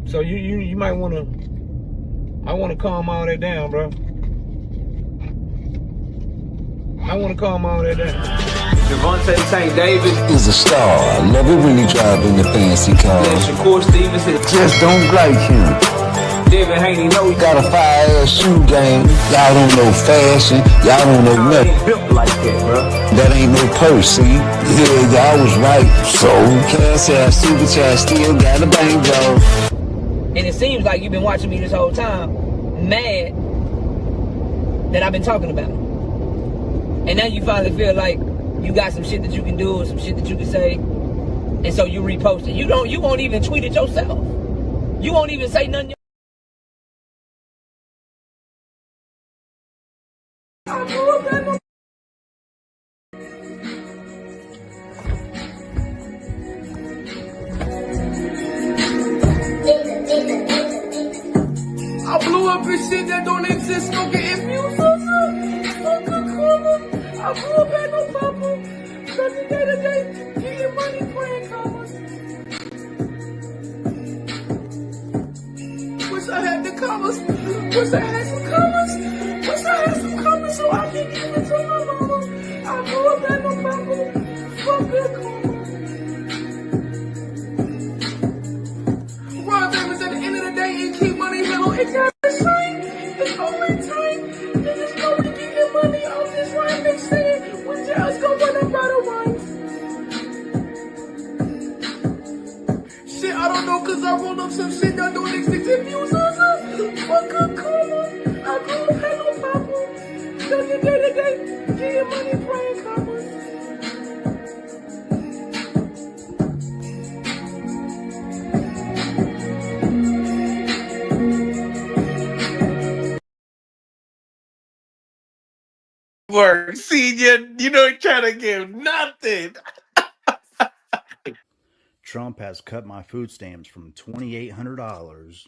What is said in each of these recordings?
So you might want to. I want to calm all that down, bro. I want to calm all that down. Javante Tank Davis is a star. I love it when he drive in the fancy car. Yeah, Shakur Stevenson just don't like him. David Haney know he got a fire-ass shoe game. Y'all don't know fashion. Y'all don't know nothing. Ain't built like that, bro. That ain't no purse, see? Yeah, y'all was right. So, cash ass, supercharge, still got a banjo. And it seems like you've been watching me this whole time, mad that I've been talking about him. And now you finally feel like you got some shit that you can do or some shit that you can say. And so you repost it. You won't even tweet it yourself. You won't even say nothing. I blew up and shit that don't exist, don't get infused. I blew up at no papa. From the day to day, getting money, playing commas. Wish I had the commas. Wish I had some commas. Wish I had some commas so I can give it to my mama. I blew up at no papa. Fuck good karma. Ron Davis at the end of the day and keep money mellow. It's not the same. It's always time. Niggas know we getting money off this line. They saying when jazz go run up out of wines. Shit, I don't know, cause I rolled up some shit that don't exist. If you was fuck a karma. I grew up had no papa. Done your day to day, getting money, playing commas. Work, senior, you don't try to give nothing. Trump has cut my food stamps from $2,800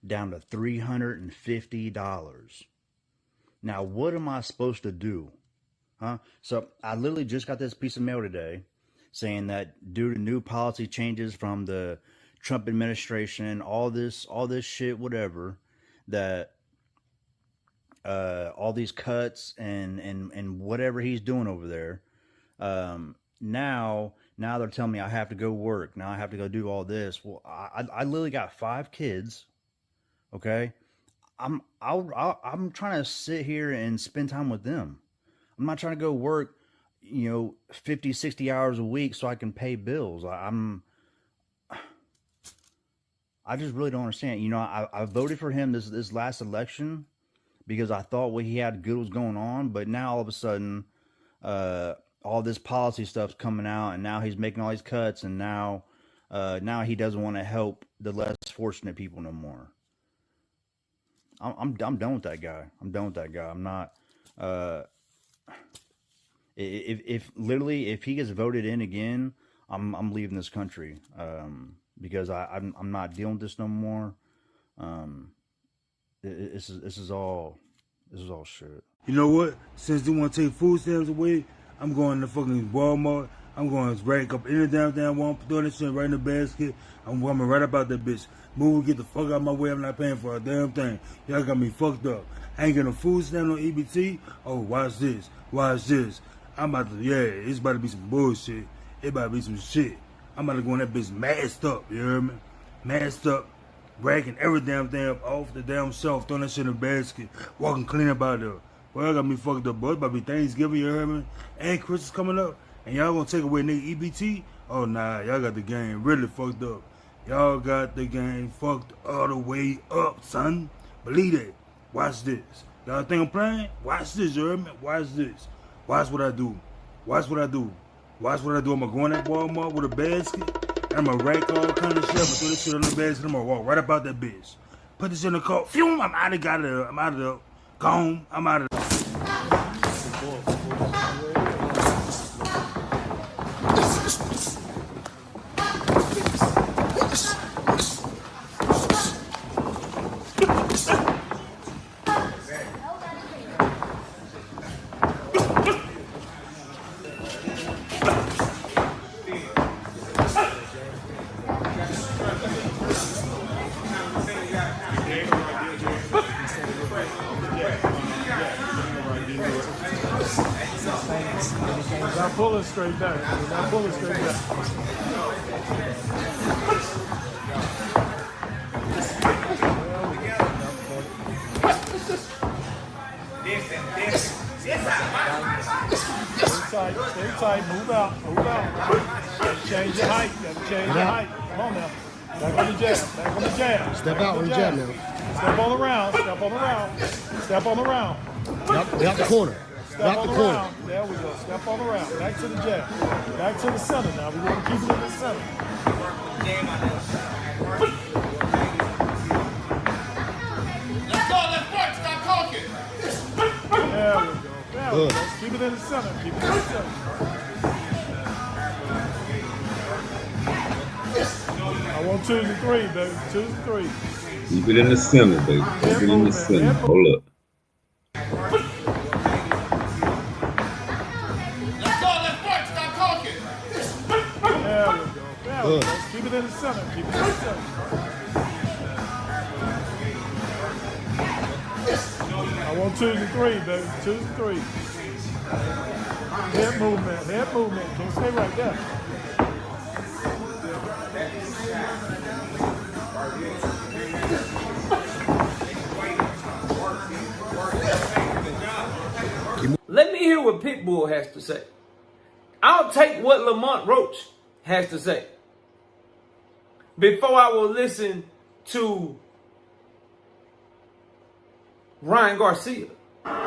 down to $350. Now, what am I supposed to do? Huh? So I literally just got this piece of mail today saying that due to new policy changes from the Trump administration, all this shit, whatever, that all these cuts and whatever he's doing over there, now they're telling me I have to go work. Now I have to go do all this. Well, I literally got 5 kids. Okay, I'm trying to sit here and spend time with them. I'm not trying to go work, 50, 60 hours a week so I can pay bills. I just really don't understand. I voted for him this last election because I thought what he had good was going on, but now all of a sudden, all this policy stuff's coming out, and now he's making all these cuts, and now he doesn't want to help the less fortunate people no more. I'm done with that guy. I'm not. If he gets voted in again, I'm leaving this country. Because I'm not dealing with this no more. This is all shit. You know what? Since they want to take food stamps away, I'm going to fucking Walmart. I'm going to rack up any damn Walmart, throw that shit right in the basket. I'm coming right about that bitch. Move, get the fuck out of my way. I'm not paying for a damn thing. Y'all got me fucked up. I ain't getting a food stamp on EBT. Oh, watch this. I'm about to, it's about to be some bullshit. It about to be some shit. I'm about to go in that bitch masked up, you hear me? Masked up, racking every damn thing up off the damn shelf, throwing that shit in the basket, walking clean about there. Well, I got me fucked up, boy. It's about to be Thanksgiving, you hear me? And Christmas coming up, and y'all gonna take away nigga EBT? Oh, nah, y'all got the game really fucked up. Y'all got the game fucked all the way up, son. Believe it. Watch this. Y'all think I'm playing? Watch this, you hear me? Watch this. Watch what I do. I'm gonna go in that Walmart with a basket, and I'm gonna rack all kind of shit. I'm gonna throw this shit on the basket, I'm gonna walk right about that bitch. Put this in the car. Phew, I'm out of there. Gone. I'm out of there. pull it straight down. Do not pull it straight down. Stay tight, move out. Change your height, change your height. Come on now. Back on the jab, Step out on the jab now. Step on the round. Yep, we got the corner. Step on the round. There we go. Step on the round. Back to the jab. Back to the center now. We want to keep it in the center. Let's go. Let's work. Stop talking. There we go. Let's keep it in the center. I want 2 to 3, baby. 2 to 3. Keep it in the center, baby. Keep it in the center. Hold up. Let's go. Let's work. Stop talking. There we go. Let's keep it in the center. I want 2 to 3, baby. 2 to 3. Head movement. Can't stay right there. Let me hear what Pitbull has to say. I'll take what Lamont Roach has to say before I will listen to Ryan Garcia.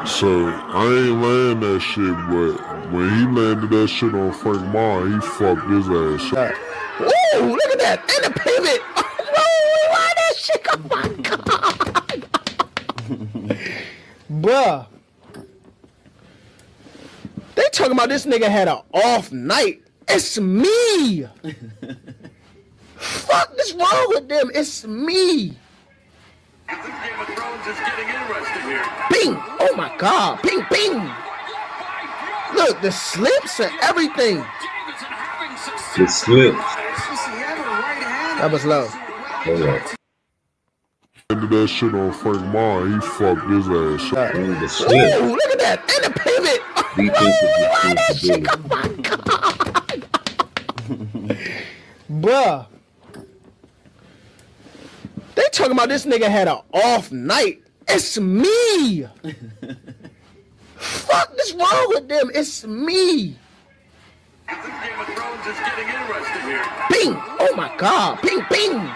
So, I ain't land that shit, but when he landed that shit on Frank Ma, he fucked his ass up. Ooh, look at that. And the pivot. Oh, why that shit? Oh, my God. Bruh. They talking about this nigga had an off night. It's me. Fuck is wrong with them? It's me. This Game of Thrones is getting interesting here. Bing. Oh my God. Bing, bing. Look, the slips and everything. The slips. That was low. Hold up. Landed that shit on Frank Ma, he fucked his ass up. The slips. Ooh, look at that. And the pivot. Defensive Why that shit? Oh my God. Bruh. They talking about this nigga had an off night. It's me. Fuck is wrong with them? It's me. This Game of Thrones is getting interesting here. Bing. Oh my God. Bing, bing.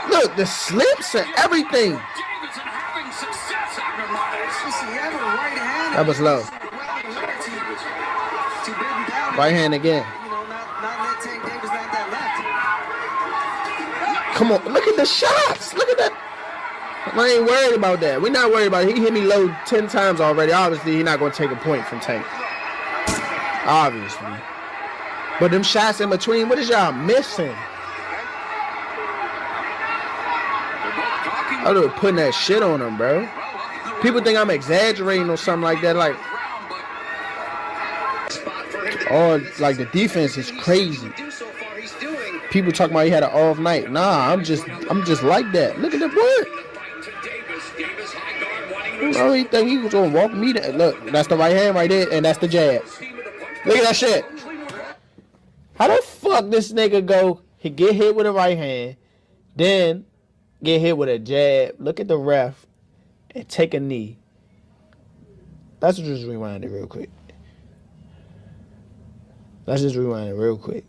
Look, the slips and everything. That was low. Right hand again. Come on, look at the shots. Look at that. I ain't worried about that. We're not worried about it. He hit me low 10 times already. Obviously, he's not going to take a point from Tank. Obviously. But them shots in between, what is y'all missing? I was putting that shit on him, bro. People think I'm exaggerating or something like that. Like, oh, like the defense is crazy. People talking about he had an off night. Nah, I'm just like that. Look at the boy. Oh, he think he was gonna walk me down. Look, that's the right hand right there, and that's the jab. Look at that shit. How the fuck this nigga go? He get hit with a right hand, then get hit with a jab. Look at the ref and take a knee. Let's just rewind it real quick. Let's just rewind it real quick.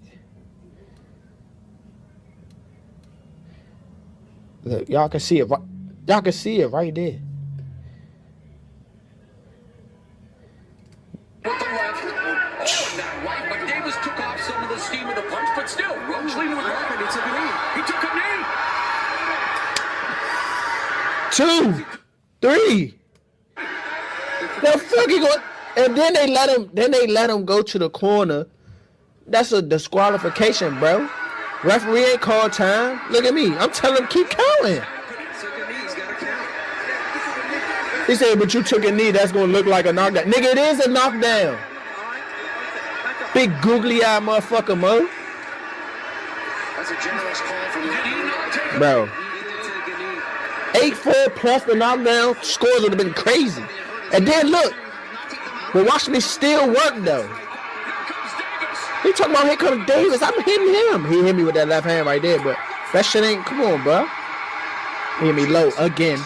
Look, y'all can see it. Y'all can see it right there. With the left, on that right, but Davis took off some of the steam of the punch, but still, Roach leading with right, and he took a knee. He took a knee. 2, 3. The fuck he going? And then they let him go to the corner. That's a disqualification, bro. Referee ain't called time. Look at me. I'm telling him keep counting. He said, but you took a knee. That's going to look like a knockdown. Nigga, it is a knockdown. Big googly-eyed motherfucker, mo. That's a generous call from the bro. 8-4 plus the knockdown. Scores would have been crazy. And then look. But watch me still work, though. He talking about here comes Davis. I'm hitting him. He hit me with that left hand right there, but that shit ain't. Come on, bro. He hit me low again.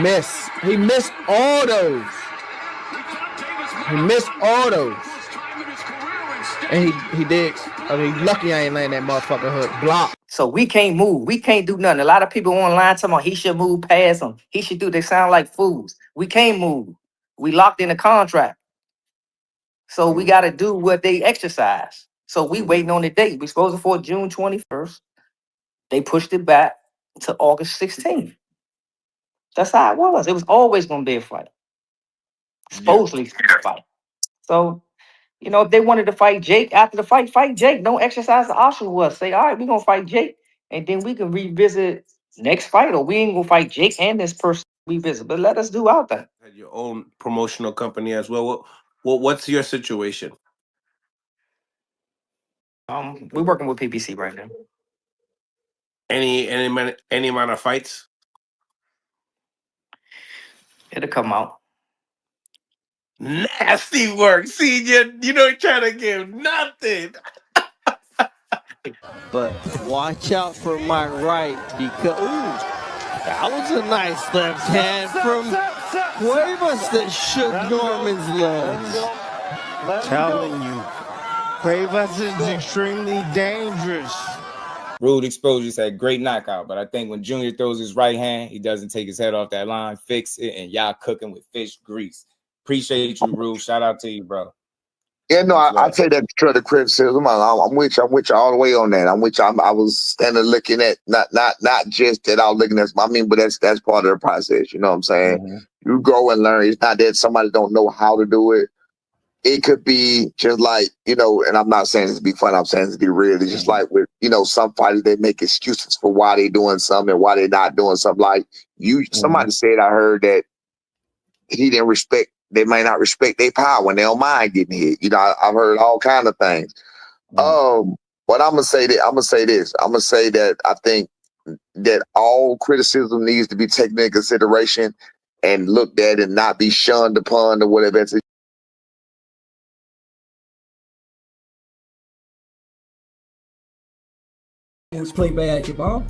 Miss. He missed all those. He missed all those. And he did. I mean, lucky I ain't land that motherfucker hook. Block. So we can't move. We can't do nothing. A lot of people online talking about he should move past him. He should do. They sound like fools. We can't move. We locked in a contract. So we got to do what they exercise. So we waiting on the date. We supposed to for June 21st. They pushed it back to August 16th. That's how it was. It was always going to be a fight. Supposedly a fight. So, you know, if they wanted to fight Jake after the fight, fight Jake. Don't exercise the option was. Say, all right, we're going to fight Jake. And then we can revisit next fight. Or we ain't going to fight Jake and this person revisit. But let us do our thing. Had your own promotional company as well. What's your situation? We're working with PPC right now. Any amount of fights? It'll come out. Nasty work. See, you don't try to give nothing. But watch out for my right because that was a nice left hand from Cuevas that shook Norman's legs. Telling you, Cuevas is extremely dangerous. Rude Exposure said great knockout, but I think when Junior throws his right hand, he doesn't take his head off that line, fix it, and y'all cooking with fish grease. Appreciate you, Rude. Shout out to you, bro. Yeah, no, I take that to the criticism. I'm with you. I'm with you all the way on that. I'm with you. I was standing looking at not just that I was looking at. I mean, but that's part of the process. You know what I'm saying? Mm-hmm. You grow and learn. It's not that somebody don't know how to do it. It could be just like, you know, and I'm not saying this to be fun. I'm saying this to be real. It's just like with, you know, some fighters, they make excuses for why they doing something and why they not doing something. Like somebody said, I heard that he didn't respect. They may not respect their power when they don't mind getting hit. You know, I've heard all kinds of things. But I'm gonna say that I'm gonna say that I think that all criticism needs to be taken into consideration and looked at and not be shunned upon or whatever. Let's play basketball.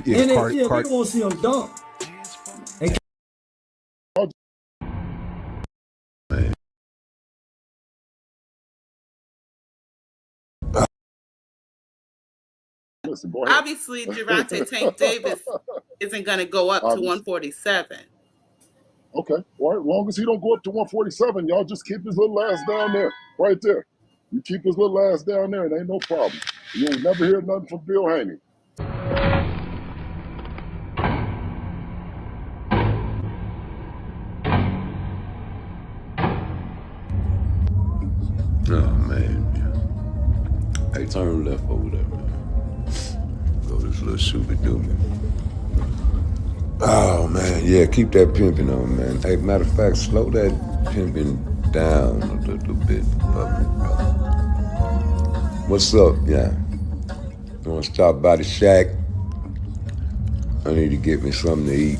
Yeah, and they gonna see him dunk. Obviously, Gervonta Tank Davis isn't going to go up to 147. Okay, all right. As long as he don't go up to 147, y'all just keep his little ass down there, right there. You keep his little ass down there, it ain't no problem. You'll never hear nothing from Bill Haney. Oh, man. Hey, turn left over there, man. Go this little Scooby-Doo, man. Oh, man. Yeah, keep that pimping on, man. Hey, matter of fact, slow that pimping down a little bit for me, brother. What's up, yeah? You want to stop by the shack? I need to get me something to eat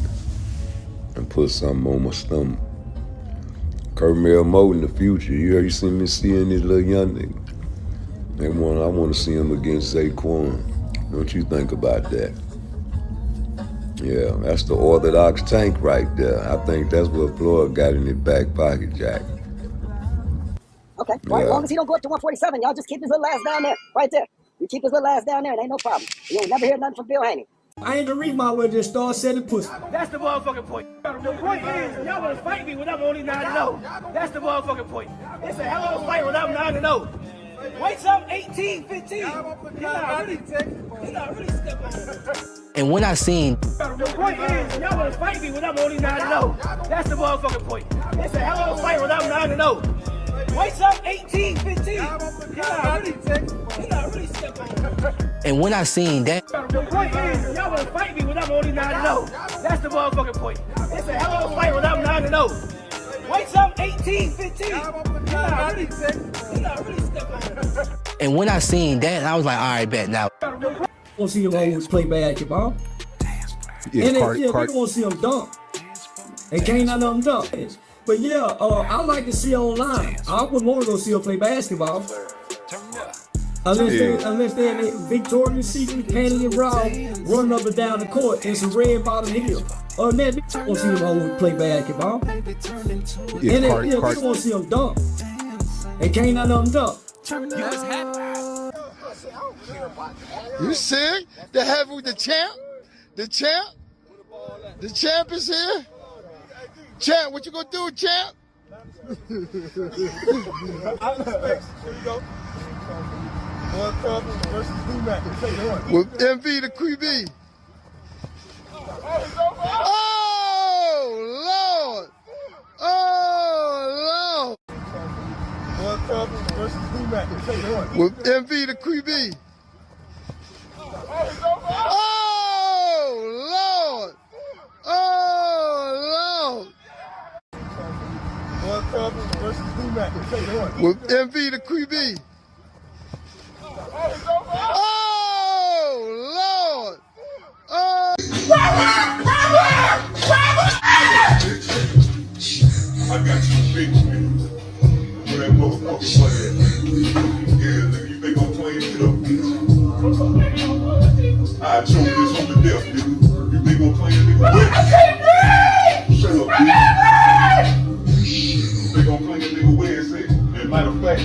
and put something on my stomach. Kermel Moe in the future. You see me seeing this little young nigga? I want to see him against Zaquan. What you think about that? Yeah, that's the orthodox tank right there. I think that's what Floyd got in his back pocket, Jack. Okay, well, as long as he don't go up to 147, y'all just keep his little ass down there, right there. You keep his little ass down there, it ain't no problem. You'll never hear nothing from Bill Haney. I ain't the reason why we just start selling pussy. That's the motherfucking point. The point is, y'all wanna fight me when I'm only 9-0. That's the motherfucking point. It's a hell of a fight when I'm 9-0. Wait up 18, 15. He's not really stepping on. And when I seen the point is, y'all wanna fight me when I'm only 9-0. That's the motherfucking point. It's a hell of a fight when I'm 9-0. Wait up 18, 15. He's not really stepping on. And when I seen that, the point is, y'all wanna fight me when I'm only 9-0. That's the motherfucking point. It's a hell of a fight when I'm 9-0. Wait up 18, 15. He's not really stepping on. and when I seen that, I was like, all right, bet now. We'll see him always play basketball. Yeah, and they gonna see him dunk. They can't not let him dunk. But yeah, I like to see online. I wouldn't want to go see her play basketball. Unless they're in a Victoria's Secret, Panty and Bra, running up and down the court in some red bottom heel. Other than that, I want to see them hoes play basketball. Yeah, And then, we want to see them dunk. And can't none of them dunk. You see? The heavy, the champ? The champ? The champ is here? Champ, what you gonna do, champ? With MV the QB. Oh, Lord. Oh, Lord. With MV the QB. Oh, Lord. Oh, Lord. With MV the QB. Oh, Lord. Oh. I got you big man. Where that motherfucker play at? Yeah, nigga, you think I'm playing it up, bitch? I choke this on the death, nigga. You think I'm playing it up? I can't breathe! Shut up, bitch. You think I'm playing it, nigga? Where is it? As a matter of fact, I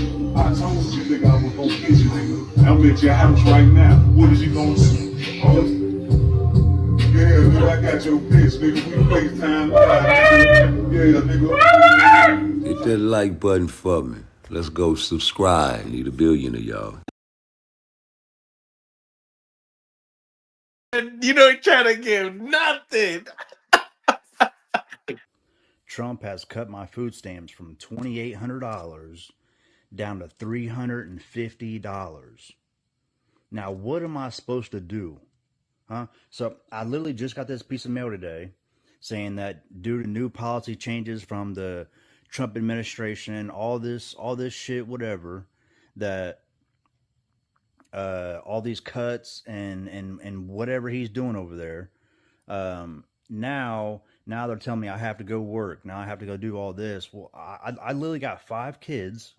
told you, nigga, I was gonna get you, nigga. I'm at your house right now. What is you gonna do? Oh, yeah, nigga, I got your bitch, nigga. We FaceTime live, nigga. Yeah, nigga. Hit that like button for me. Let's go subscribe. Need 1 billion of y'all. You don't try to give nothing. Trump has cut my food stamps from $2,800 down to $350. Now, what am I supposed to do? Huh? So I literally just got this piece of mail today saying that due to new policy changes from the Trump administration, all this shit, whatever, that all these cuts and whatever he's doing over there, now they're telling me I have to go work. Now I have to go do all this. Well, I literally got 5 kids.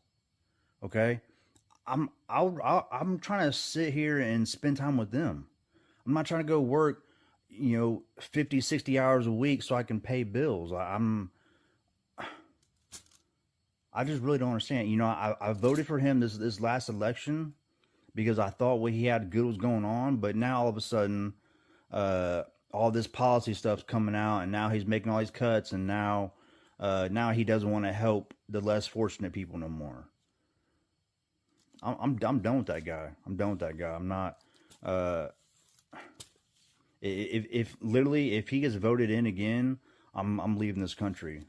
Okay, I'm trying to sit here and spend time with them. I'm not trying to go work, 50, 60 hours a week so I can pay bills. I just really don't understand. I voted for him this last election because I thought what he had good was going on, but now all of a sudden, all this policy stuff's coming out, and now he's making all these cuts, and now he doesn't want to help the less fortunate people no more. I'm done with that guy. I'm not. If he gets voted in again, I'm leaving this country.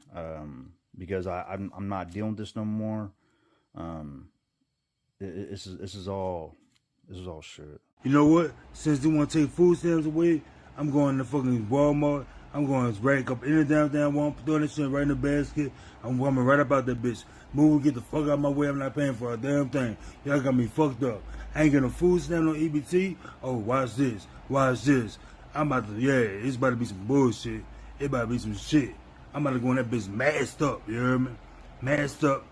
Because I'm not dealing with this no more. This is all shit. You know what? Since they want to take food stamps away, I'm going to fucking Walmart. I'm going to rank up any damn one, throw that shit right in the basket. I'm coming right about that bitch. Move, get the fuck out of my way. I'm not paying for a damn thing. Y'all got me fucked up. I ain't getting a food stamp on EBT. Oh, watch this. It's about to be some bullshit. It about to be some shit. I'm about to go in that bitch masked up, you hear me? Masked up,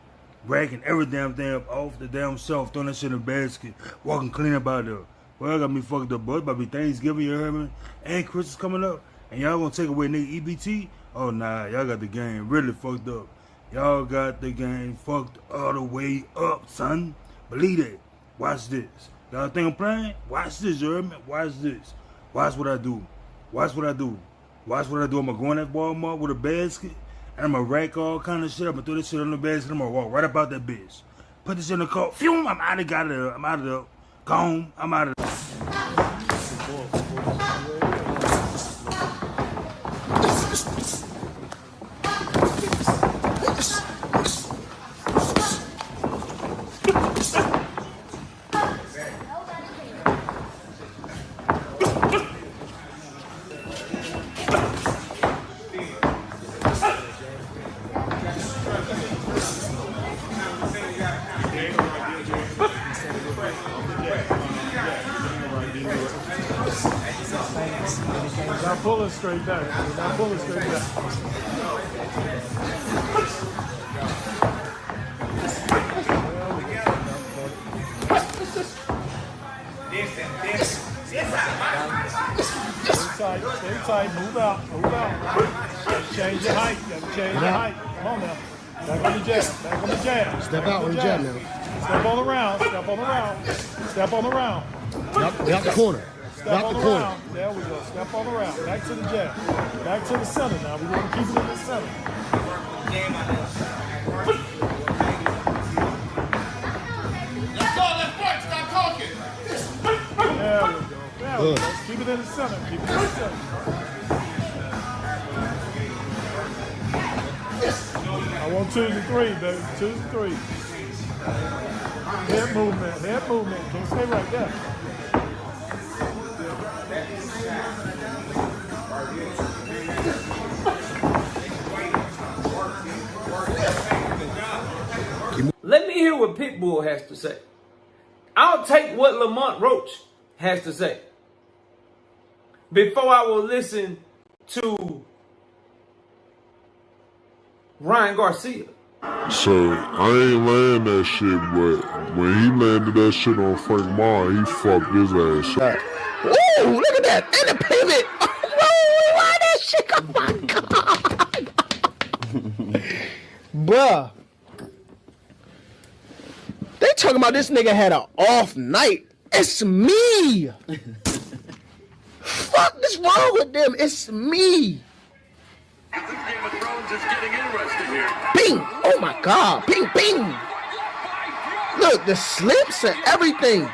racking every damn thing up off the damn shelf, throwing that shit in a basket, walking clean up out there. Well, I got me fucked up, boy. It's about to be Thanksgiving, you hear me? And Christmas coming up, and y'all gonna take away nigga EBT? Oh, nah, y'all got the game really fucked up. Y'all got the game fucked all the way up, son. Believe that. Watch this. Y'all think I'm playing? Watch this, you hear me? Watch this. Watch what I do. Watch what I do. I'm gonna go in that Walmart with a basket, and I'm gonna rack all kind of shit. I'm gonna throw this shit on the basket, I'm gonna walk right about that bitch. Put this in the car. Phew, I'm out of there. I'm out of there. Gone. I'm out of there. Not pulling straight back. Not pulling straight back. Stay tight, move out. Change your height. You gotta change your height. Come on now. Back on the jab. Step out on the jab now. Step on the round. Got the corner. Step on the round. There we go. Step on the round. Back to the jab. Back to the center now. We want to keep it in the center. Let's go. Let's fight. Stop talking. There we go. Let's keep it in the center. I want 2s and 3, baby. 2s and 3. Head movement. Can't stay right there. Let me hear what Pitbull has to say. I'll take what Lamont Roach has to say before I will listen to Ryan Garcia. So I ain't land that shit, but when he landed that shit on Frank Mar, he fucked his ass up. Ooh, look at that. And the pivot. Oh, why that shit? Oh my God. Bruh. They talking about this nigga had an off night. It's me. Fuck is wrong with them? It's me. Bing! Oh my God! Bing! Bing! Look, the slips and everything.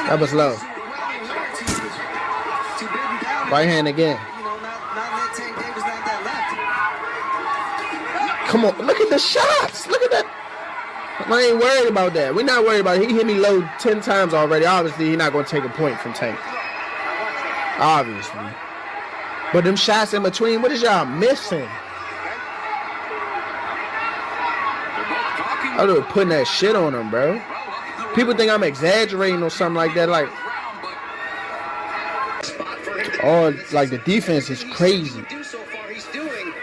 That was low. Right hand again. Come on, look at the shots. Look at that. I ain't worried about that. We're not worried about it. He hit me low 10 times already. Obviously, he's not going to take a point from Tank. Obviously. But them shots in between, what is y'all missing? I was putting that shit on him, bro. People think I'm exaggerating or something like that. Like, oh, like the defense is crazy.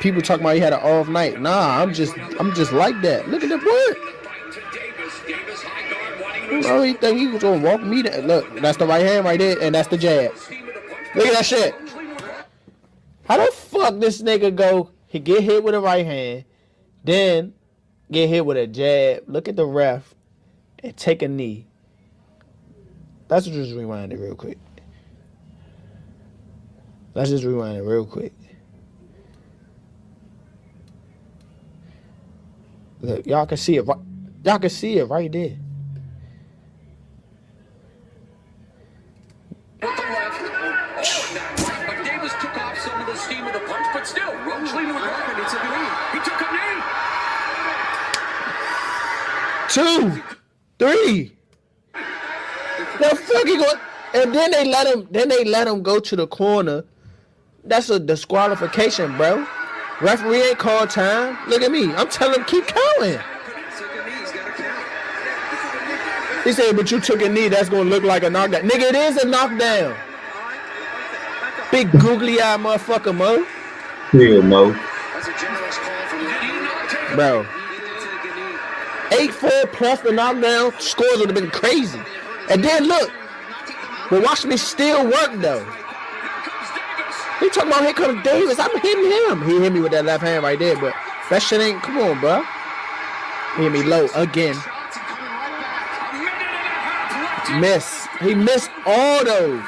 People talking about he had an off night. Nah, I'm just like that. Look at the work. Oh, he think he was gonna walk me there. Look, that's the right hand right there, and that's the jab. Look at that shit. How the fuck this nigga go? He get hit with a right hand, then get hit with a jab. Look at the ref and take a knee. Let's just rewind it real quick. Look, y'all can see it. Y'all can see it right there. With the left. But Davis took off some of the steam of the punch, but still, Roach leading with right, and he took a knee. He took a knee. 2, 3. The fuck he go? And then they let him go to the corner. That's a disqualification, bro. Referee ain't called time. Look at me. I'm telling him keep counting. He said, but you took a knee. That's gonna look like a knockdown. Nigga, it is a knockdown. Big googly eye motherfucker, Mo. Yeah, Mo. Bro. 8-4 plus the knockdown. Scores would have been crazy. And then look. But watch me still work though. He talking about here comes Davis. I'm hitting him. He hit me with that left hand right there, but that shit ain't. Come on, bro. He hit me low again. Miss. He missed all those.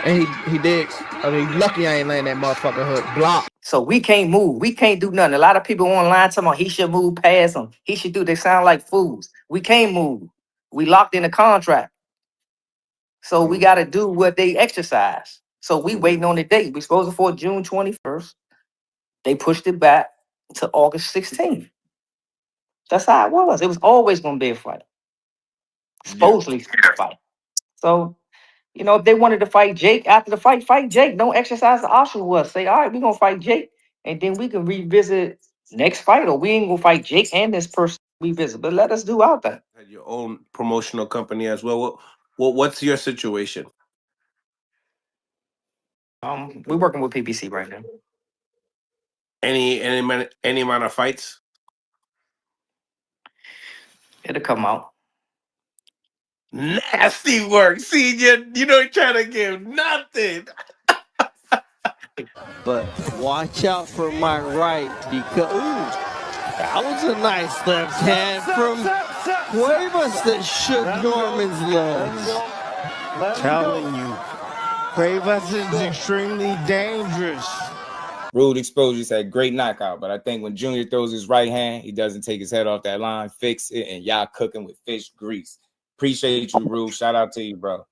And he did. I mean, lucky I ain't laying that motherfucker hook. Block. So we can't move. We can't do nothing. A lot of people online talking about he should move past him. He should do. They sound like fools. We can't move. We locked in a contract. So we got to do what they exercise. So we waiting on the date. We supposed to for June 21st. They pushed it back to August 16th. That's how it was. It was always going to be a fight. Supposedly a fight. So, you know, if they wanted to fight Jake after the fight, fight Jake. Don't exercise the option was. Say, all right, we're going to fight Jake. And then we can revisit next fight. Or we ain't going to fight Jake and this person. we visit. But let us do our thing. Had your own promotional company as well. What's your situation? We're working with PPC right now. Any amount of fights? It'll come out. Nasty work. See, you don't try to give nothing. But watch out for my right because that was a nice left hand from Cuevas that shook Norman's legs. Telling you, Cuevas is extremely dangerous. Rude Exposure said great knockout, but I think when Junior throws his right hand, he doesn't take his head off that line, fix it, and y'all cooking with fish grease. Appreciate you, Rude. Shout out to you, bro.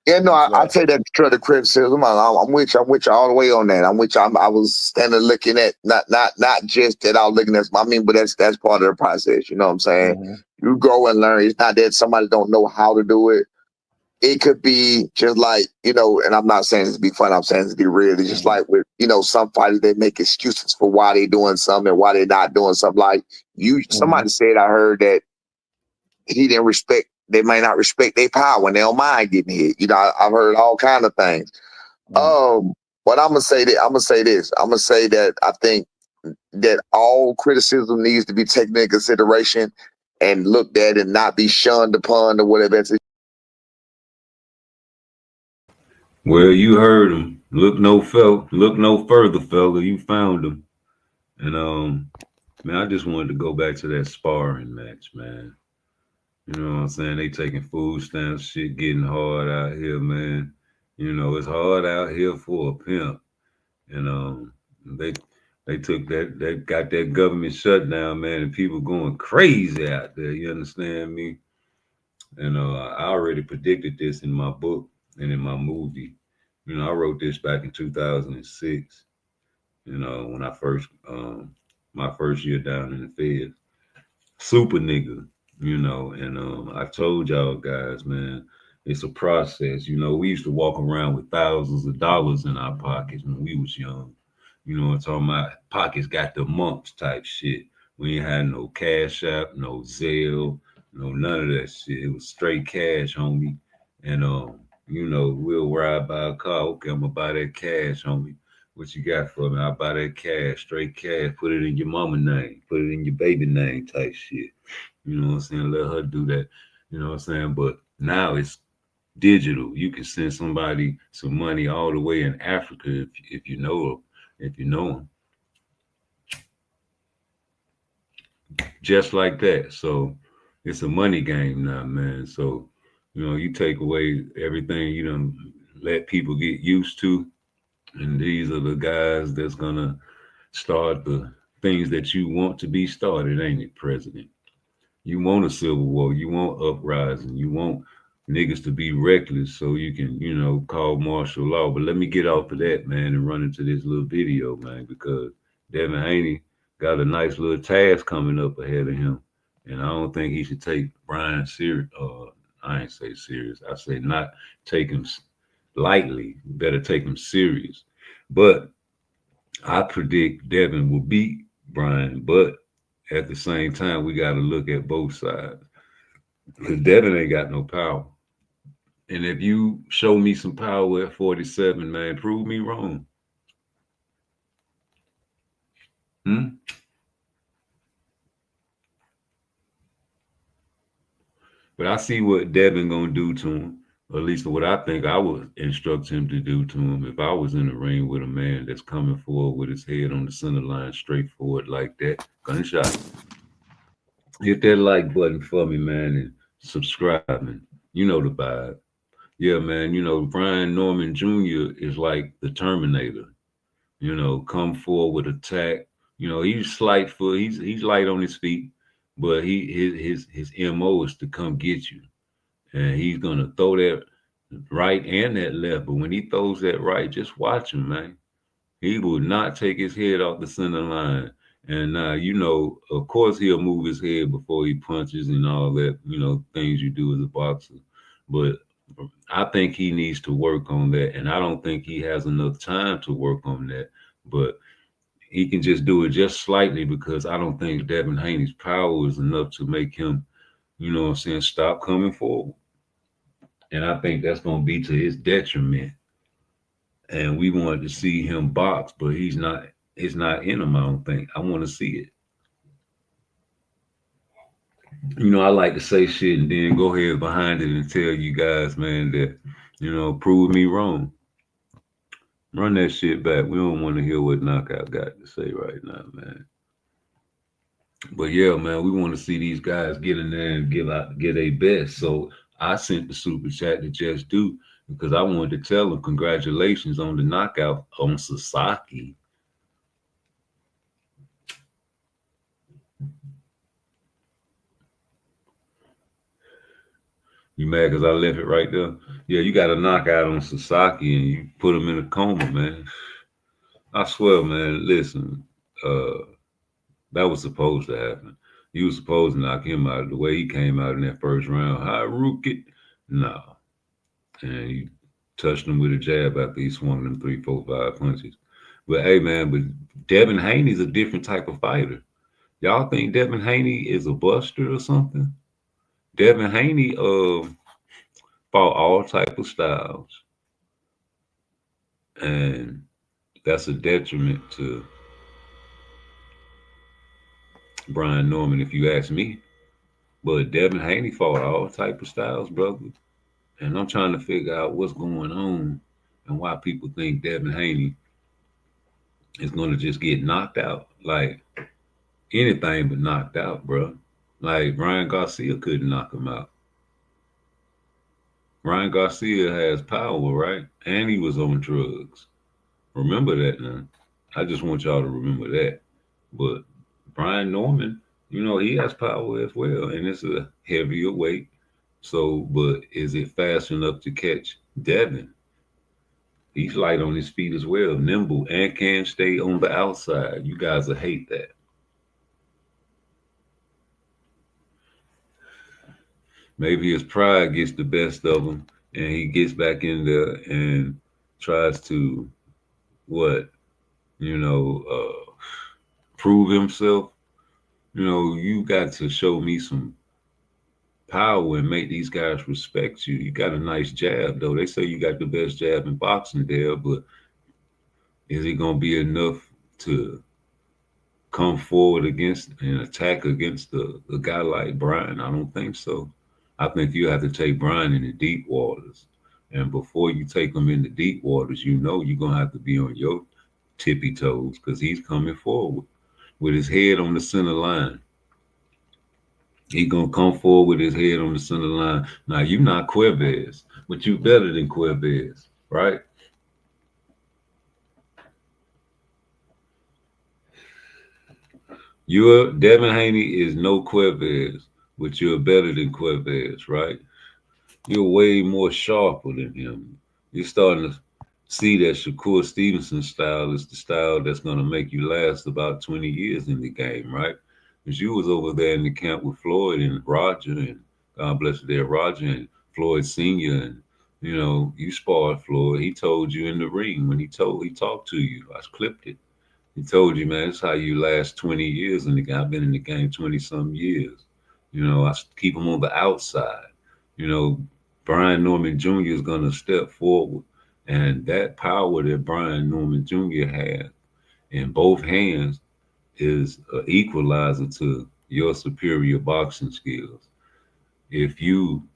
Yeah, no, I take that constructive criticism. I'm with you. I'm with you all the way on that. I'm with you. I was standing looking at not just that I was looking at. I mean, but that's part of the process. You know what I'm saying? You grow and learn. It's not that somebody don't know how to do it. It could be just like, you know, and I'm not saying this to be fun. I'm saying this to be real. It's just like with, you know, some fighters, they make excuses for why they doing something and why they not doing something. Like somebody said, I heard that he didn't respect. They might not respect their power when they don't mind getting hit. You know, I've heard all kind of things. But I'm gonna say that I'm gonna say that I think that all criticism needs to be taken into consideration and looked at and not be shunned upon or whatever. Well, you heard him. Look no further, fella. You found him. And man, I just wanted to go back to that sparring match, man. You know what I'm saying? They taking food stamps, shit getting hard out here, man. You know, it's hard out here for a pimp. And they took they got that government shutdown, man, and people going crazy out there. You understand me? And I already predicted this in my book and in my movie. You know, I wrote this back in 2006. You know, when I first my first year down in the Fed. Super nigga, you know, and I told y'all guys, man, it's a process. You know, we used to walk around with thousands of dollars in our pockets when we was young. You know what I'm talking about? Pockets got the mumps type shit. We ain't had no Cash App, no Zelle, no none of that shit. It was straight cash, homie. And you know, we'll ride by a car. Okay, I'm gonna buy that cash, homie. What you got for me? I'll buy that cash, straight cash, put it in your mama name, put it in your baby name type shit. You know what I'm saying? Let her do that. You know what I'm saying? But now it's digital. You can send somebody some money all the way in Africa if you know them. Just like that. So it's a money game now, man. So, you know, you take away everything you done let people get used to. And these are the guys that's gonna start the things that you want to be started, ain't it, President? You want a civil war, you want uprising, you want niggas to be reckless so you can, you know, call martial law. But let me get off of that, man, and run into this little video, man, because Devin Haney got a nice little task coming up ahead of him. And I don't think he should take Brian serious. I ain't say serious. I say not take him lightly. Better take him serious. But I predict Devin will beat Brian. But at the same time, we got to look at both sides. Because Devin ain't got no power. And if you show me some power at 47, man, prove me wrong. But I see what Devin gonna do to him, or at least what I think I would instruct him to do to him if I was in the ring with a man that's coming forward with his head on the center line, straight forward like that. Gunshot. Hit that like button for me, man, and subscribing. You know the vibe. Yeah, man, you know, Brian Norman Jr. is like the Terminator. You know, come forward, attack. You know, he's light on his feet, but his MO is to come get you. And he's gonna throw that right and that left. But when he throws that right, just watch him, man. He will not take his head off the center line. And you know, of course he'll move his head before he punches and all that, you know, things you do as a boxer. But I think he needs to work on that. And I don't think he has enough time to work on that. But he can just do it just slightly because I don't think Devin Haney's power is enough to make him, you know what I'm saying, stop coming forward. And I think that's going to be to his detriment. And we wanted to see him box, but it's not in him, I don't think. I want to see it. You know, I like to say shit and then go ahead behind it and tell you guys, man, that, you know, prove me wrong. Run that shit back. We don't want to hear what Knockout got to say right now, man. But yeah, man, we want to see these guys get in there and get their best. So I sent the super chat to Just Do because I wanted to tell them congratulations on the knockout on Sasaki. You mad because I left it right there? Yeah, you got a knockout on Sasaki and you put him in a coma, man. I swear, man, listen, that was supposed to happen. You was supposed to knock him out the way he came out in that first round. Haruki, no. And you touched him with a jab after he swung them 3, 4, 5 punches. But hey, man, but Devin Haney's a different type of fighter. Y'all think Devin Haney is a buster or something? Devin Haney fought all type of styles. And that's a detriment to Brian Norman, if you ask me. But Devin Haney fought all type of styles, brother. And I'm trying to figure out what's going on and why people think Devin Haney is going to just get knocked out. Like anything but knocked out, bro. Like Ryan Garcia couldn't knock him out. Ryan Garcia has power, right? And he was on drugs. Remember that now. I just want y'all to remember that. But Brian Norman, you know, he has power as well. And it's a heavier weight. So, but is it fast enough to catch Devin? He's light on his feet as well, nimble, and can stay on the outside. You guys will hate that. Maybe his pride gets the best of him, and he gets back in there and tries to, prove himself. You know, you got to show me some power and make these guys respect you. You got a nice jab, though. They say you got the best jab in boxing there, but is it going to be enough to come forward against and attack against a guy like Brian? I don't think so. I think you have to take Brian in the deep waters. And before you take him in the deep waters, you know you're going to have to be on your tippy toes because he's coming forward with his head on the center line. He's going to come forward with his head on the center line. Now, you're not Cuevas, but you're better than Cuevas, right? Devin Haney is no Cuevas, but you're better than Cuevas, right? You're way more sharper than him. You're starting to see that Shakur Stevenson style is the style that's going to make you last about 20 years in the game, right? Because you was over there in the camp with Floyd and Roger, and God bless you there, Roger and Floyd Sr., and, you know, you sparred Floyd. He told you in the ring when he talked to you. I clipped it. He told you, man, it's how you last 20 years in the game. I've been in the game 20-some years. You know, I keep them on the outside. You know, Brian Norman Jr. is going to step forward. And that power that Brian Norman Jr. has in both hands is an equalizer to your superior boxing skills if you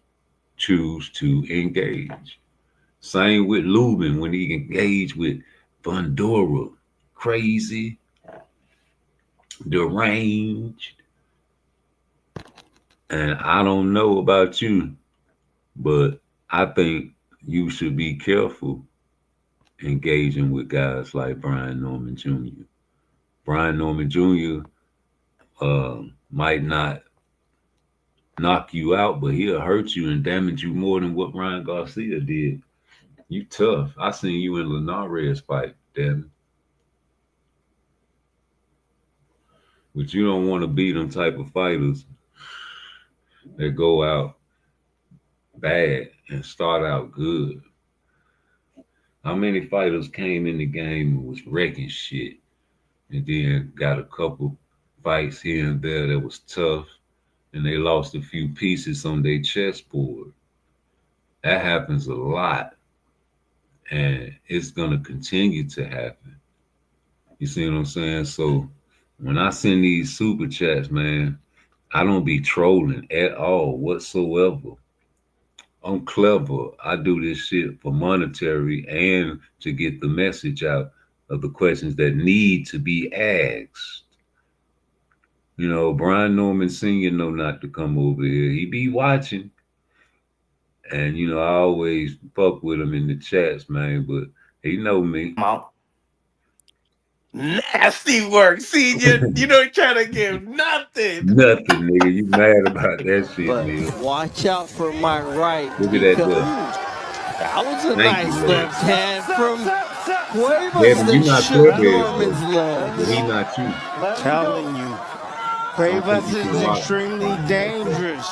choose to engage. Same with Lubin when he engaged with Fundora. Crazy, deranged. And I don't know about you, but I think you should be careful engaging with guys like Brian Norman Jr. Brian Norman Jr. Might not knock you out, but he'll hurt you and damage you more than what Ryan Garcia did. You tough. I seen you in Linares fight, damn it. But you don't want to be them type of fighters that go out bad and start out good. How many fighters came in the game and was wrecking shit? and then got a couple fights here and there that was tough, and they lost a few pieces on their chessboard. That happens a lot, and it's gonna continue to happen. You see what I'm saying? So when I send these super chats, man, I don't be trolling at all whatsoever. I'm clever. I do this shit for monetary and to get the message out of the questions that need to be asked. You know, Brian Norman Sr. know not to come over here. He be watching. And, you know, I always fuck with him in the chats, man, but he know me. Nasty work. See, you don't try to give nothing. Nothing, nigga. You mad about that shit, But nigga. watch out for my right. Look at that because, there. that was a Thank nice you, left hand from Cuevas Devin, you that not shook Cuevas, Norman's but legs. he not you. Telling you, Cuevas is extremely dangerous.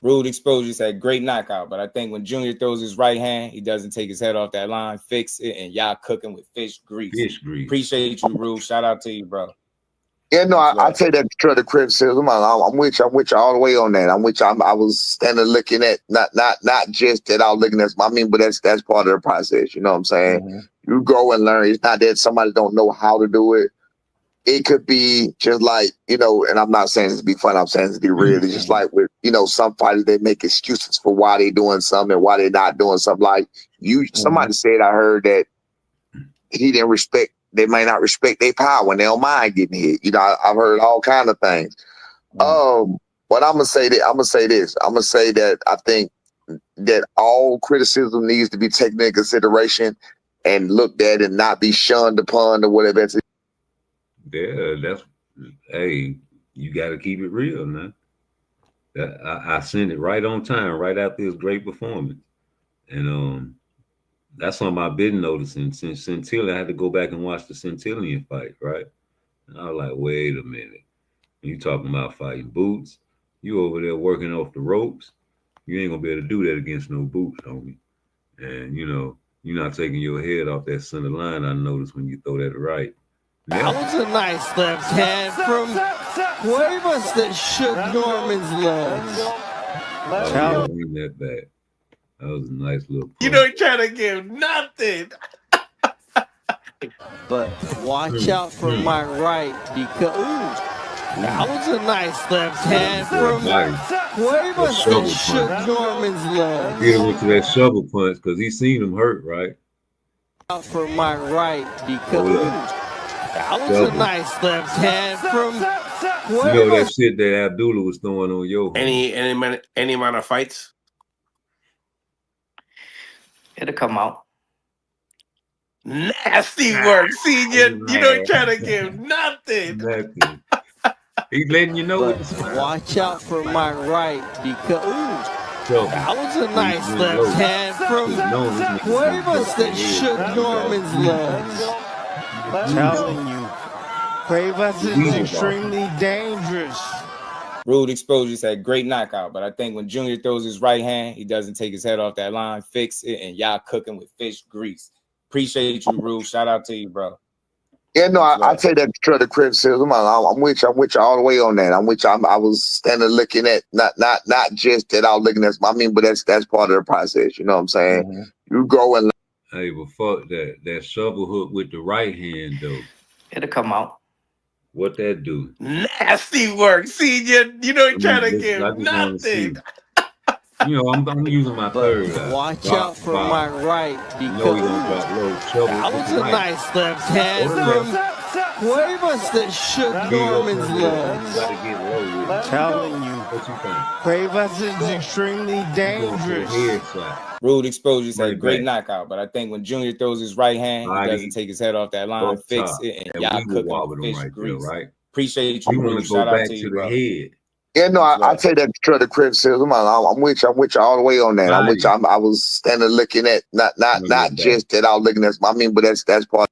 Rude Exposure said great knockout, but I think when Junior throws his right hand, he doesn't take his head off that line, fix it, and y'all cooking with fish grease. Fish grease. Appreciate you, Rude. Shout out to you, bro. Yeah, no, I take that constructive criticism. I'm with you all the way on that. I'm with you. I was standing looking at not just that I was looking at. I mean, but that's part of the process. You know what I'm saying? You grow and learn. It's not that somebody don't know how to do it. It could be just like, you know, and I'm not saying this to be fun. I'm saying this to be real. It's just like with, you know, some fighters, they make excuses for why they doing something and why they not doing something. Like somebody said, I heard that he didn't respect. They may not respect their power when they don't mind getting hit. You know, I've heard all kind of things. But I'm gonna say that I'm gonna say that I think that all criticism needs to be taken into consideration and looked at and not be shunned upon or whatever. Yeah, hey, you got to keep it real, man. I sent it right on time, right after his great performance, and that's something I've been noticing since Centillion. I had to go back and watch the Centillion fight, right? And I was like, wait a minute, you talking about fighting boots? You over there working off the ropes? You ain't gonna be able to do that against no boots, homie. And you know, you're not taking your head off that center line. I noticed when you throw that right. That was a nice left hand from Cuevas that shook Norman's legs. Bring that back. That was a nice little. You don't try to give nothing. But watch out for my right because that was a nice left hand from Cuevas that shook Norman's legs. He went to that shovel punch because he seen him hurt, right? Out for my right because that was a nice left hand from Cuevas. You know that shit that Abdullah was throwing on your Any amount of fights? It'll come out. Nasty work. See, you don't try to give nothing. He's letting you know. But watch out for my right because that was a nice left hand from Cuevas that shook Norman's legs. Telling you, Cuevas is extremely dangerous. Rude Exposure said great knockout, but I think when Junior throws his right hand, he doesn't take his head off that line, fix it, and y'all cooking with fish grease. Appreciate you, Rude. Shout out to you, bro. Yeah, no, I take that constructive criticism. I'm with you all the way on that. I'm with you. I was standing looking at not just that I was looking at. I mean, but that's part of the process. You know what I'm saying? You grow and learn. Hey, but fuck that shovel hook with the right hand though. It'll come out. What that do? Nasty work. See, you don't try to give nothing. You know, I'm using my third eye. Watch out for my right because that was a nice left hand from Cuevas that shook Norman's legs. Telling you, Cuevas is extremely dangerous. Rude Exposure said great knockout, but I think when Junior throws his right hand, he doesn't take his head off that line, fix it, and y'all cooking with fish grease. Right? Appreciate you, Rude. Shout out to you, bro. Yeah, no, I take that constructive criticism. I'm with you all the way on that. I'm with you. I was standing looking at not just that I was looking at. I mean, but that's part.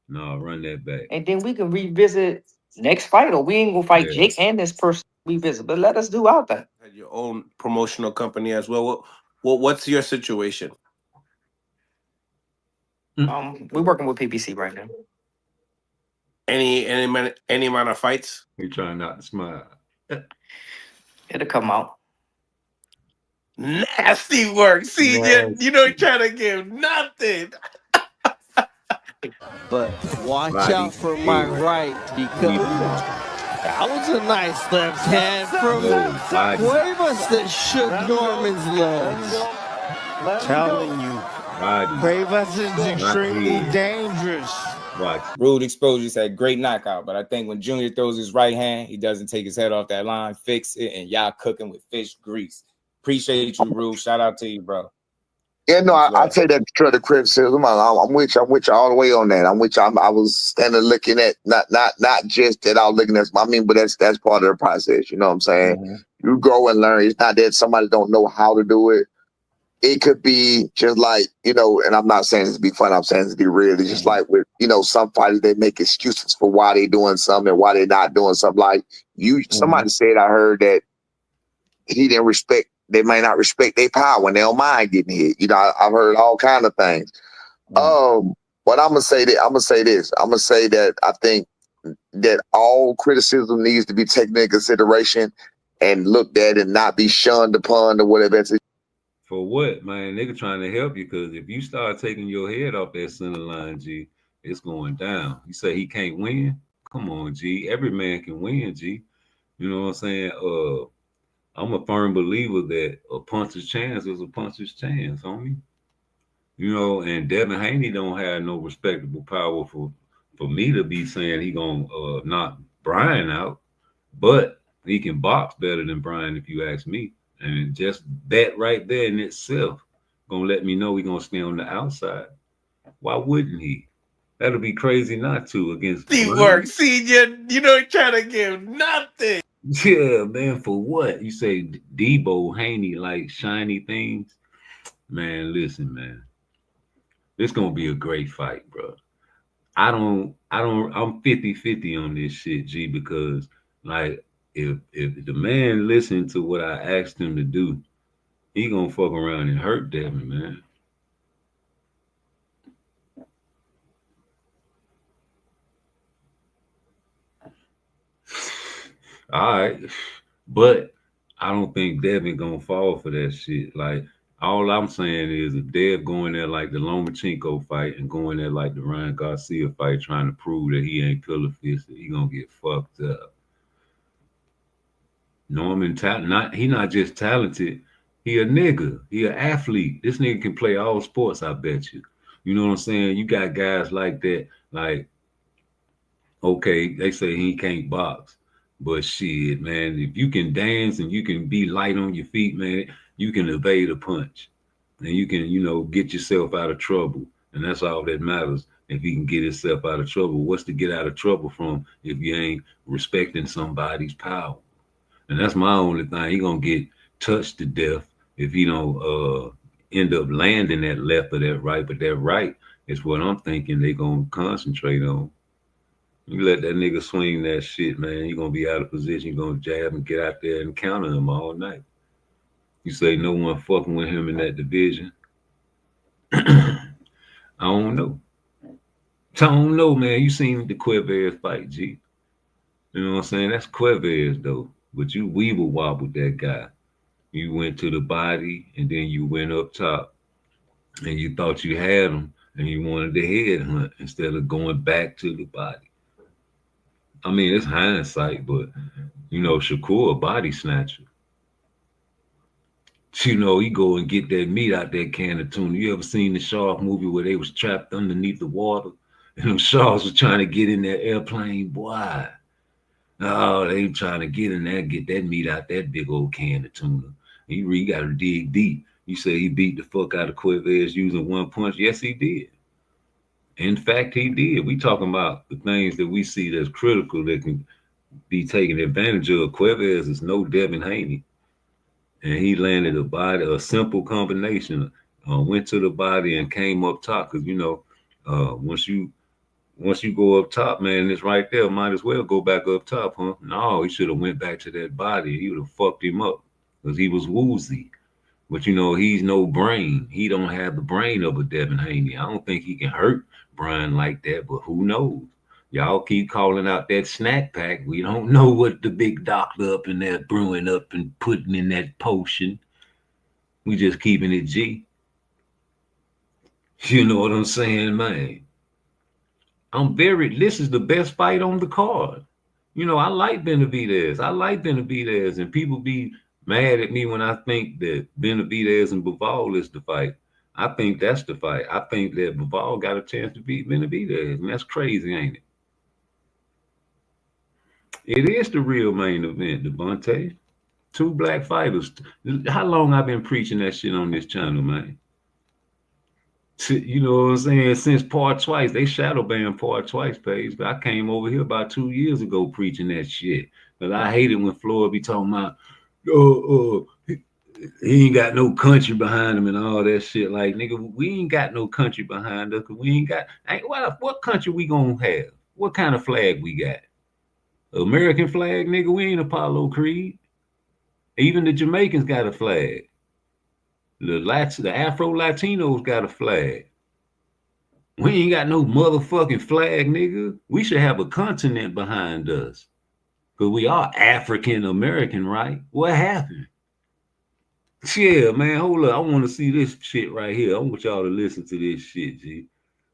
No, run that back. And then we can revisit next fight, or we ain't gonna fight Jake and this person revisit. But let us do our thing. Had your own promotional company as well. What's your situation? We're working with PPC right now. Any amount of fights? He trying not to smile. It'll come out. Nasty work. See, you don't try to give nothing. But watch Body out for my good. right because that was a nice left hand from body. Cuevas that shook Norman's legs. Telling you, Body. Cuevas is extremely dangerous. Watch. Rude Exposure said great knockout, but I think when Junior throws his right hand, he doesn't take his head off that line, fix it, and y'all cooking with fish grease. Appreciate you, Rude. Shout out to you, bro. Yeah, no, I take that constructive criticism. I'm with you all the way on that. I'm with you. I was standing looking at not just that I was looking at. I mean, but that's part of the process. You know what I'm saying? You grow and learn. It's not that somebody don't know how to do it. It could be just like, you know, and I'm not saying this to be fun. I'm saying this to be real. It's just like with, you know, some fighters, they make excuses for why they doing something and why they not doing something. Like somebody said, I heard that he didn't respect. They may not respect their power when they don't mind getting hit. You know, I've heard all kind of things. But I'm gonna say that I'm gonna say that I think that all criticism needs to be taken into consideration and looked at and not be shunned upon or whatever. For what, man? Nigga trying to help you, because if you start taking your head off that center line, G, it's going down. You say he can't win? Come on, G. Every man can win, G. You know what I'm saying? I'm a firm believer that a puncher's chance is a puncher's chance, homie. You know, and Devin Haney don't have no respectable power for me to be saying he gonna knock Brian out, but he can box better than Brian if you ask me. And just that right there in itself gonna let me know he gonna stay on the outside. Why wouldn't he? That'll be crazy not to against Teamwork. See, you don't try to give nothing. Yeah, man, for what? You say Debo Haney like shiny things? Man, listen, man. It's gonna be a great fight, bro. I'm 50-50 on this shit, G, because like if the man listened to what I asked him to do, he gonna fuck around and hurt Devin, man. All right, but I don't think Devin gonna fall for that shit. Like, all I'm saying is if Dev going there like the Lomachenko fight and going there like the Ryan Garcia fight, trying to prove that he ain't pillar fisted, he gonna get fucked up. Norman, he not just talented, he a nigga, he an athlete. This nigga can play all sports, I bet you. You know what I'm saying? You got guys like that, like, okay, they say he can't box. But shit, man, if you can dance and you can be light on your feet, man, you can evade a punch. And you can, you know, get yourself out of trouble. And that's all that matters. If he can get himself out of trouble, what's to get out of trouble from if you ain't respecting somebody's power? And that's my only thing. He gonna get touched to death if he don't end up landing that left or that right. But that right is what I'm thinking they gonna concentrate on. You let that nigga swing that shit, man, he gonna be out of position. You gonna jab and get out there and counter him all night. You say no one fucking with him in that division. I don't know. Man. You seen the Cuevas fight, G. You know what I'm saying? That's Cuevas, though. But you weeble wobbled that guy. You went to the body, and then you went up top, and you thought you had him, and you wanted the head hunt instead of going back to the body. I mean, it's hindsight, but, you know, Shakur, a body snatcher. You know, he go and get that meat out that can of tuna. You ever seen the shark movie where they was trapped underneath the water and them sharks was trying to get in that airplane? Boy, oh, they trying to get in there and get that meat out that big old can of tuna. You got to dig deep. You say he beat the fuck out of Cuevas using one punch? Yes, he did. In fact, he did. We talking about the things that we see that's critical that can be taken advantage of. Cuevas is no Devin Haney. And he landed a simple combination. Went to the body and came up top. Because, you know, once you go up top, man, it's right there. Might as well go back up top, huh? No, he should have went back to that body. He would have fucked him up because he was woozy. But, you know, he's no brain. He don't have the brain of a Devin Haney. I don't think he can hurt Brian like that, but who knows? Y'all keep calling out that snack pack. We don't know what the big doctor up in there brewing up and putting in that potion. We just keeping it G. You know what I'm saying, man? This is the best fight on the card. You know, I like Benavidez. And people be mad at me when I think that Benavidez and Bivol is the fight. I think that's the fight. I think that Bivol got a chance to beat Benavidez, and that's crazy, ain't it? It is the real main event, Devontae. 2 black fighters. How long I've been preaching that shit on this channel, man? You know what I'm saying? Since PARTTWICE, they shadow banned PARTTWICE page, but I came over here about 2 years ago preaching that shit. But I hate it when Floyd be talking about, he ain't got no country behind him and all that shit. Like, nigga, we ain't got no country behind us. We ain't got, what country we gonna have? What kind of flag we got? American flag, nigga, we ain't Apollo Creed. Even the Jamaicans got a flag. The Afro Latinos got a flag. We ain't got no motherfucking flag, nigga. We should have a continent behind us. Because we are African American, right? What happened? Yeah, man, hold up. I want to see this shit right here. I want y'all to listen to this shit, G.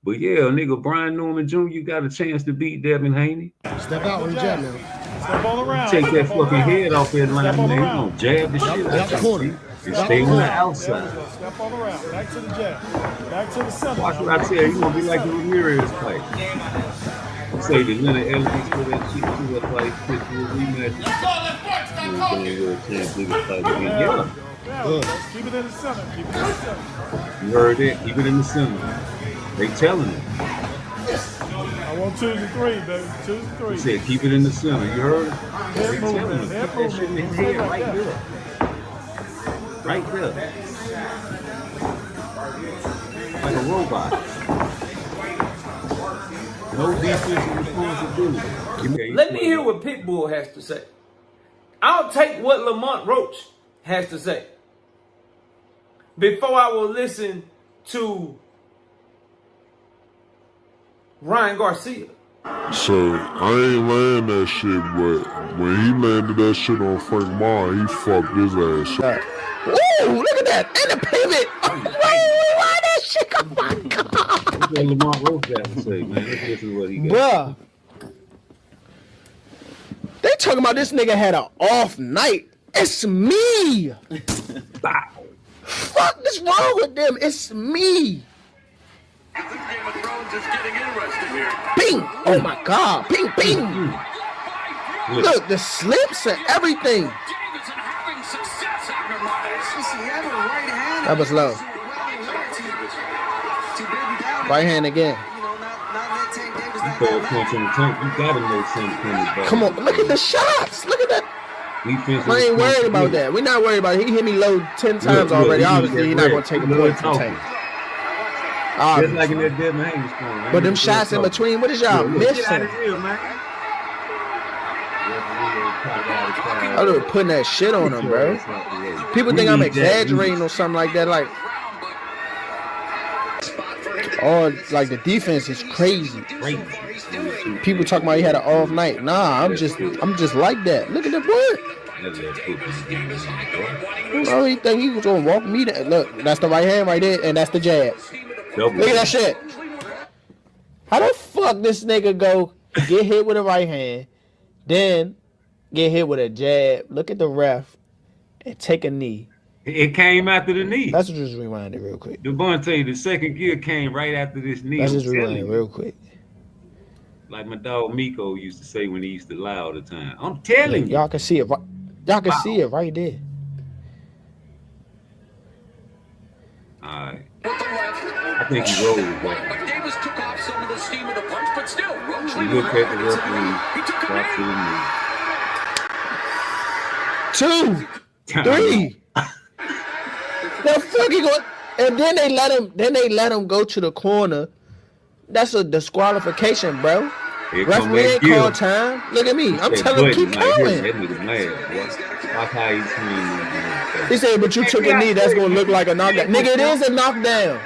But yeah, nigga, Brian Norman Jr. got a chance to beat Devin Haney. Step out on the jab now. Step all around. Take that fucking head off that line, man. You gonna jab the shit out the corner. And stay on the outside. Step all around. Back to the jab. Back to the center. Watch what I tell you. You gonna be like the Ramirez fight. Say the Leonard Ellis for that shit to that fight. Pitch for a rematch. Yeah. Keep it in the center. Keep it in the center. You heard that? Keep it in the center. They telling it. I want 2 to 3, baby. 2 to 3. He said keep it in the center. You heard it? Head movement. Head Put that shit in his head right there. Right there. Like a robot. No defensive responsibility. Let me hear what Pitbull has to say. I'll take what Lamont Roach has to say before I will listen to Ryan Garcia. So, I ain't land that shit, but when he landed that shit on Frank Mar, he fucked his ass up. Ooh, look at that. And the pivot. Why that shit? Oh my God. That's what Lamont Roach got to say, man. Let's listen to what he got. Bruh. They talking about this nigga had an off night. It's me. Fuck is wrong with them? It's me. Game of Thrones is getting interesting here. Ping. Oh my God. Ping, ping. Look, the slips and everything. That was low. Right hand again. Come on, look at the shots. Look at that. I ain't worried about that. We're not worried about it. He hit me low 10 times already. Obviously, he's not going to take a point from Tank. Just like in that Devin Haney spawn. But them shots in between, what is y'all missing? I was putting that shit on him, bro. People think I'm exaggerating or something like that. Like, like the defense is crazy. People talking about he had an off night. Nah, I'm just like that. Look at the boy. Oh, he think he was gonna walk me down. Look, that's the right hand right there, and that's the jab. Look at that shit. How the fuck this nigga go get hit with a right hand, then get hit with a jab, look at the ref, and take a knee? It came after the knee. Let's just rewind it real quick. Devontae, the second gear came right after this knee. Let's just rewind it real quick. Like my dog Miko used to say when he used to lie all the time. I'm telling you. Y'all can see it. Y'all can see it right there. All right. I think he rolled, but Davis took off some of the steam of the punch, but still, Roach he looked at the referee. Two, three. The fuck he going? And then they let him go to the corner. That's a disqualification, bro. Referee ain't called time. Look at me. I'm telling him keep going. That nigga mad. Watch how he's swinging. He said, but you took a knee. That's gonna look like a knockdown. Nigga, it is a knockdown.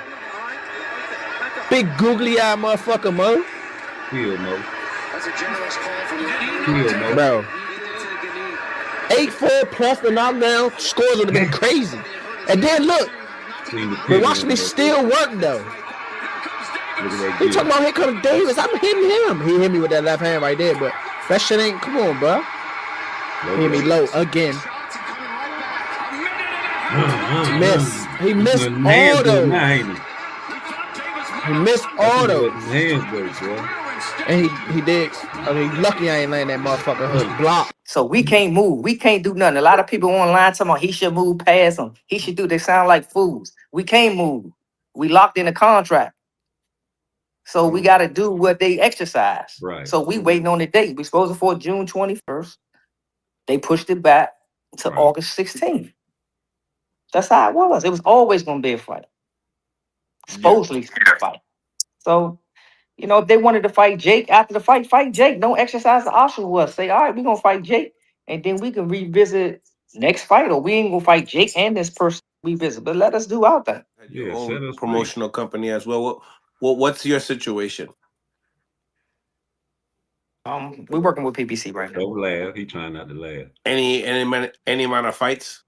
Big googly eye motherfucker, Mo. Feel, Mo. Bro. 8-4 plus the knockdown scores would have been crazy. And then look, but watch me still work though. He talking about here comes Davis. I'm hitting him. He hit me with that left hand right there, but that shit ain't. Come on, bro. He hit me low again. Miss. He missed all those. He missed all those. And he did. I mean, lucky I ain't letting that motherfucker hook block. So we can't move. We can't do nothing. A lot of people online talking about he should move past him. He should do. They sound like fools. We can't move. We locked in a contract. So we got to do what they exercise. Right. So we waiting on the date. We supposed to for June 21st. They pushed it back to August 16th. That's how it was. It was always going to be a fight. Supposedly a fight. So, you know, if they wanted to fight Jake after the fight, fight Jake. Don't exercise the option was. Say, all right, we're going to fight Jake. And then we can revisit next fight. Or we ain't going to fight Jake and this person revisit. But let us do our thing. Your own promotional company as well. What's your situation? We're working with PPC right now. Don't laugh. He trying not to laugh. Any amount of fights?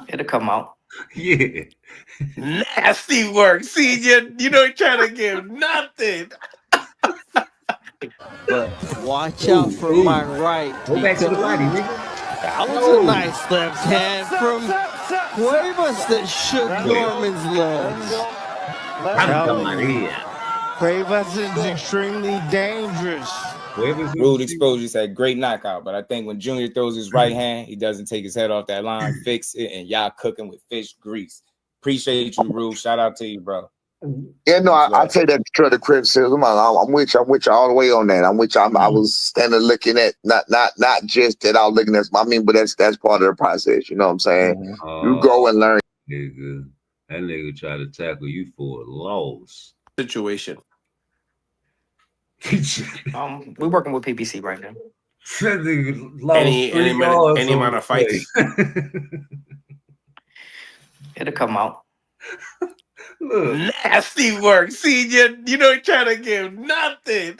It'll come out. Yeah. Nasty work. See, you don't try to give nothing. But watch out for my right. Go back to the body, nigga. That was a nice left hand from Cuevas that shook Norman's legs. Cuevas is extremely dangerous. Rude Exposure said great knockout, but I think when Junior throws his right hand, he doesn't take his head off that line, fix it, and y'all cooking with fish grease. Appreciate you, Rude. Shout out to you, bro. Yeah, no, I take that to criticism. I'm with you all the way on that. I'm with you. I was standing looking at not just that I was looking at. I mean, but that's part of the process. You know what I'm saying? You go and learn. Nigga, that nigga try to tackle you for a loss. Situation. We're working with PPC right now. Any amount of fights? It'll come out. Look. Nasty work. See, you don't try to give nothing.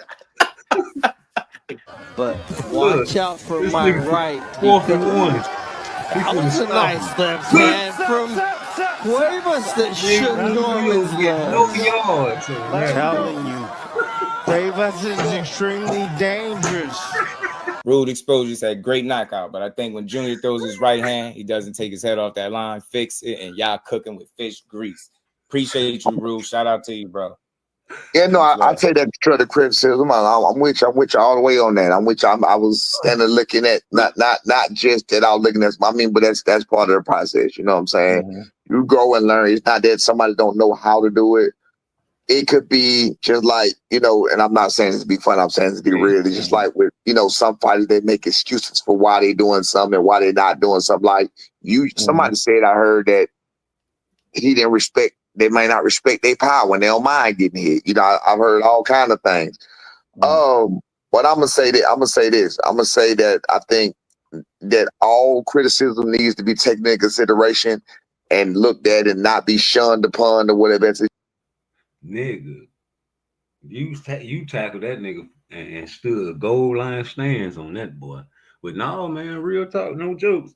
But watch out for my right. 4th and 1. That was a nice left hand from Cuevas that shook Norman's legs. No yards. I'm telling you, Cuevas is extremely dangerous. Rude Exposure said great knockout, but I think when Junior throws his right hand, he doesn't take his head off that line, fix it, and y'all cooking with fish grease. Appreciate you, Rude. Shout out to you, bro. Yeah, no, I take that to criticism. I'm with you all the way on that. I'm with you. I was standing looking at not just that I was looking at. I mean, but that's part of the process. You know what I'm saying? You go and learn. It's not that somebody don't know how to do it. It could be just like, you know, and I'm not saying this to be fun. I'm saying this to be real. It's just like with, you know, some fighters, they make excuses for why they doing something and why they not doing something. Like somebody said, I heard that he didn't respect. They may not respect their power when they don't mind getting hit. You know, I've heard all kinds of things. But I'm gonna say that. I'm gonna say this. I'm gonna say that I think that all criticism needs to be taken into consideration and looked at and not be shunned upon or whatever. Nigga, you tackled that nigga and stood goal line stands on that boy. But no, man, real talk, no jokes.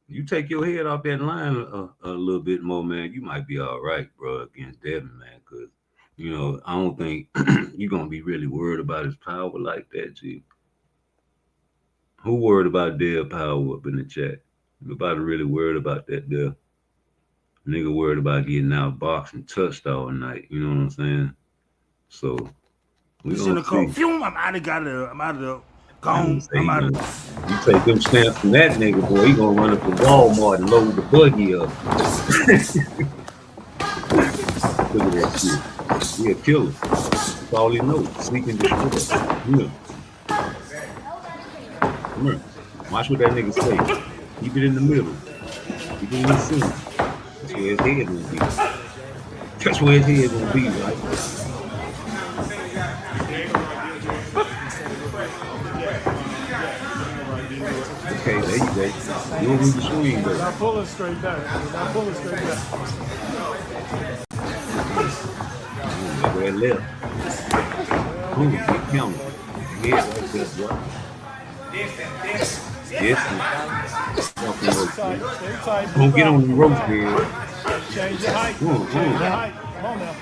You take your head off that line a little bit more, man, you might be all right, bro, against Devin, man, because, you know, I don't think you're going to be really worried about his power like that, G. Who worried about their power up in the chat? Nobody really worried about that there. Nigga worried about getting out boxed and touched all night, you know what I'm saying? So, we gonna see. I'm out of there. Gone. I'm out of there. You take them stamps from that nigga, boy, he gonna run up to Walmart and load the buggy up. Look at that shit. He a killer. That's all he knows. Sneaking destroy. Yeah. Come here. Watch what that nigga say. Keep it in the middle. Keep it in the center. That's where his head gonna be. That's where his head gonna be, right? Okay, there you go. You don't need to swing, though. Not pulling straight back. Not pulling straight back. Go ahead left. boom, get counted. Yeah, right there, bro. Yes. Don't get on the ropes, man. Change your height. Change your height. Come on now.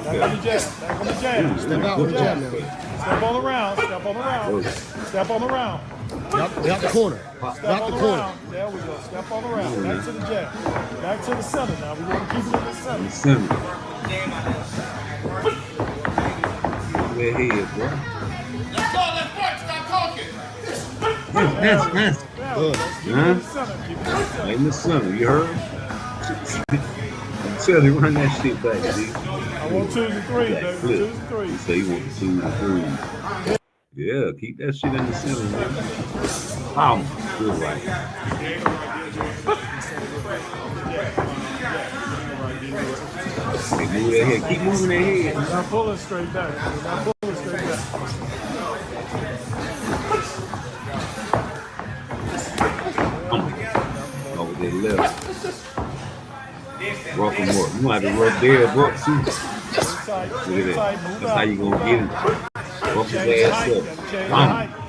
Back on the jab. Back on the jab. Step out on the jab now. Step on the round. Step on the round. Step on the round. Get out the corner. Step on the round. There we go. Step on the round. Back to the jab. Back to the center now. We're going to keep it in the center. The center. We're here, bro. Let's go. Let's work. Stop talking. Yes. Right in the center, you heard? Tell him run that shit back, dude. I want 2 to 3, baby. 2 to 3. You say you want 2 to 3. Yeah, keep that shit in the center, man. Wow, good right. Hey, move that head. Keep moving that head. We're not pulling straight back. We're not pulling straight back. Over there left. Rock him up. You gonna have to rub there up too. Look at that. That's how you gonna get him. Rock his ass up. Come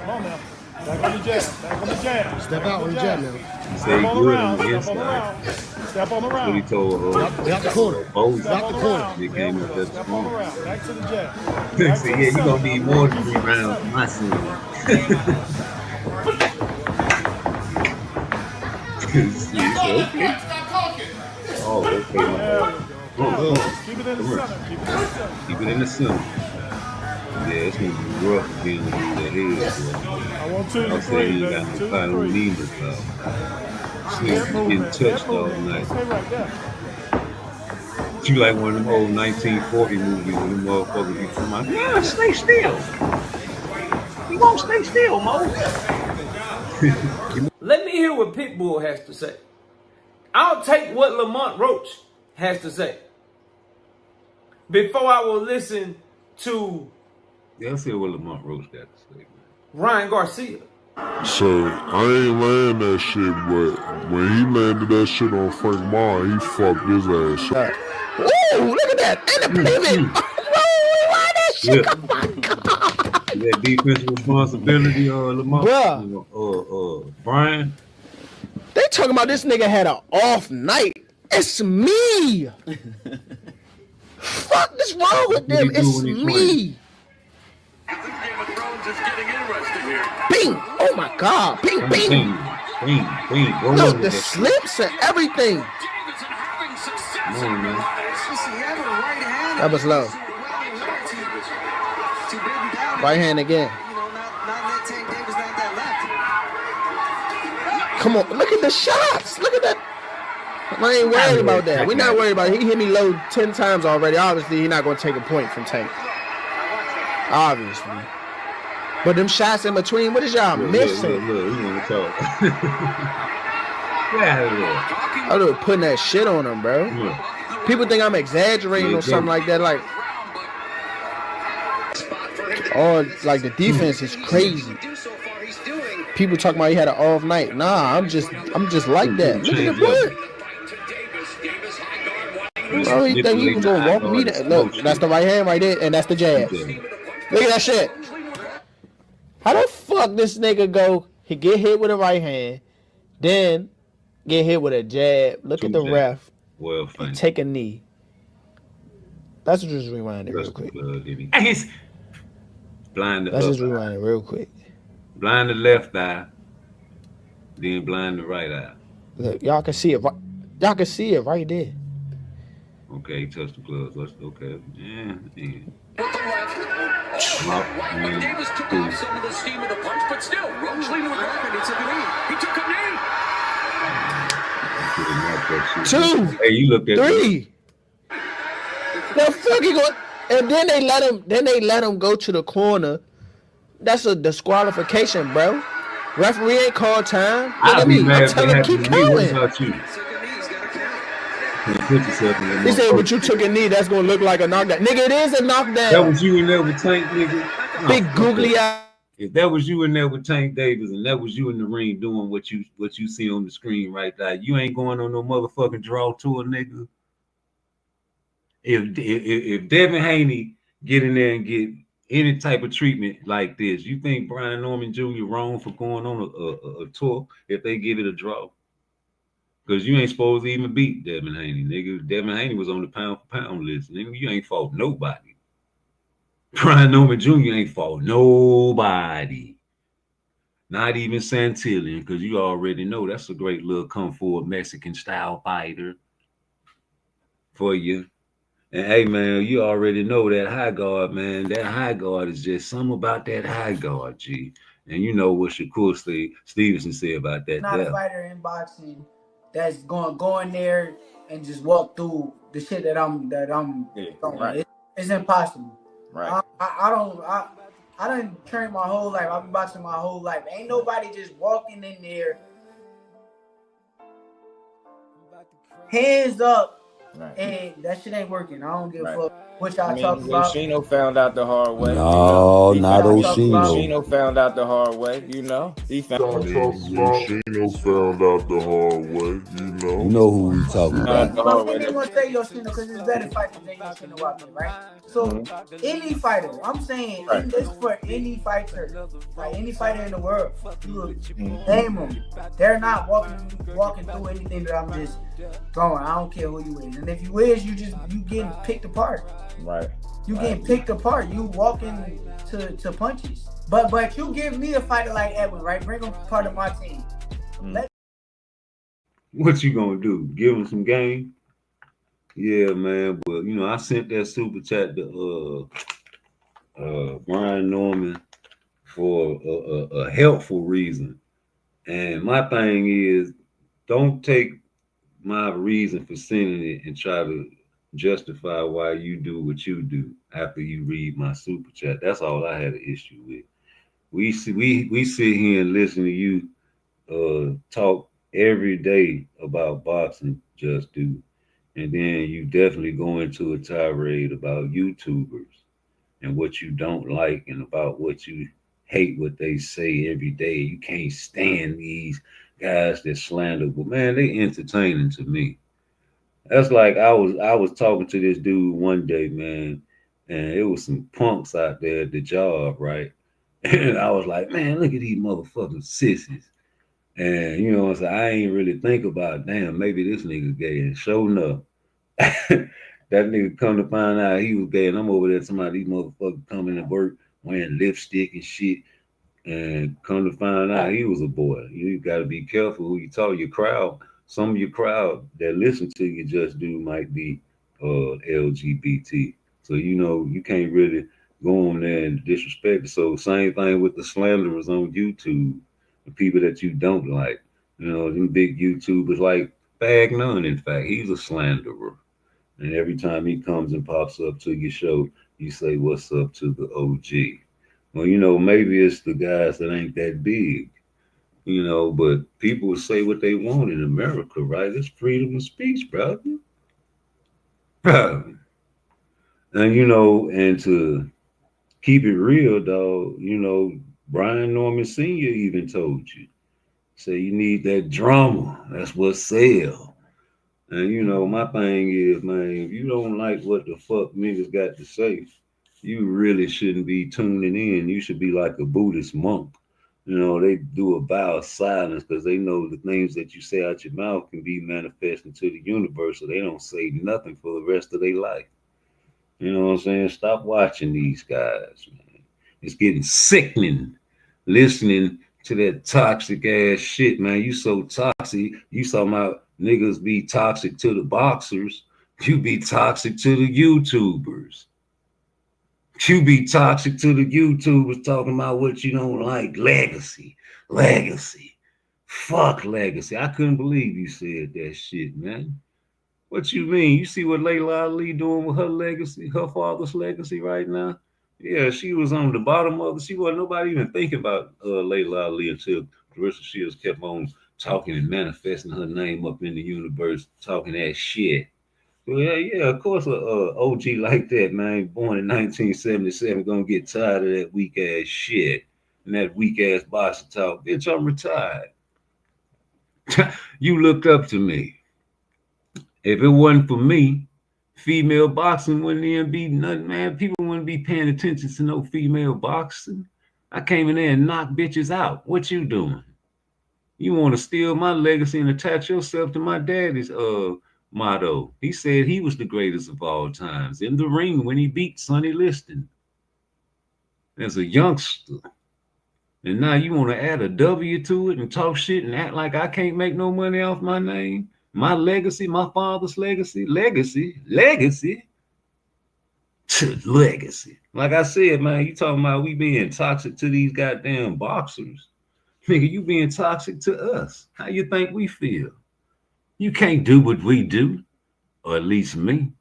on now. Back on the jab. Back on the jab. Step out on the jab now. He said he good on the inside. Step on the round. What he told Get out the corner. Oh, Get out the corner. He came up that Step on the round. Back to the jab. He said, yeah, you gonna need more than 3 rounds for my son. Okay. Stop talking. Oh, okay. Keep it in the center. Keep it in the center. Yeah, it's gonna be rough being with that head, boy. I want 2 to 3. I say you got no final neither, bro. Getting touched all night. Stay right there. You like one of them old 1940 movies when the motherfuckers be talking about, yeah, stay still. You won't stay still, Mo. Let me hear what Pitbull has to say. I'll take what Lamont Roach has to say before I will listen to Let's hear what Lamont Roach got to say, man. Ryan Garcia. So, I ain't land that shit, but when he landed that shit on Frank Mar, he fucked his ass up. Woo! Look at that! And the pivot! Why that shit? Yeah. Oh my God! That defensive responsibility, Lamont. Bruh. Brian. They talking about this nigga had an off night. It's me! Fuck is wrong with them? It's me! Bing! Oh my God! Bing! Bing! Bing! Look, the slips and everything. That was low. Right hand again. Come on, look at the shots. Look at that. I ain't worried about that. We're not worried about it. He hit me low 10 times already. Obviously, he's not going to take a point from Tank. Obviously. But them shots in between, what is y'all missing? Look, we want to talk. I was putting that shit on him, bro. People think I'm exaggerating or something like that. Like, oh, like the defense is crazy. People talking about he had an off night. Nah, I'm just like that. Look at the board. Bro, he think he was gonna walk me down. Look, that's the right hand right there, and that's the jab. Look at that shit. How the fuck this nigga go? He get hit with a right hand, then get hit with a jab. Look at the ref. Well, he take a knee. Let's just rewind it real quick. Blind the Let's just rewind it real quick. Blind the left eye, then blind the right eye. Look, y'all can see it. Y'all can see it right there. Okay, touch the gloves. Okay. Yeah. Davis took off some of the steam of the punch, but still, Roach leaned with and he took a knee. He took a knee. 2. Hey, you looked at 3. The fuck he going? And then they let him go to the corner. That's a disqualification, bro. Referee ain't called time. I'll be mad I'm telling him keep going. What about you? He said, but you took a knee, that's gonna look like a knockdown. Nigga, it is a knockdown. That was you in there with Tank, nigga. Big googly eye. If that was you in there with Tank Davis and that was you in the ring doing what you see on the screen right there, you ain't going on no motherfucking draw tour, nigga. If Devin Haney get in there and get any type of treatment like this. You think Brian Norman Jr. wrong for going on a tour if they give it a draw? Because you ain't supposed to even beat Devin Haney, nigga. Devin Haney was on the pound for pound list, nigga. You ain't fought nobody. Brian Norman Jr. ain't fought nobody. Not even Santillan, because you already know that's a great little kung fu Mexican style fighter for you. And hey, man, you already know that high guard, man. That high guard is just something about that high guard, G. And you know what Shakur Stevenson said about that. Not a fighter in boxing that's going to go in there and just walk through the shit that I'm doing. Right. It's impossible. Right. I done trained my whole life. I've been boxing my whole life. Ain't nobody just walking in there, hands up. Right. And that shit ain't working. I don't give a fuck what y'all talking about. Oshino found out the hard way. No, not Oshino. Oshino found out the hard way. You know, he found. Oshino found out the hard way. You know who we talking about. I'm not even gonna say Yoshino because there's better fighters than Yoshino out there, right? So any fighter, I'm saying this for any fighter, like any fighter in the world, you name them. They're not walking through anything that I'm just going. I don't care who you is, and if you is, you getting picked apart. Right. You getting picked apart. You walking to punches. But you give me a fighter like Edwin, right? Bring him part of my team. What you gonna do? Give him some game? Yeah, man. But you know, I sent that super chat to Brian Norman for a helpful reason. And my thing is, don't take my reason for sending it and try to justify why you do what you do after you read my super chat. That's all I had an issue with. We sit here and listen to you talk every day about boxing, Just Do, and then you definitely go into a tirade about YouTubers and what you don't like and about what you hate what they say every day. You can't stand these guys that slander, but man, they entertaining to me. That's like I was talking to this dude one day, man, and it was some punks out there at the job, right? And I was like, man, look at these motherfucking sissies. And you know what I'm saying? I ain't really think about, damn, maybe this nigga gay. And sure enough, that nigga come to find out he was gay, and I'm over there, somebody, these motherfuckers coming to work wearing lipstick and shit. And come to find out he was a boy. You got to be careful who you talk. Your crowd, some of your crowd that listen to you Just Do might be LGBT. So you know you can't really go on there and disrespect. So same thing with the slanderers on YouTube, the people that you don't like. You know, them big YouTubers like Bag None. In fact, he's a slanderer. And every time he comes and pops up to your show, you say, "What's up to the OG?" Well, you know, maybe it's the guys that ain't that big, you know, but people say what they want in America, right? It's freedom of speech, brother. And, you know, and to keep it real, dog, you know, Brian Norman Sr. even told you, say you need that drama. That's what sell. And, you know, my thing is, man, if you don't like what the fuck niggas got to say, you really shouldn't be tuning in. You should be like a Buddhist monk. You know, they do a vow of silence because they know the things that you say out your mouth can be manifested to the universe, so they don't say nothing for the rest of their life. You know what I'm saying? Stop watching these guys, man. It's getting sickening listening to that toxic ass shit, man. You so toxic. You talking about niggas be toxic to the boxers. You be toxic to the YouTubers. You be toxic to the YouTubers talking about what you don't like. Legacy. Fuck legacy. I couldn't believe you said that shit, man. What you mean? You see what Layla Ali doing with her legacy, her father's legacy right now? Yeah, she was on the bottom of it. She wasn't nobody even thinking about Layla Ali until Clarissa Shields kept on talking and manifesting her name up in the universe, talking that shit. Yeah, of course, a OG like that, man, born in 1977, gonna get tired of that weak ass shit and that weak ass boxer talk. Bitch, I'm retired. You looked up to me. If it wasn't for me female boxing wouldn't even be nothing, man. People wouldn't be paying attention to no female boxing. I came in there and knocked bitches out. What you doing? You want to steal my legacy and attach yourself to my daddy's motto. He said he was the greatest of all times in the ring when he beat Sonny Liston as a youngster. And now you want to add a W to it and talk shit and act like I can't make no money off my name? My legacy, my father's legacy. Legacy. Like I said, man, you talking about we being toxic to these goddamn boxers. Nigga, you being toxic to us. How you think we feel? You can't do what we do, or at least me.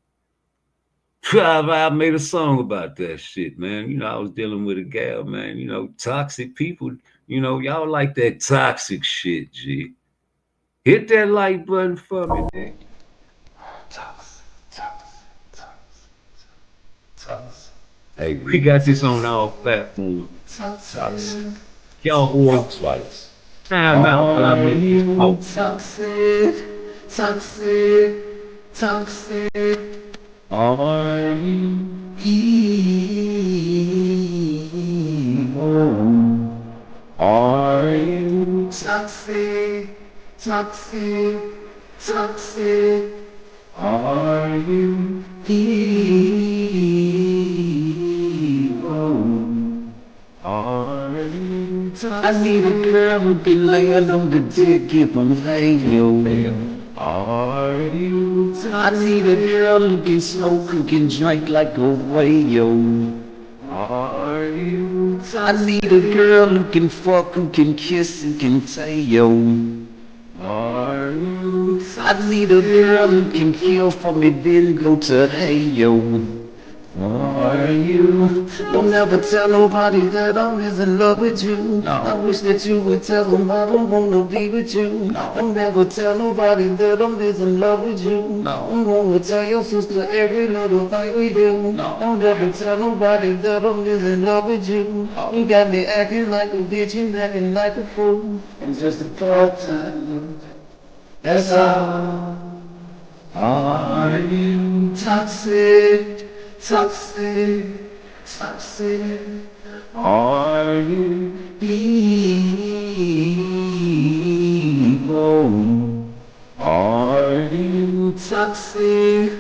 I made a song about that shit, man. You know, I was dealing with a gal, man. You know, toxic people. You know, y'all like that toxic shit, G. Hit that like button for me, nigga. Toxic. Hey, we got this on our platform. Toxic. Y'all oranjr. Now, I mean, toxic. Are you evil? Are you toxic? Are you evil? Are you toxic? I need a girl who be laying on the dick if I'm laying. Are you toxic? I need a girl who can smoke, who can drink like a whale. Are you toxic? I need a girl who can fuck, who can kiss, who can tell. Are you toxic? I need a girl who can kill for me, then go to hell. Are you? Don't ever tell nobody that I'm in love with you. No. I wish that you would tell them I don't wanna be with you. No. Don't ever tell nobody that I'm in love with you. No. I'm gonna tell your sister every little thing we do. No. Don't ever tell nobody that I'm in love with you. No. You got me acting like a bitch and acting like a fool. It's just a part-time. That's all. Are you toxic? Are you evil? Are you toxic?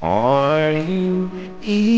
Are you evil?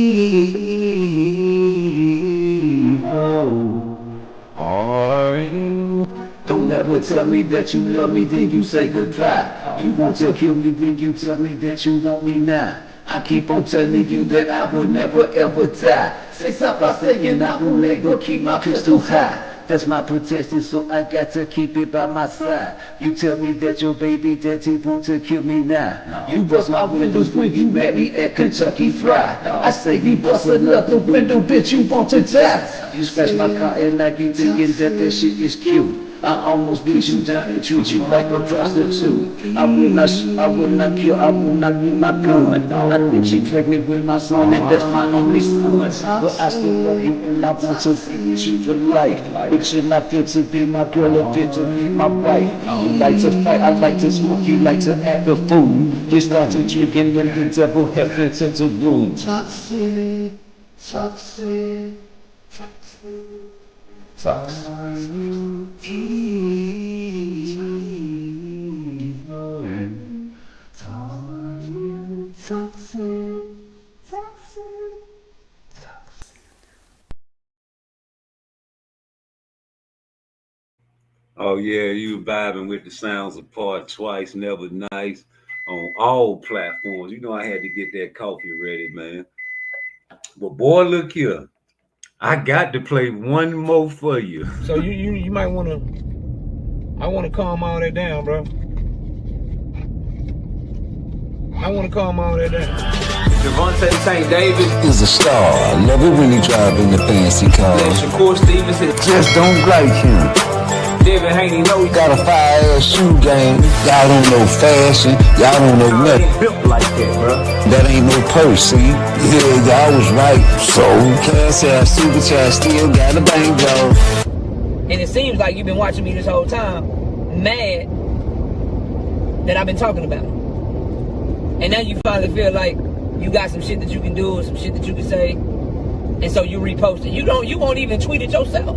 Are you? Don't ever tell me that you love me, then you say goodbye. You want to kill me, then you tell me that you want me now. I keep on telling you that I will never ever die. Say stop by saying I will never keep my pistol high. That's my protection, so I got to keep it by my side. You tell me that your baby daddy want to kill me now. You bust my windows when you met me at Kentucky Fried. I say you bust another window, bitch, you want to die. You scratch my car and I keep thinking that shit is cute. I almost beat you down and treat you like a prostitute. I will not kill, I will not use my gun. I think she pregnant with my son and that's my only son. But I still love you and I want to be with you for life. But you're not fit to be my girl or fit to be my wife. You like to fight, I like to smoke, you like to act a fool. You start to drinking and the devil has entered the room. Toxic. Are you evil? Are you toxic? Oh yeah, you vibing with the sounds of PARTTWICE, Never Nice on all platforms. You know I had to get that coffee ready, man. But boy, look here. I got to play one more for you. So you might want to. I want to calm all that down, bro. I want to calm all that down. Devontae St. Davis is a star. I love it when he drive in the fancy car. Shakur Stevenson Just don't like him. Devin Haney know he Got a fire-ass shoe game. Y'all don't know fashion. Y'all don't know nothing. built like that, bro. That ain't no purse, see? Yeah, y'all was right. So, cash ass, supercharged, still got a banjo. And it seems like you've been watching me this whole time, mad that I've been talking about. And now you finally feel like you got some shit that you can do, some shit that you can say, and so you repost it. You won't even tweet it yourself.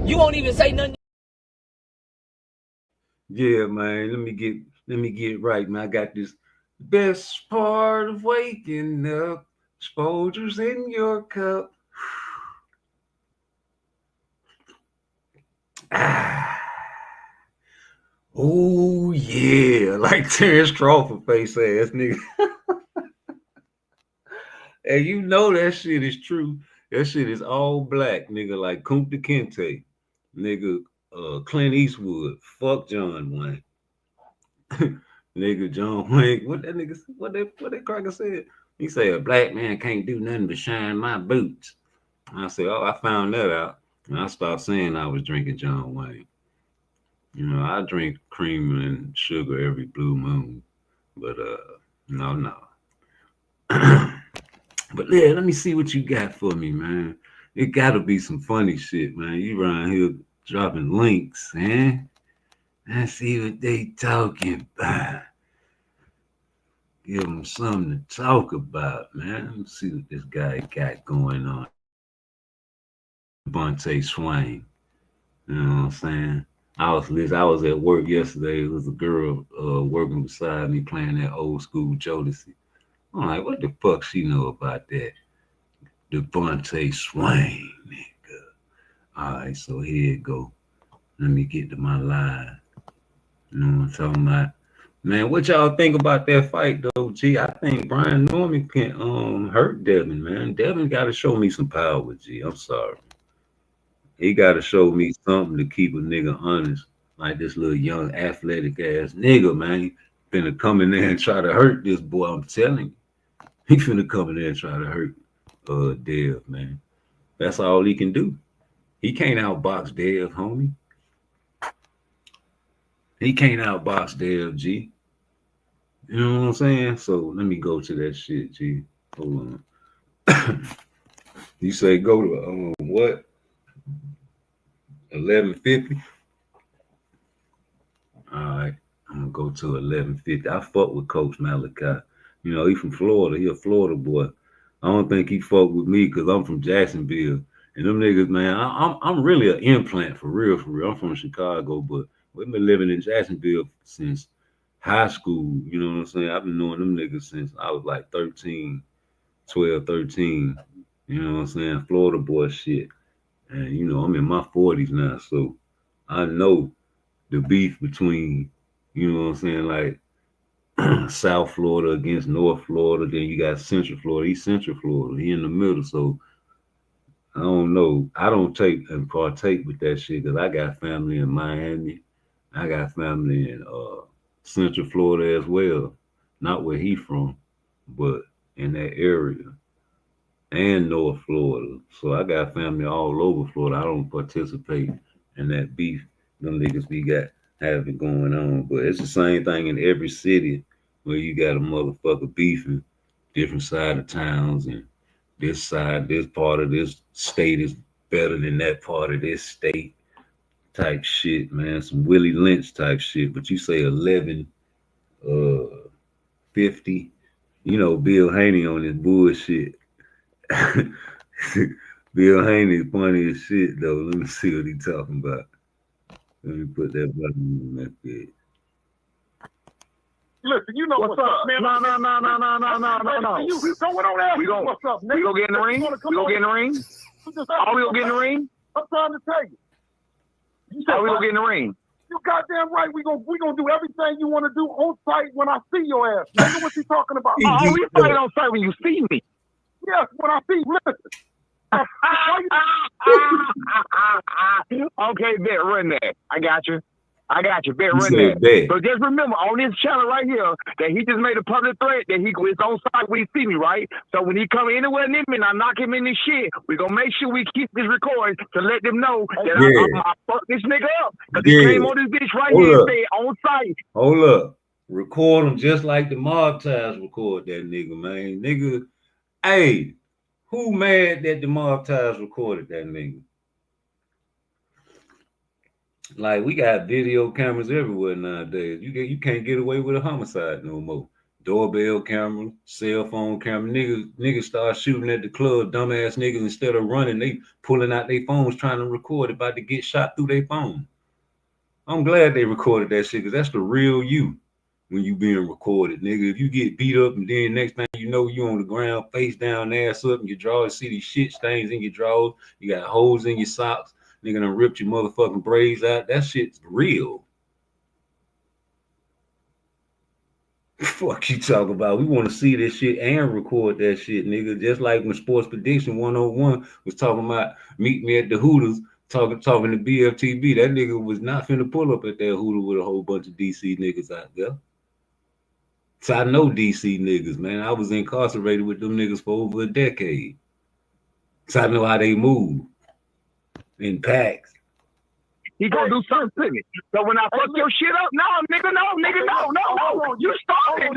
You won't even say nothing. Yeah, man. Let me get right, man. I got this best part of waking up. Exposures in your cup. Oh yeah, like Terrence Crawford face ass nigga. And you know that shit is true. That shit is all black, nigga, like Kunta Kinte, nigga, Clint Eastwood, fuck John Wayne. Nigga, John Wayne, what that cracker said? He said, a black man can't do nothing but shine my boots. And I said, oh, I found that out. And I stopped saying I was drinking John Wayne. You know, I drink cream and sugar every blue moon. But no. But yeah, let me see what you got for me, man. It gotta be some funny shit, man. You around here dropping links, man. Let's see what they talking about. Give them something to talk about, man. Let's see what this guy got going on. Bonte Swain. You know what I'm saying? I was at work yesterday. There was a girl working beside me playing that old school Jodeci. I'm like, what the fuck she know about that? Devontae Swain, nigga. All right, so here it go. Let me get to my line. You know what I'm talking about? Man, what y'all think about that fight, though? G, I think Brian Norman can hurt Devin, man. Devin got to show me some power, G. I'm sorry. He got to show me something to keep a nigga honest. Like this little young athletic ass nigga, man. He finna come in there and try to hurt this boy. I'm telling you. He finna come in there and try to hurt Dev, man. That's all he can do. He can't outbox Dev, homie. He can't outbox Dev, G. You know what I'm saying? So let me go to that shit, G. Hold on. You say go to what? 1150. All right, I'm gonna go to 1150. I fuck with Coach Malachi. You know, he from Florida. He a Florida boy. I don't think he fuck with me because I'm from Jacksonville. And them niggas, man, I'm really an implant for real, for real. I'm from Chicago, but we've been living in Jacksonville since high school. You know what I'm saying? I've been knowing them niggas since I was like 13. You know what I'm saying? Florida boy shit. And, you know, I'm in my 40s now, so I know the beef between, you know what I'm saying, like South Florida against North Florida. Then you got Central Florida. He's Central Florida. He in the middle. So I don't know. I don't take and partake with that shit because I got family in Miami. I got family in Central Florida as well. Not where he from, but in that area. And North Florida. So I got family all over Florida. I don't participate in that beef them niggas we got having going on. But it's the same thing in every city where you got a motherfucker beefing different side of towns and this side, this part of this state is better than that part of this state type shit, man. Some Willie Lynch type shit. But you say 1150, you know, Bill Haney on this bullshit. Bill Haney funny as shit though. Let me see what he talking about. Let me put that button on that bit. Listen, you know what's up, man. No. You going on there? What's up, nigga? We gonna get in the ring? We gonna get in the ring? Are we gonna get in the ring? I'm trying to tell you. Are we gonna get in the ring? You goddamn right. We gonna do everything you want to do on site when I see your ass. Nigga, what you talking about? Oh, we fight on site when you see me. Yes, when I see you. Listen. Okay, bet, run that. I got you. Bet, run that. Bet. So just remember, on this channel right here, that he just made a public threat that he is on site when he see me, right? So when he come anywhere near me and I knock him in this shit, we gonna make sure we keep this recording to let them know that I fucked this nigga up. Because he came on this bitch right here and said on site. Hold up. Record him just like the mob ties record that nigga, man. Nigga, hey, who mad that the mob ties recorded that nigga? Like we got video cameras everywhere nowadays. You can't get away with a homicide no more. Doorbell camera, cell phone camera. Niggas start shooting at the club. Dumbass niggas, instead of running, they pulling out their phones trying to record, about to get shot through their phone. I'm glad they recorded that shit, because that's the real you when you being recorded, nigga. If you get beat up and then next thing you know, you on the ground, face down, ass up, and your drawers, see these shit stains in your drawers, you got holes in your socks, nigga done ripped your motherfucking braids out. That shit's real. Fuck you talk about? We want to see this shit and record that shit, nigga. Just like when Sports Prediction 101 was talking about meet me at the Hooters, talking to BFTB. That nigga was not finna pull up at that Hooter with a whole bunch of DC niggas out there. So I know DC niggas, man. I was incarcerated with them niggas for over a decade. So I know how they move in packs. He gonna do something to me. So when I fuck your shit up, no. You started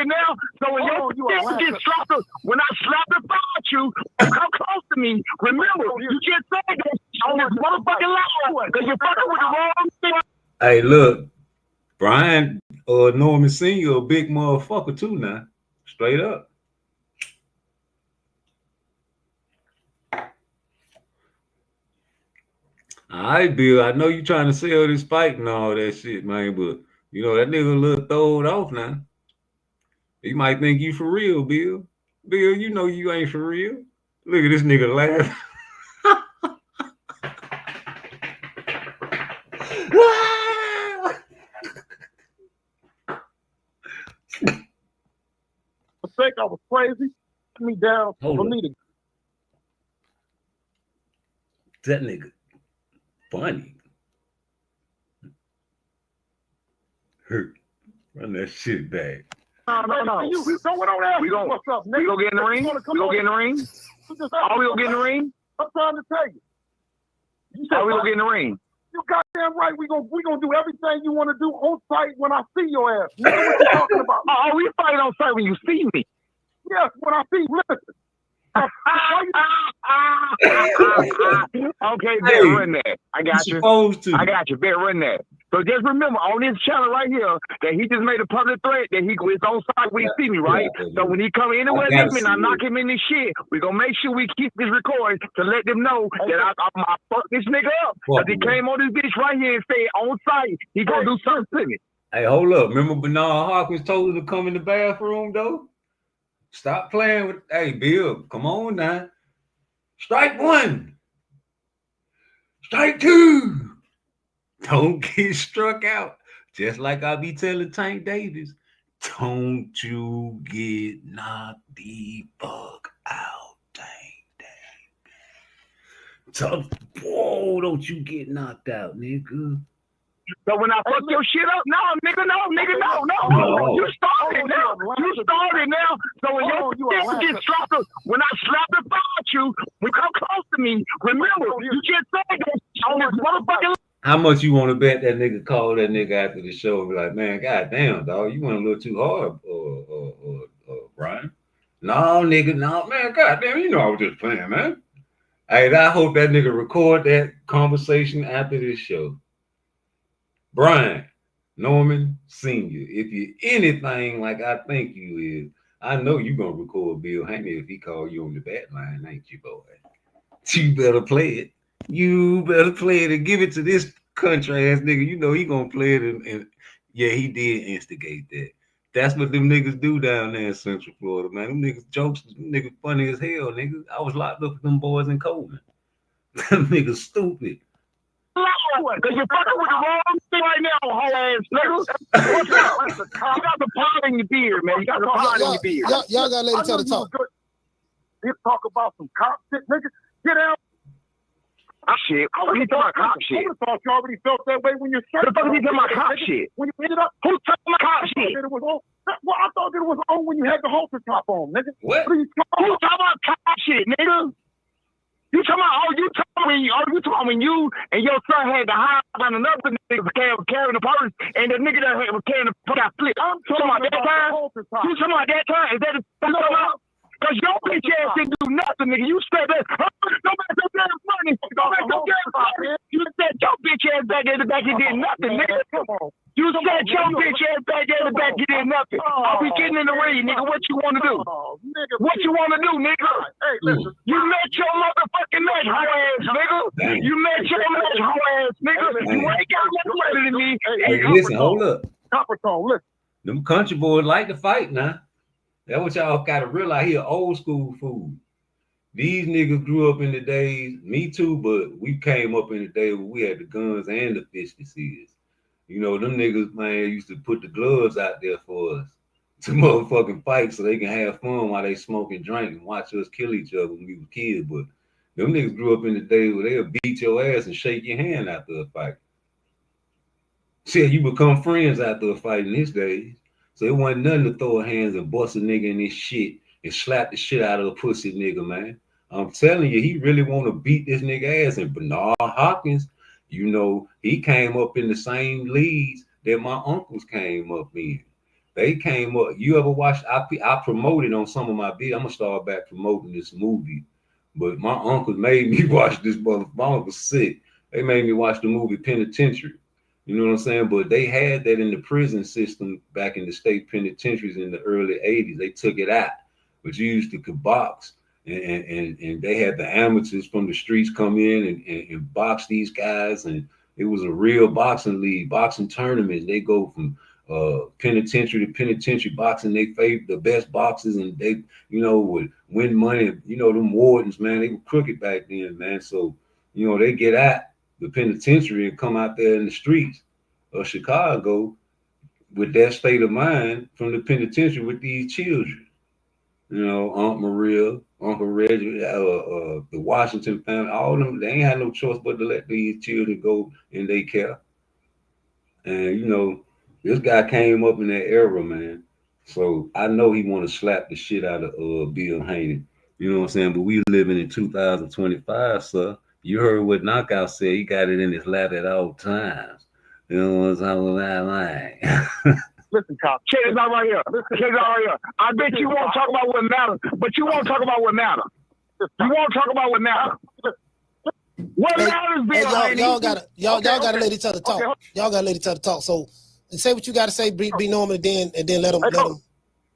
now. So when your shit gets slapped, when I slap the fire at you, come close to me. Remember, you just said that on this motherfucking line because you're fucking with the wrong thing. Hey, look, Brian Norman Sr. a big motherfucker too now. Straight up. All right, Bill, I know you trying to sell this fight and all that shit, man, but you know that nigga a little throwed off now. He might think you for real, Bill. Bill, you know you ain't for real. Look at this nigga laugh. I think I was crazy. Put me down for me to. That nigga funny. Hurt. Run that shit back. No. We gonna get in the ring. We gonna get in the ring. Are we gonna get in the ring? I'm trying to tell you. Are we gonna get in the ring? You goddamn right. We gonna do everything you want to do on site when I see your ass. You know what you're talking about? Oh, we fight on site when you see me. Yes, when I see you. Listen. Okay, better run that. I got you. I got you. Better run that. So just remember on this channel right here that he just made a public threat that he is on site when he see me, right? So when he come anywhere with me and I knock him in this shit, we gonna make sure we keep this recording to let them know that I fucked this nigga up. Because he came on this bitch right here and said on site he gonna do something to me. Hey, hold up. Remember Bernard Hawkins told him to come in the bathroom though? Stop playing with. Hey, Bill, come on now. Strike one. Strike two. Don't get struck out. Just like I be telling Tank Davis, don't you get knocked the fuck out, Tank Davis. Whoa, don't you get knocked out, nigga. So when I fuck your shit up, no. You started now. So when your shit gets slapped, when I slap the fire at you, when you come close to me, remember, you just said that on this motherfucking. How much you want to bet that nigga called that nigga after the show? Be like, man, goddamn, dog, you went a little too hard, Brian. No, nigga, no, man, goddamn, you know I was just playing, man. Hey, I hope that nigga record that conversation after this show. Brian Norman Sr., if you're anything like I think you is, I know you gonna record Bill Haney if he call you on the bat line, ain't you, boy? You better play it. You better play it and give it to this country ass nigga. You know he gonna play it and yeah, he did instigate that. That's what them niggas do down there in Central Florida, man. Them niggas jokes, them niggas funny as hell, nigga. I was locked up with them boys in Coleman. Them niggas stupid. Because you're fucking with the wrong thing right now, whole ass niggas. What's up? You got the pot in your beard, man. You got the pot in your beard. Y'all gotta let each other talk. You talk about some cop shit, nigga. Get out. Shit. What are you talking about cop shit? I thought you already felt that way when you're the fuck are you talking about cop shit? When you ended up, who's talking about cop shit? Well, I thought it was on when you had the halter top on, nigga. What? Who's talking about cop shit, nigga? You talking about when you and your son had to hide on another nigga carrying the purse and the nigga that was carrying the purse got flipped. I'm talking about that time? You talking about that time? Is that the talking about? Because your bitch ass didn't do nothing, nigga. You said that. Don't make no damn money. Don't make no damn money. You said your bitch ass ass back in the back, you did nothing, nigga. You sat your bitch ass back in the back, you did nothing. I'll be getting in the ring, nigga. What you want to do? What you want to do, nigga? Hey, listen. You met your motherfucking match, hoe ass, nigga. You met your match, hoe ass, nigga. You ain't got nothing better than me. Hey, listen, hold up. Coppertone, listen. Them country boys like to fight now. That's what y'all got to realize here, old school food. These niggas grew up in the days, me too, but we came up in the day where we had the guns and the fisticides. You know, them niggas, man, used to put the gloves out there for us to motherfucking fight so they can have fun while they smoke and drink and watch us kill each other when we were kids. But them niggas grew up in the day where they'll beat your ass and shake your hand after a fight. See, you become friends after a fight in his days. So it wasn't nothing to throw hands and bust a nigga in his shit and slap the shit out of a pussy nigga, man. I'm telling you, he really want to beat this nigga ass. And Bernard Hopkins, you know, he came up in the same leagues that my uncles came up in. They came up. You ever watched? I promoted on some of my videos. I'm gonna start back promoting this movie, but my uncles made me watch this. My uncle was sick. They made me watch the movie Penitentiary. You know what I'm saying? But they had that in the prison system back in the state penitentiaries in the early 80s. They took it out, but you used to box. And they had the amateurs from the streets come in and box these guys, and it was a real boxing league, boxing tournaments. They go from penitentiary to penitentiary, boxing they favor the best boxers, and they, you know, would win money. You know, them wardens, man, they were crooked back then, man. So, you know, they get out the penitentiary and come out there in the streets of Chicago with that state of mind from the penitentiary with these children. You know, Aunt Maria, Uncle Reggie, the Washington family, all of them, they ain't had no choice but to let these children go in their care. And, you know, this guy came up in that era, man. So I know he want to slap the shit out of Bill Haney. You know what I'm saying? But we living in 2025, sir. You heard what Knockout said. He got it in his lap at all times. You know what I'm saying? Listen, Cop, check this out right here. Check this out right here. I bet you won't talk about what matters, but you won't talk about what matters. You won't talk about what matters. What matters, Bill Haney? Y'all gotta let each other talk. Okay. Y'all gotta let each other talk. So say what you gotta say, be normal, and then let them.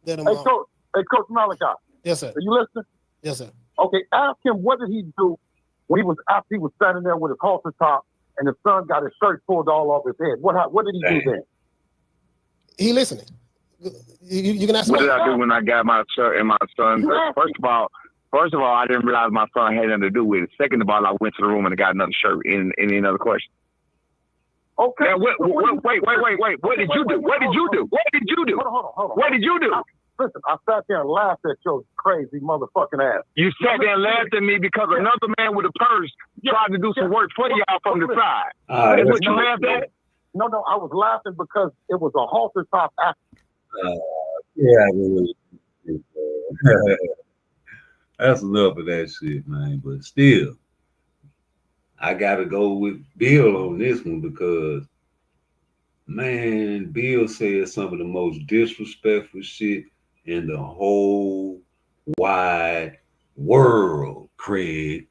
Hey, Coach Malachi. Yes, sir. Are you listening? Yes, sir. Okay, ask him what did he do when after he was standing there with his halter top and the son got his shirt pulled all off his head. What did he do then? He listening. You can ask. What did I do when I got my shirt and my son? First of all, I didn't realize my son had nothing to do with it. Second of all, I went to the room and I got another shirt. Any other question? Okay. Now, wait. What did you do? What did you do? What did you do? Hold on. What did you do? Listen, I sat there and laughed at your crazy motherfucking ass. You sat there and laughed at me because another man with a purse tried to do some work for y'all from the side. That's what you laughed at? No, I was laughing because it was a halter top action. That's enough of that shit, man. But still, I gotta go with Bill on this one because, man, Bill said some of the most disrespectful shit in the whole wide world, Craig,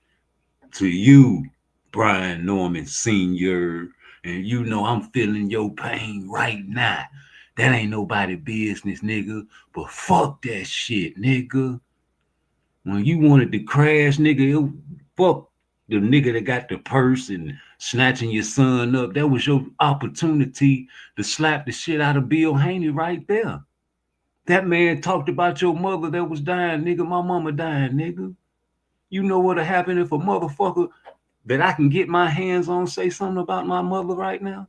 to you, Brian Norman Sr., and you know I'm feeling your pain right now. That ain't nobody business, nigga. But fuck that shit, nigga. When you wanted to crash, nigga, fuck the nigga that got the purse and snatching your son up. That was your opportunity to slap the shit out of Bill Haney right there. That man talked about your mother that was dying, nigga. My mama dying, nigga. You know what'll happen if a motherfucker that I can get my hands on say something about my mother right now?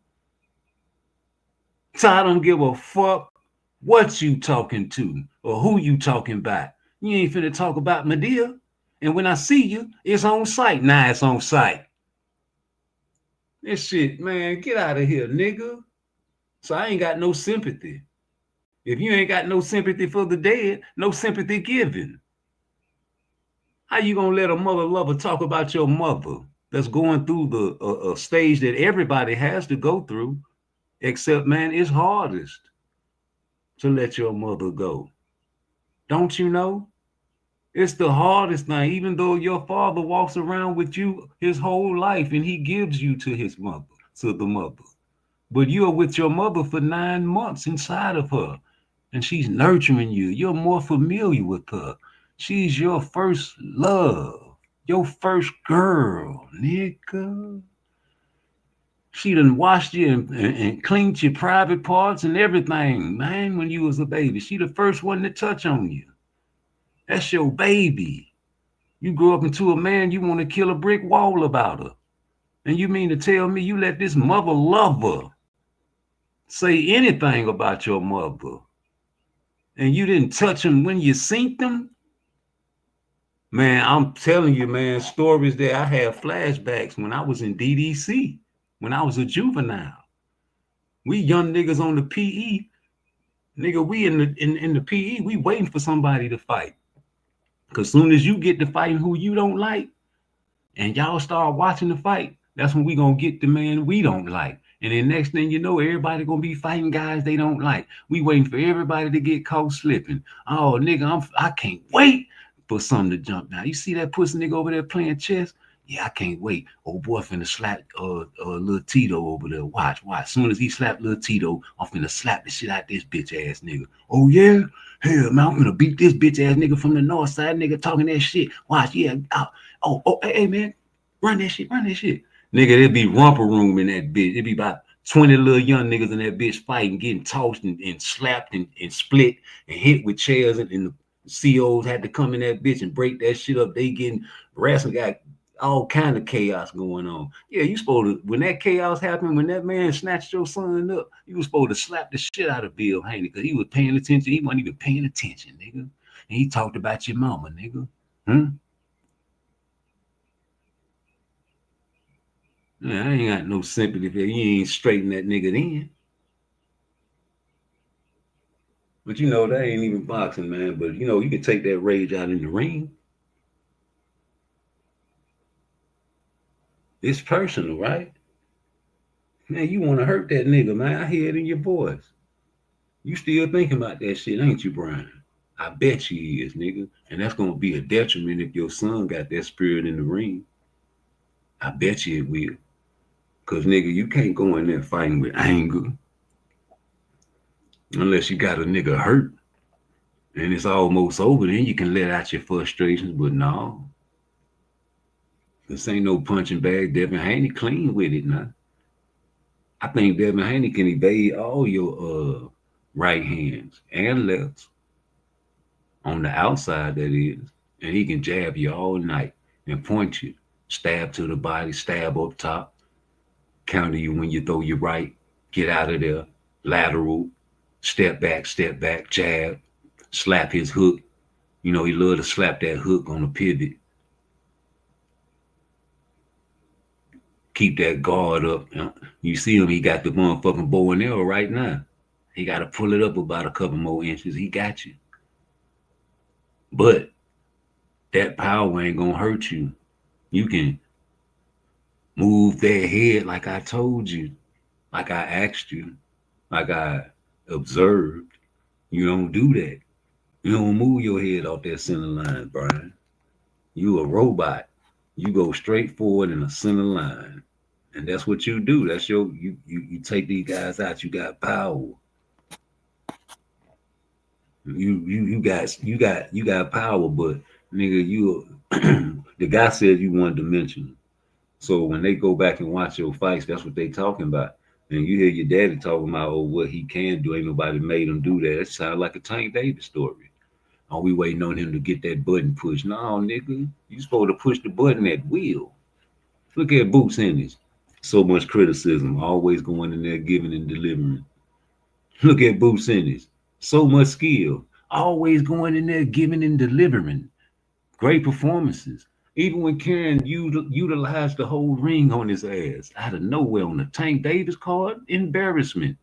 So I don't give a fuck what you talking to or who you talking about. You ain't finna talk about Medea. And when I see you, it's on site. Nah, it's on site. This shit, man, get out of here, nigga. So I ain't got no sympathy. If you ain't got no sympathy for the dead, no sympathy given. How you gonna let a mother lover talk about your mother that's going through the stage that everybody has to go through, except, man, it's hardest to let your mother go. Don't you know? It's the hardest thing, even though your father walks around with you his whole life and he gives you to his mother. to the mother. But you're with your mother for 9 months inside of her, and she's nurturing you. You're more familiar with her. She's your first love, your first girl, nigga. She done washed you and cleaned your private parts and everything, man, when you was a baby. She the first one to touch on you. That's your baby. You grow up into a man, you want to kill a brick wall about her. And you mean to tell me you let this mother lover say anything about your mother and you didn't touch them when you seen them? Man, I'm telling you, man, stories that I have flashbacks when I was in DDC, when I was a juvenile. We young niggas on the PE, nigga, we in the PE, we waiting for somebody to fight. Because soon as you get to fighting who you don't like, and y'all start watching the fight, that's when we gonna get the man we don't like. And then next thing you know, everybody gonna be fighting guys they don't like. We waiting for everybody to get caught slipping. Oh, nigga, I can't wait for something to jump now. You see that pussy nigga over there playing chess? Yeah, I can't wait. Old boy finna slap little Tito over there. Watch. As soon as he slap little Tito, I'm finna slap the shit out this bitch ass nigga. Oh yeah? Hell, man, I'm finna beat this bitch ass nigga from the north side, nigga talking that shit. Watch, yeah. Hey, man, run that shit. Nigga, there'd be romper room in that bitch. It'd be about 20 little young niggas in that bitch fighting, getting tossed and slapped and split and hit with chairs. And the COs had to come in that bitch and break that shit up. They getting wrestling, got all kind of chaos going on. Yeah, you supposed to, when that chaos happened, when that man snatched your son up, you was supposed to slap the shit out of Bill Haney because he was paying attention. He wasn't even paying attention, nigga. And he talked about your mama, nigga. Yeah, I ain't got no sympathy for you. You ain't straighten that nigga then. But you know, that ain't even boxing, man. But you know, you can take that rage out in the ring. It's personal, right? Man, you want to hurt that nigga, man. I hear it in your voice. You still thinking about that shit, ain't you, Brian? I bet you is, nigga. And that's going to be a detriment if your son got that spirit in the ring. I bet you it will. Because, nigga, you can't go in there fighting with anger. Unless you got a nigga hurt. And it's almost over, then you can let out your frustrations. But no. This ain't no punching bag. Devin Haney clean with it now. I think Devin Haney can evade all your right hands and lefts. On the outside, that is. And he can jab you all night and point you. Stab to the body, stab up top. Counter you when you throw your right. Get out of there. Lateral. Step back, jab. Slap his hook. You know, he love to slap that hook on the pivot. Keep that guard up. You see him, he got the motherfucking bow and arrow right now. He got to pull it up about a couple more inches. He got you. But that power ain't going to hurt you. You can move their head like I told you, like I asked you, like I observed. You don't do that. You don't move your head off that center line, Brian. You a robot. You go straight forward in a center line. And that's what you do. That's your you take these guys out. You got power. You got power, but nigga, you the guy said you one-dimensional. So when they go back and watch your fights, that's what they talking about. And you hear your daddy talking about what he can do. Ain't nobody made him do that. It sounds like a Tank Davis story. Are we waiting on him to get that button pushed? No, nigga. You supposed to push the button at will. Look at Boots Ennis. So much criticism, always going in there giving and delivering. Look at Boots Ennis. So much skill, always going in there giving and delivering. Great performances. Even when Karen utilized the whole ring on his ass out of nowhere on the Tank Davis card, embarrassment.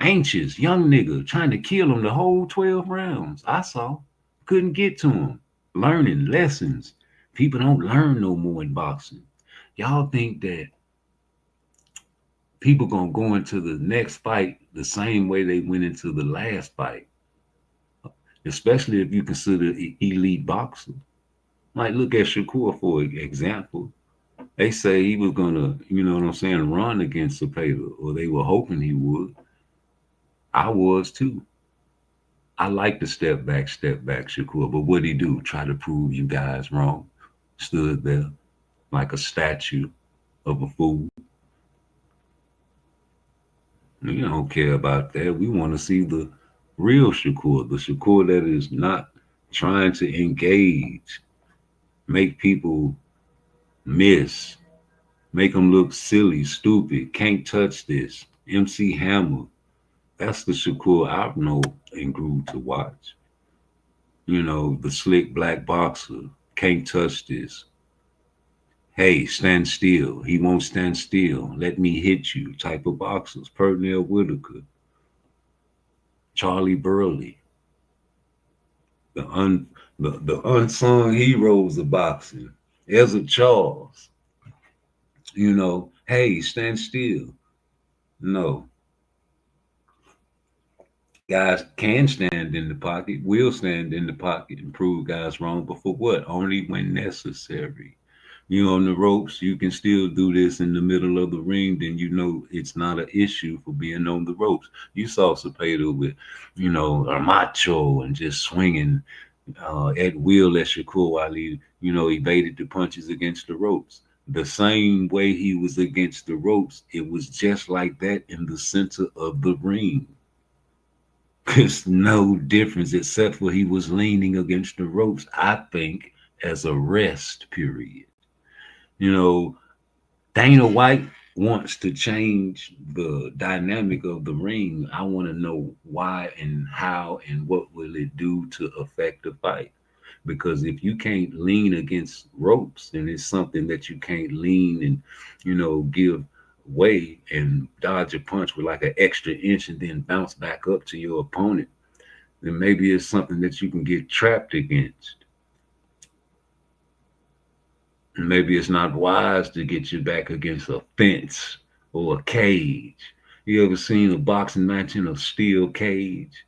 Anxious, young nigga trying to kill him the whole 12 rounds. I saw. Couldn't get to him. Learning lessons. People don't learn no more in boxing. Y'all think that people gonna go into the next fight the same way they went into the last fight, especially if you consider elite boxer. Like, look at Shakur, for example. They say he was gonna, you know what I'm saying, run against Cepeda, or they were hoping he would. I was too. I like the step back, Shakur. But what'd he do? Try to prove you guys wrong. Stood there like a statue of a fool. We don't care about that. We want to see the real Shakur, the Shakur that is not trying to engage, make people miss, make them look silly, stupid, can't touch this. MC Hammer. That's the Shakur I know and grew to watch. You know, the slick black boxer, can't touch this. Hey, stand still. He won't stand still. Let me hit you type of boxers. Pernell Whitaker, Charlie Burley, the unsung heroes of boxing. Ezra Charles. You know, hey, stand still. No. Guys can stand in the pocket, will stand in the pocket and prove guys wrong, but for what? Only when necessary. You on the ropes, you can still do this in the middle of the ring, then you know it's not an issue for being on the ropes. You saw Cepeda with, you know, a macho and just swinging at will at Shakur while he, you know, evaded the punches against the ropes. The same way he was against the ropes, it was just like that in the center of the ring. There's no difference except for he was leaning against the ropes, I think, as a rest period. You know, Dana White wants to change the dynamic of the ring. I want to know why and how and what will it do to affect the fight. Because if you can't lean against ropes, then it's something that you can't lean and, you know, give way and dodge a punch with like an extra inch and then bounce back up to your opponent, then maybe it's something that you can get trapped against. And maybe it's not wise to get you back against a fence or a cage. You ever seen a boxing match in a steel cage?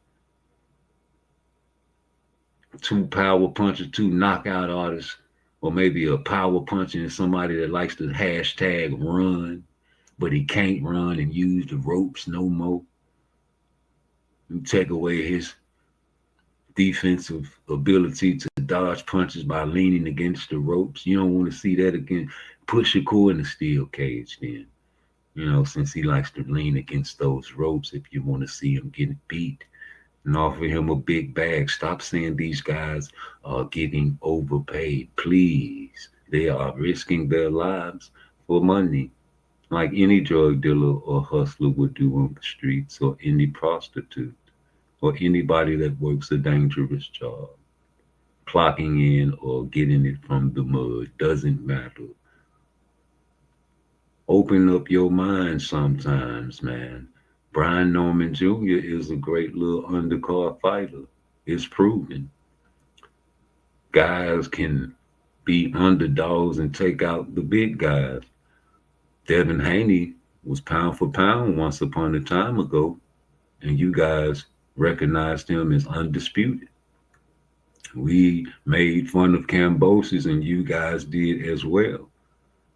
Two power punchers, two knockout artists, or maybe a power puncher and somebody that likes to hashtag run, but he can't run and use the ropes no more. You take away his defensive ability to dodge punches by leaning against the ropes. You don't want to see that again. Put Shakur in the steel cage then, you know, since he likes to lean against those ropes if you want to see him get beat, and offer him a big bag. Stop saying these guys are getting overpaid. Please. They are risking their lives for money, like any drug dealer or hustler would do on the streets, or any prostitute, or anybody that works a dangerous job. Clocking in or getting it from the mud doesn't matter. Open up your mind sometimes, man. Brian Norman Jr. is a great little undercard fighter. It's proven. Guys can be underdogs and take out the big guys. Devin Haney was pound for pound once upon a time ago, and you guys recognized him as undisputed. We made fun of Cambosis, and you guys did as well.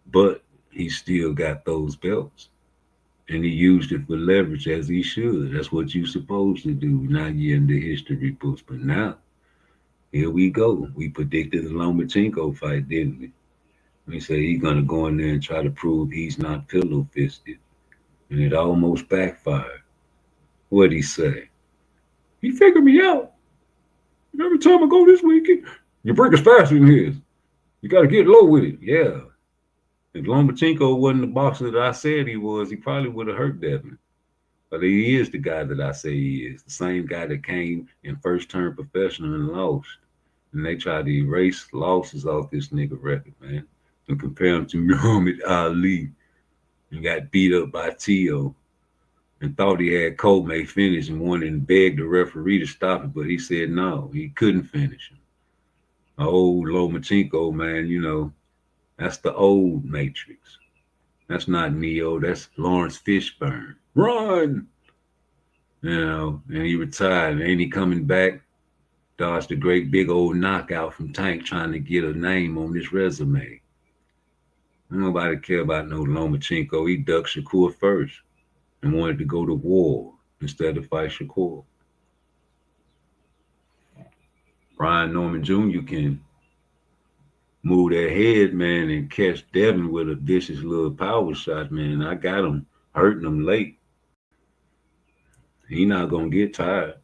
But he still got those belts, and he used it for leverage as he should. That's what you're supposed to do. Now you're in the history books. But now, here we go. We predicted the Lomachenko fight, didn't we? We said he's going to go in there and try to prove he's not pillow-fisted. And it almost backfired. What'd he say? He figured me out. Every time I go this weekend, your break is faster than his. You got to get low with it. Yeah. If Lomachenko wasn't the boxer that I said he was, he probably would have hurt Devin. But he is the guy that I say he is. The same guy that came and first turned professional and lost. And they tried to erase losses off this nigga record, man, and compare him to Muhammad Ali. And got beat up by Tio and thought he had Coleman finish and wanted and begged the referee to stop it, but he said no, he couldn't finish him. Old Lomachenko, man, you know, that's the old Matrix. That's not Neo, that's Lawrence Fishburne. Run! You know, and he retired. And ain't he coming back? Dodged a great big old knockout from Tank trying to get a name on his resume. Nobody care about no Lomachenko. He ducked Shakur first and wanted to go to war instead of fight Shakur. Brian Norman Jr. can move that head, man, and catch Devin with a vicious little power shot, man. I got him hurting him late. He not gonna get tired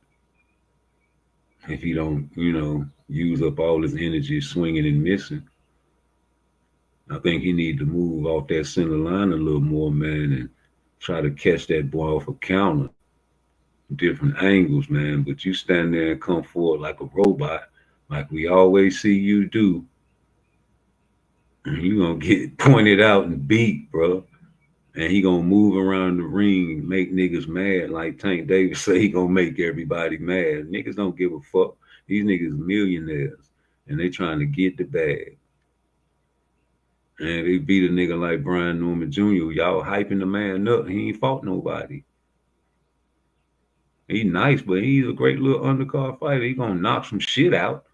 if he don't, use up all his energy swinging and missing. I think he need to move off that center line a little more, man, and try to catch that boy off a counter, different angles, man. But you stand there and come forward like a robot, like we always see you do, and you gonna get pointed out and beat, bro. And he gonna move around the ring, make niggas mad, like Tank Davis say he gonna make everybody mad. Niggas don't give a fuck. These niggas millionaires, and they trying to get the bag. And they beat a nigga like Brian Norman Jr. Y'all hyping the man up. He ain't fought nobody. He nice, but he's a great little undercard fighter. He gonna knock some shit out.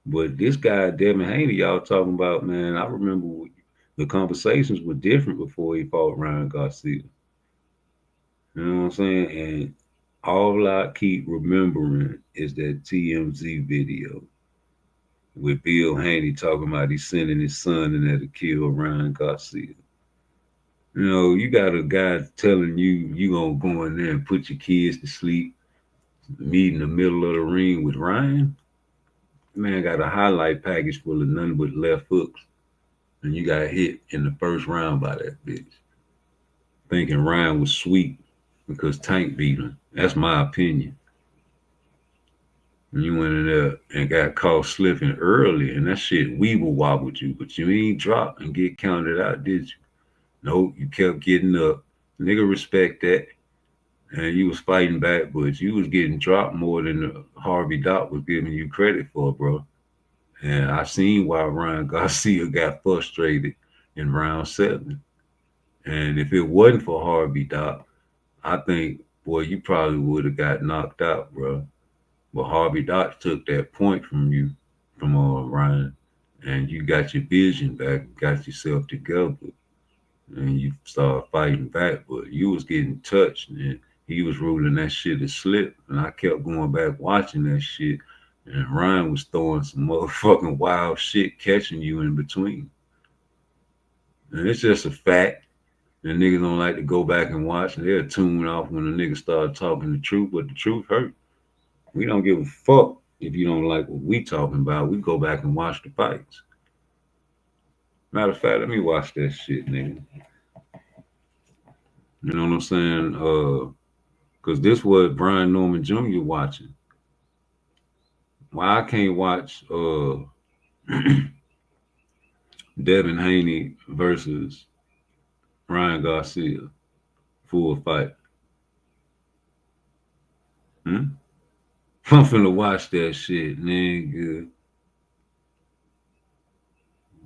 But this guy, Devin Haney, y'all talking about, man, I remember the conversations were different before he fought Ryan Garcia. You know what I'm saying? And all I keep remembering is that TMZ video with Bill Haney talking about he's sending his son in there to kill Ryan Garcia. You got a guy telling you gonna go in there and put your kids to sleep, meet in the middle of the ring with Ryan. Man got a highlight package full of nothing but left hooks, and you got hit in the first round by that bitch. Thinking Ryan was sweet because Tank beat him. That's my opinion. And you went in there and got caught slipping early, and that shit weeble wobbled you, but you ain't dropped and get counted out, did you? Nope, you kept getting up. Nigga respect that. And you was fighting back, but you was getting dropped more than Harvey Dock was giving you credit for, bro. And I seen why Ryan Garcia got frustrated in round 7. And if it wasn't for Harvey Dock, I think, boy, you probably would have got knocked out, bro. But Harvey Dock took that point from you, from Ryan, and you got your vision back, got yourself together, and you started fighting back. But you was getting touched, and he was ruling that shit a slip, and I kept going back watching that shit, and Ryan was throwing some motherfucking wild shit, catching you in between. And it's just a fact. And niggas don't like to go back and watch, and they'll tune off when the niggas start talking the truth, but the truth hurt. We don't give a fuck if you don't like what we talking about. We go back and watch the fights. Matter of fact, let me watch that shit, nigga. You know what I'm saying? Because this was Brian Norman Jr. watching. Why I can't watch Devin Haney versus Ryan Garcia full fight? I'm finna watch that shit, nigga.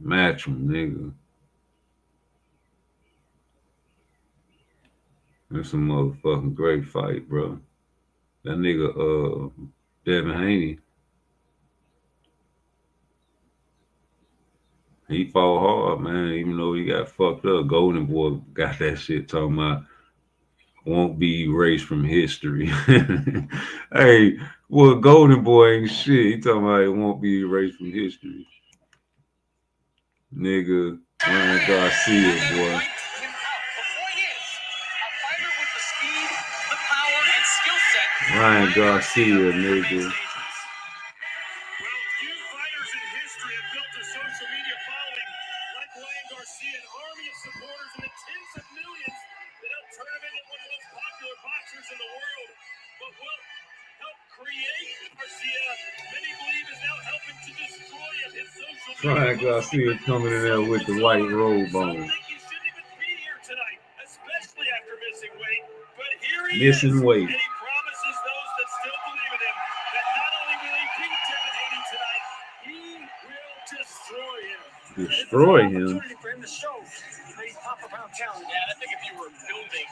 Match him, nigga. That's a motherfucking great fight, bro. That nigga, Devin Haney, he fought hard, man, even though he got fucked up. Golden Boy got that shit talking about won't be erased from history. Hey, well, Golden Boy ain't shit. He talking about it won't be erased from history. Nigga, Ryan Garcia, boy. Ryan Garcia, nigga. Ryan Garcia coming in there with the white robe on. Missing weight. Destroy him. Yeah, I think if you were building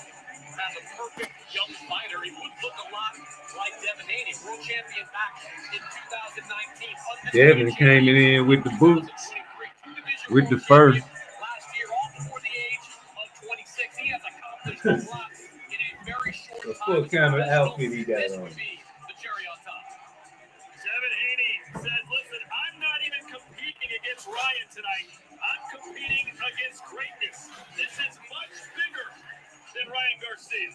as a perfect young fighter, he would look a lot like Devin Haney, world champion back in 2019. Devin came in with the boots, with the fur. What kind of outfit he got on? Devin Haney says, listen, I'm not even competing against Ryan tonight. I'm competing against greatness. This is much bigger than Ryan Garcia.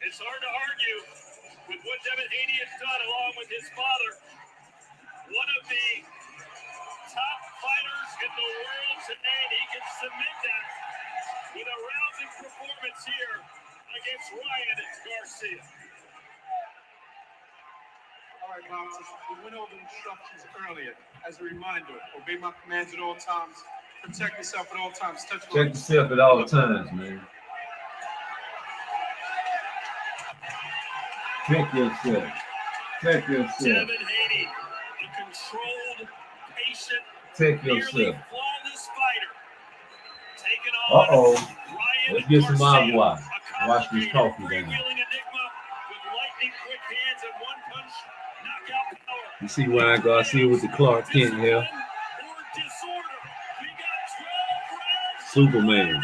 It's hard to argue with what Devin Haney has done along with his father. One of the top fighters in the world today, and he can submit that with a rousing performance here against Ryan Garcia. All right, bouncers, we went over instructions earlier. As a reminder, obey my commands at all times. Protect yourself at all times. Check yourself at all times, man. Check yourself. Check yourself. Devin Haney, a controlled, patient, Check nearly yourself. flawless fighter. Taking on Uh-oh. Ryan Let's get some Garcia, agua. Wash this coffee down. freewheeling enigma with lightning quick hands and one punch knockout power. You see Ryan Garcia with the Clark Kent here. Superman.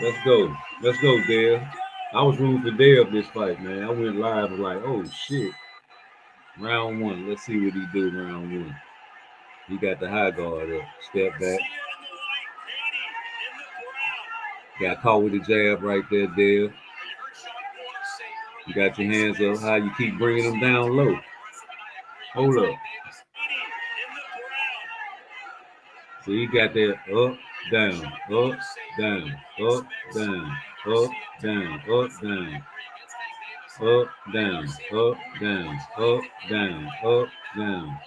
Let's go. Let's go, Dale. I was rooting for Dale this fight, man. I went live and like, oh shit. Round one. Let's see what he do round one. He got the high guard up. Step back. Got caught with the jab right there, Dale. You got your hands up high. You keep bringing them down low. Hold up. So you got that up, down, up, down, up, down, up, down, up, down, up, down, up, down, up, down, up, down.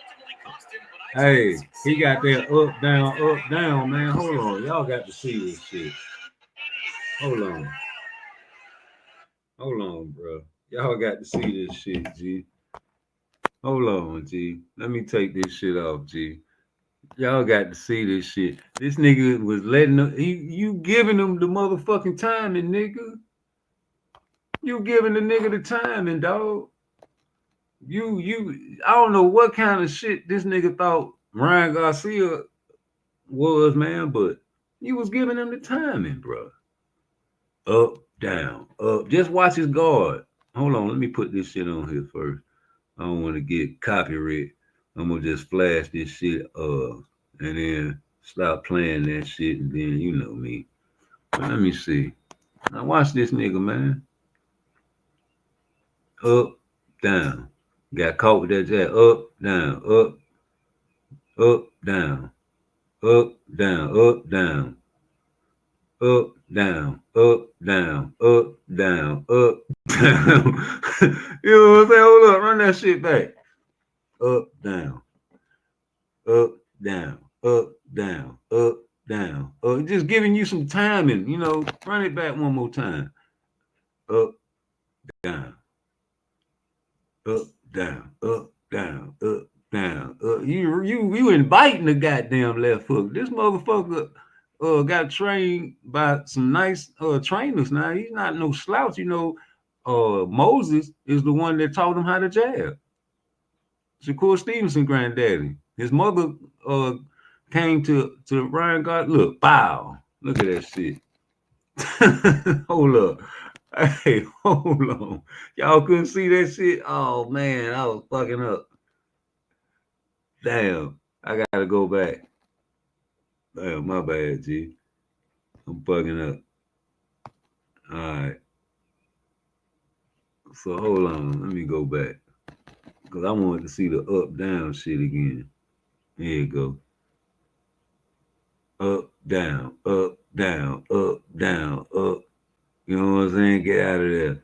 Hey, he got that up, down, man. Hold on. Y'all got to see this shit. Hold on. Hold on, bro. Y'all got to see this shit, G. Hold on, G. Let me take this shit off, G. Y'all got to see this shit. This nigga was letting them, you giving him the motherfucking timing, nigga. You giving the nigga the timing, dog. I don't know what kind of shit this nigga thought Ryan Garcia was, man, but you was giving him the timing, bro. Up, down, up. Just watch his guard. Hold on, let me put this shit on here first. I don't want to get copyright. I'm gonna just flash this shit and then stop playing that shit, and then you know me. But let me see. Now watch this nigga, man. Up, down. Got caught with that jab. Up, down, up, down, up, down, up, down, up, down, up, down, up, down, up, down. You know what I'm saying? Hold up, run that shit back. Up, down, up, down, up, down, up, down. Just giving you some timing, you know. Run it back one more time. Up, down, up, down, up, down, up, down. You inviting the goddamn left hook. This motherfucker got trained by some nice trainers. Now he's not no slouch, you know. Moses is the one that taught him how to jab. Shakur Stevenson granddaddy. His mother came to Ryan God. Look, bow. Look at that shit. Hold up. Hey, hold on. Y'all couldn't see that shit? Oh man, I was fucking up. Damn, I gotta go back. Damn, my bad, G. I'm fucking up. All right. So hold on, let me go back. Because I wanted to see the up-down shit again. There you go. Up, down, up, down, up, down, up. You know what I'm saying? Get out of there.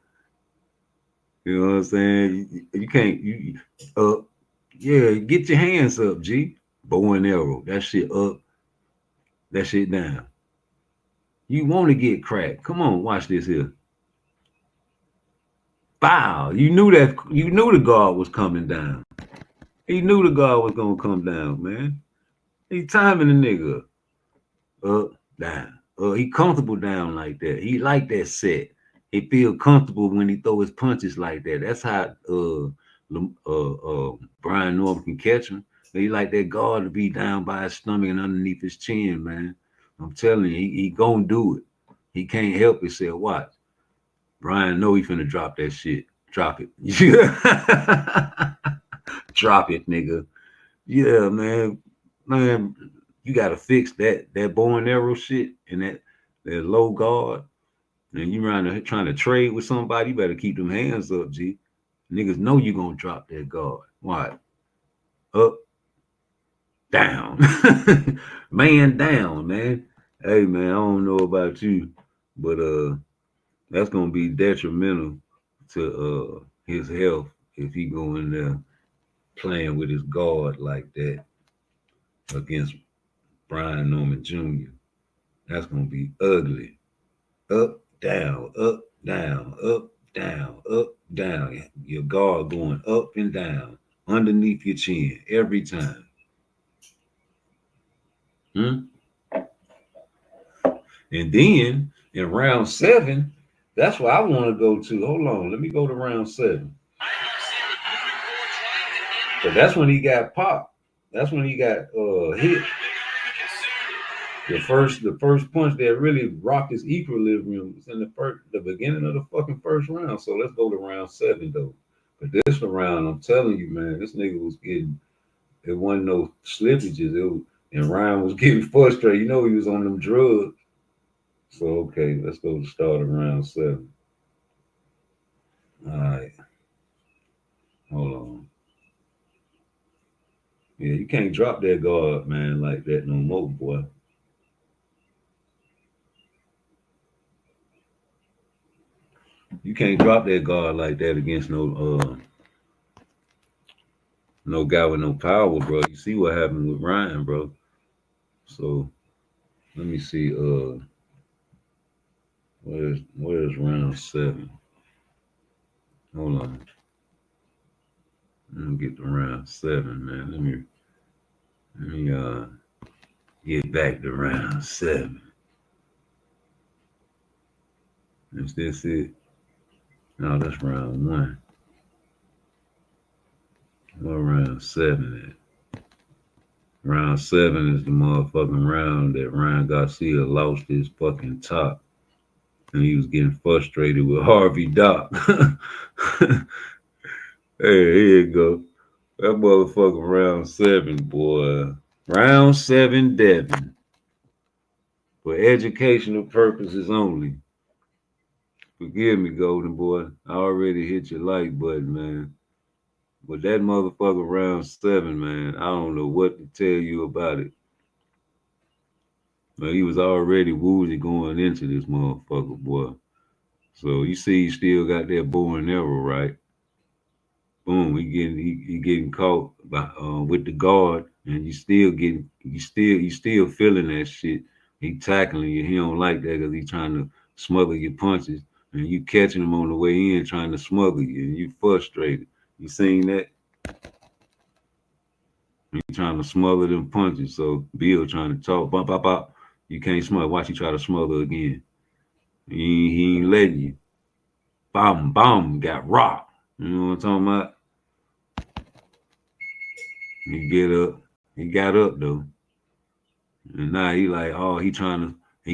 You know what I'm saying? You can't, yeah, get your hands up, G. Bow and arrow. That shit up. That shit down. You want to get cracked. Come on, watch this here. Bow. You knew the guard was coming down. He knew the guard was gonna come down, man. He timing the nigga. Up, down. He comfortable down like that. He like that set. He feel comfortable when he throw his punches like that. That's how Brian Norman can catch him. He like that guard to be down by his stomach and underneath his chin, man. I'm telling you, he gonna do it. He can't help it. Said, watch. Brian know he finna drop that shit. Drop it. Drop it, nigga. Yeah, man. Man, you gotta fix that bow and arrow shit and that low guard. And you trying to trade with somebody, you better keep them hands up, G. Niggas know you gonna drop that guard. Why? Up, down. Man down, man. Hey man, I don't know about you, but that's gonna be detrimental to his health if he go in there playing with his guard like that against Brian Norman Jr. That's gonna be ugly. Up, down, up, down, up, down, up, down. Your guard going up and down underneath your chin every time. And then in round 7, that's where I want to go to. Hold on, let me go to round 7. But that's when he got popped. That's when he got hit. The first punch that really rocked his equilibrium was in the beginning of the fucking first round. So let's go to round 7 though. But this round, I'm telling you, man, this nigga was getting, it wasn't no slippages. And Ryan was getting frustrated. You know he was on them drugs. So okay, let's go to start of round 7. All right. Hold on. Yeah, you can't drop that guard, man, like that no more, boy. You can't drop that guard like that against no guy with no power, bro. You see what happened with Ryan, bro. So let me see. Where's round 7? Hold on. Let me get to round 7, man. Let me get back to round 7. Is this it? No, that's round 1. What round 7 at? Round 7 is the motherfucking round that Ryan Garcia lost his fucking top. And he was getting frustrated with Harvey Doc. Hey, here you go. That motherfucking round 7, boy. Round 7, Devin. For educational purposes only. Forgive me, Golden Boy. I already hit your like button, man. But that motherfucker round 7, man, I don't know what to tell you about it. But he was already woozy going into this motherfucker, boy. So you see, he still got that bow and arrow, right? Boom, he getting caught by with the guard, and you still feeling that shit. He tackling you. He don't like that because he trying to smother your punches, and you catching him on the way in, trying to smother you, and you frustrated. You seen that? He trying to smother them punches. So Bill trying to talk, bop, bop, bop. You can't smother. Watch you try to smother again. He ain't letting you. Bam, bam, got rocked. You know what I'm talking about? He got up though. And now he like, oh, he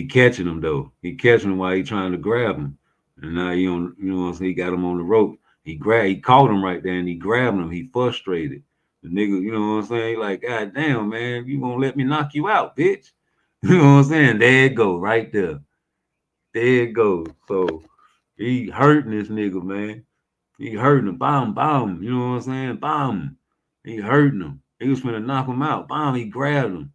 catching him though. He catching him while he trying to grab him. And now he on, you know what I'm saying, he got him on the rope. He caught him right there and he grabbed him. He frustrated. The nigga, you know what I'm saying? He like, God damn, man, you gonna let me knock you out, bitch. You know what I'm saying? There it go, right there. There it goes. So he hurting this nigga, man. He hurting him. Bam, bam. You know what I'm saying? Bam. He hurting him. He was finna knock him out. Bam, he grabbed him.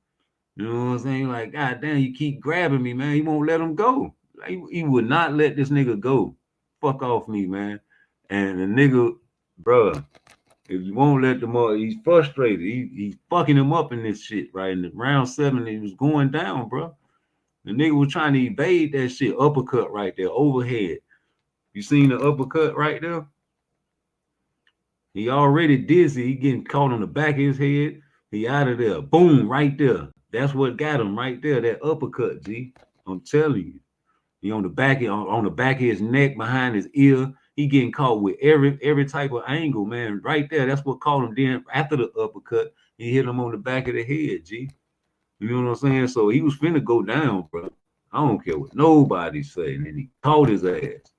You know what I'm saying? Like, God damn, you keep grabbing me, man. He won't let him go. Like, he would not let this nigga go. Fuck off me, man. And the nigga, bruh, if you won't let them up, he's frustrated. He's fucking him up in this shit, right? In the round 7, he was going down, bro. The nigga was trying to evade that shit. Uppercut right there, overhead. You seen the uppercut right there? He already dizzy. He getting caught on the back of his head. He out of there. Boom, right there. That's what got him right there. That uppercut, G. I'm telling you. He on the back of his neck, behind his ear. He getting caught with every type of angle, man. Right there. That's what caught him. Then after the uppercut, he hit him on the back of the head, G. You know what I'm saying? So he was finna go down, bro. I don't care what nobody's saying. And he caught his ass.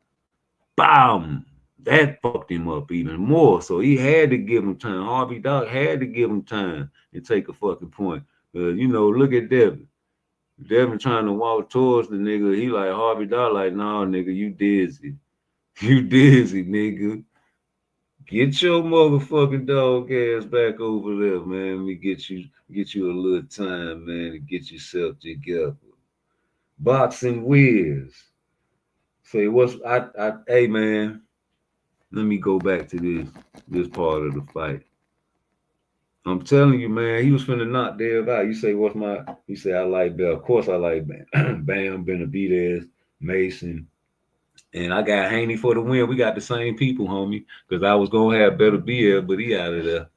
Bam! That fucked him up even more. So he had to give him time. Harvey Dog had to give him time and take a fucking point. You know, look at Devin. Devin trying to walk towards the nigga. He like Harvey Dog, like, nah, nigga, you dizzy. You dizzy, nigga. Get your motherfucking dog ass back over there, man. Let me get you a little time, man, to get yourself together. Boxing Wiz. Say hey man, let me go back to this part of the fight. I'm telling you, man, he was finna knock Dev out. You say, he say, I like Bell. Of course I like Bam. Bam, Benavidez, Mason. And I got Haney for the win. We got the same people, homie. Because I was gonna have Better BL, but he out of there.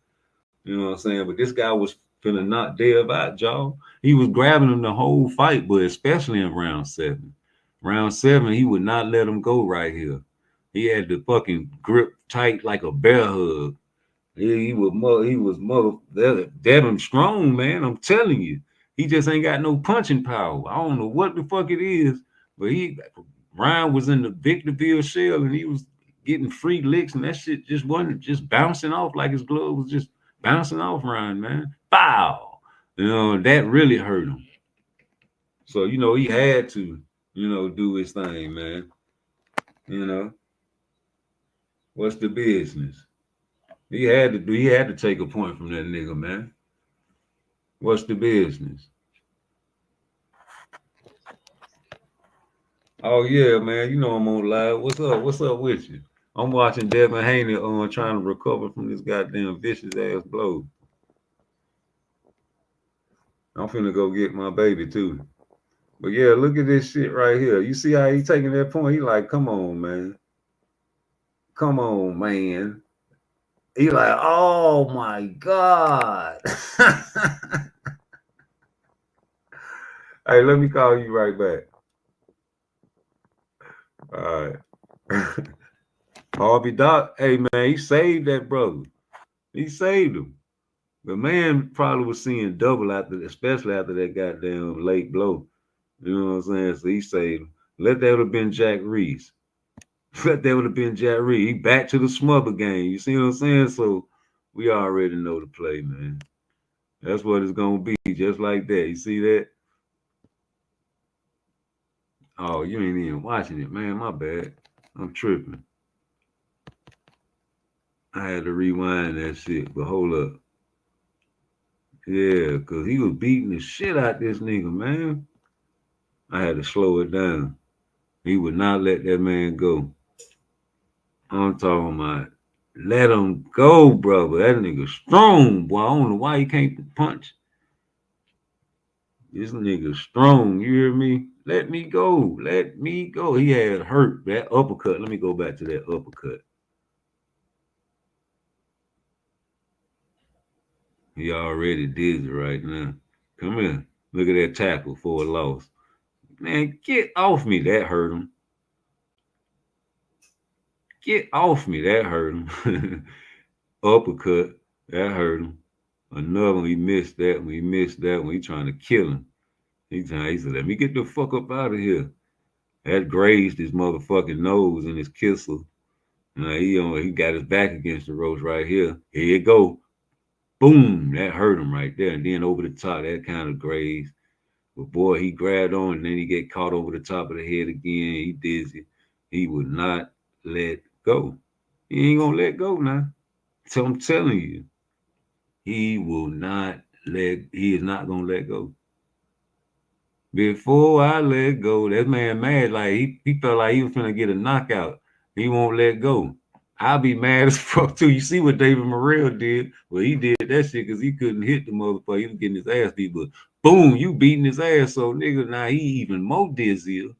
You know what I'm saying? But this guy was finna knock Dev out, y'all. He was grabbing him the whole fight, but especially in round 7. Round 7, he would not let him go right here. He had the fucking grip tight like a bear hug. He was Devin strong, man. I'm telling you. He just ain't got no punching power. I don't know what the fuck it is, but Ryan was in the Victorville shell and he was getting free licks and that shit just wasn't just bouncing off like his glove was just bouncing off Ryan, man. Bow. You know, that really hurt him. So, you know, he had to, you know, do his thing, man. You know, what's the business? He had to take a point from that nigga, man. What's the business? Oh yeah, man. You know I'm on live. What's up? What's up with you? I'm watching Devin Haney trying to recover from this goddamn vicious ass blow. I'm finna go get my baby too. But yeah, look at this shit right here. You see how he taking that point? He like, come on, man. Come on, man. He like, oh my God. Hey, let me call you right back. All right. Harvey Doc, hey man, he saved that brother. He saved him. The man probably was seeing double especially after that goddamn late blow. You know what I'm saying? So he saved him. Let that have been Jack Reese. Let that would have been Jack Reese. He back to the smother game. You see what I'm saying? So we already know the play, man. That's what it's gonna be, just like that. You see that? Oh, you ain't even watching it, man. My bad. I'm tripping. I had to rewind that shit, but hold up. Yeah, because he was beating the shit out this nigga, man. I had to slow it down. He would not let that man go. I'm talking about let him go, brother. That nigga strong, boy. I don't know why he can't punch. This nigga strong, you hear me? Let me go. Let me go. He had hurt. That uppercut. Let me go back to that uppercut. He already dizzy right now. Come here. Look at that tackle for a loss. Man, get off me. That hurt him. Get off me. That hurt him. Uppercut. That hurt him. Another one. He missed that one. He missed that one. He trying to kill him. He said, let me get the fuck up out of here. That grazed his motherfucking nose and his kissel. He got his back against the ropes right here. Here you go. Boom. That hurt him right there. And then over the top, that kind of grazed. But boy, he grabbed on and then he get caught over the top of the head again. He dizzy. He would not let go. He ain't gonna let go now. So I'm telling you, he is not gonna let go. Before I let go, that man mad, like he felt like he was gonna get a knockout. He won't let go. I'll be mad as fuck too. You see what David Morrell did? Well, he did that shit because he couldn't hit the motherfucker. He was getting his ass beat, but boom, you beating his ass. So nigga, now he even more dizzier.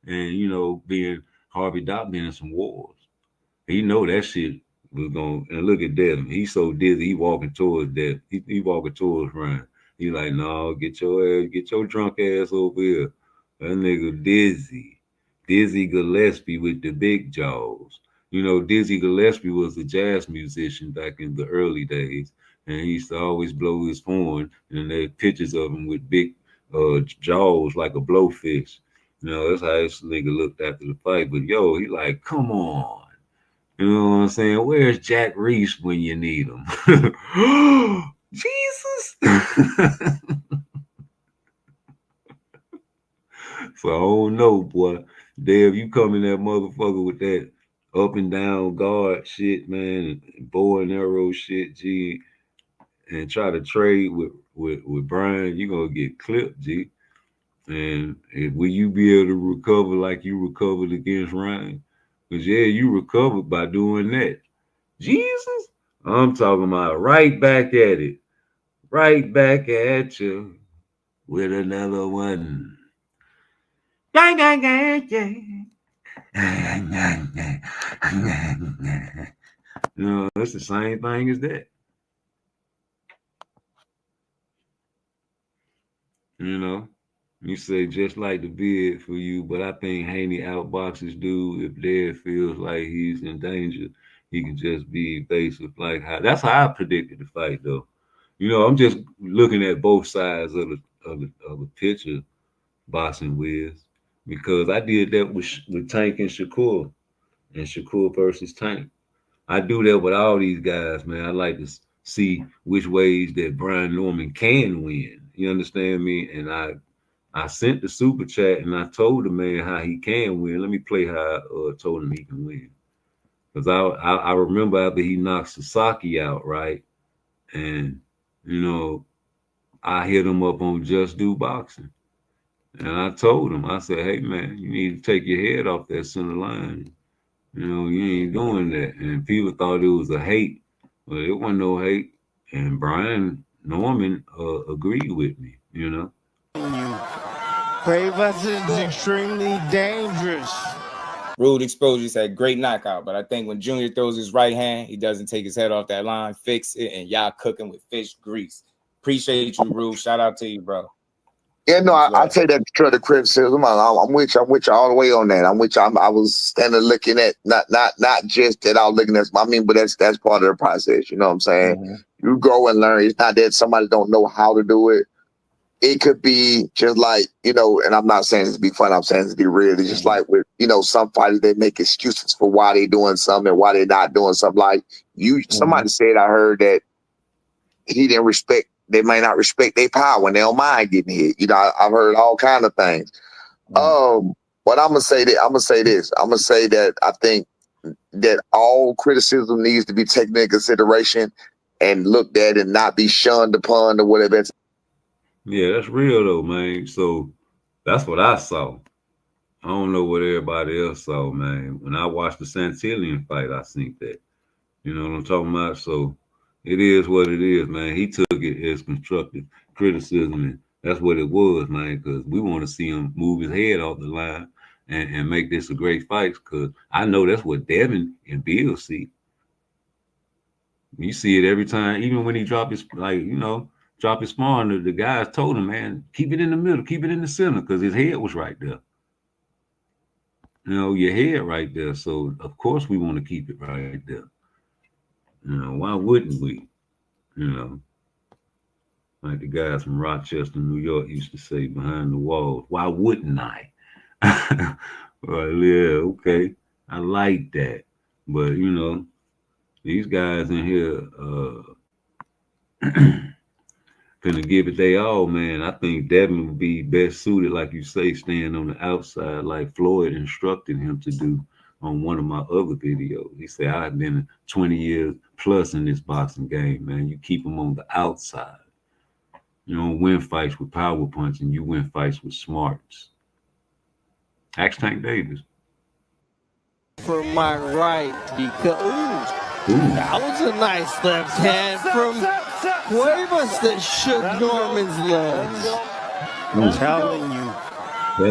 And you know, being Harvey Doc being in some wars. He know that shit was going, and look at Devin. He's so dizzy, he walking towards Devin. He walking towards Ryan. He like, no, get your drunk ass over here. That nigga Dizzy. Dizzy Gillespie with the big jaws. You know, Dizzy Gillespie was a jazz musician back in the early days. And he used to always blow his horn. And they had pictures of him with big jaws like a blowfish. You know, that's how this nigga looked after the fight. But yo, he like, come on. You know what I'm saying? Where's Jack Reese when you need him? Jesus. So I don't know, boy. Dave, you come in that motherfucker with that up and down guard shit, man, and bow and arrow shit, G, and try to trade with Brian, you gonna get clipped, G. And will you be able to recover like you recovered against Ryan? Because yeah, you recovered by doing that. Jesus, I'm talking about right back at it, right back at you with another one. Gang, gang, gang, gang. You know, that's the same thing as that. You know, you say just like the bid for you, but I think Haney outboxes dude if Dad feels like he's in danger. He can just be evasive. Like how that's how I predicted the fight, though. You know, I'm just looking at both sides of the picture, boxing Wiz, because I did that with Tank and Shakur versus Tank. I do that with all these guys, man. I like to see which ways that Brian Norman can win. You understand me? And I sent the super chat and I told the man how he can win. Let me play how I told him he can win. Because I remember after he knocked Sasaki out, right? And, you know, I hit him up on Just Do Boxing. And I told him, I said, hey, man, you need to take your head off that center line. You know, you ain't doing that. And people thought it was a hate, but it wasn't no hate. And Brian Norman agreed with me, you know. Cuevas is extremely dangerous. Rude Exposure said, great knockout. But I think when Junior throws his right hand, he doesn't take his head off that line, fix it, and y'all cooking with fish grease. Appreciate you, Rude. Shout out to you, bro. Yeah, no, I take that constructive criticism. I'm with you all the way on that. I'm with you. I was standing looking at not just that I was looking at. I mean, but that's part of the process. You know what I'm saying? Mm-hmm. You grow and learn. It's not that somebody don't know how to do it. It could be just like, you know, and I'm not saying this to be fun. I'm saying this to be real. It's just like with, you know, some fighters, they make excuses for why they doing something and why they not doing something. Like somebody said, I heard that he didn't respect. They may not respect their power when they don't mind getting hit. You know, I've heard all kind of things. But I'm gonna say that I'm gonna say that I think that all criticism needs to be taken into consideration and looked at and not be shunned upon or whatever. Yeah, that's real though, man. So that's what I saw. I don't know what everybody else saw, man. When I watched the Santillian fight, I seen that. You know what I'm talking about? So it is what it is, man. He took it as constructive criticism, and that's what it was, man, because we want to see him move his head off the line and make this a great fight, because I know that's what Devin and Bill see. You see it every time, even when he drop his, like, you know, drop his spawn, the guys told him, man, keep it in the middle, keep it in the center, because his head was right there. You know, your head right there. So, of course, we want to keep it right there. You know, why wouldn't we? You know, like the guys from Rochester, New York used to say, behind the walls, why wouldn't I? Well, yeah, okay. I like that. But, you know, these guys in here gonna give it they all, man. I think Devin would be best suited, like you say, staying on the outside, like Floyd instructed him to do on one of my other videos. He said, I've been 20 years plus in this boxing game, man. You keep them on the outside. You don't win fights with power punching. You win fights with smarts. Ask Tank Davis. For my right, because that was a nice left hand from Cuevas that shook Norman's legs. I'm telling you,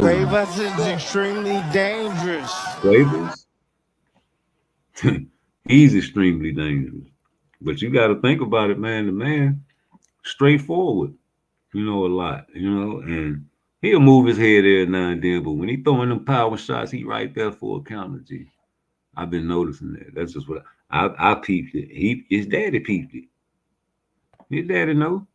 Cuevas is extremely dangerous. Cuevas? He's extremely dangerous. But you got to think about it, man. The man, straightforward, you know, a lot, you know, and he'll move his head every now and then, but when he throwing them power shots, he right there for a counter, G. I've been noticing that. That's just what I peeped it. His daddy peeped it. His daddy know.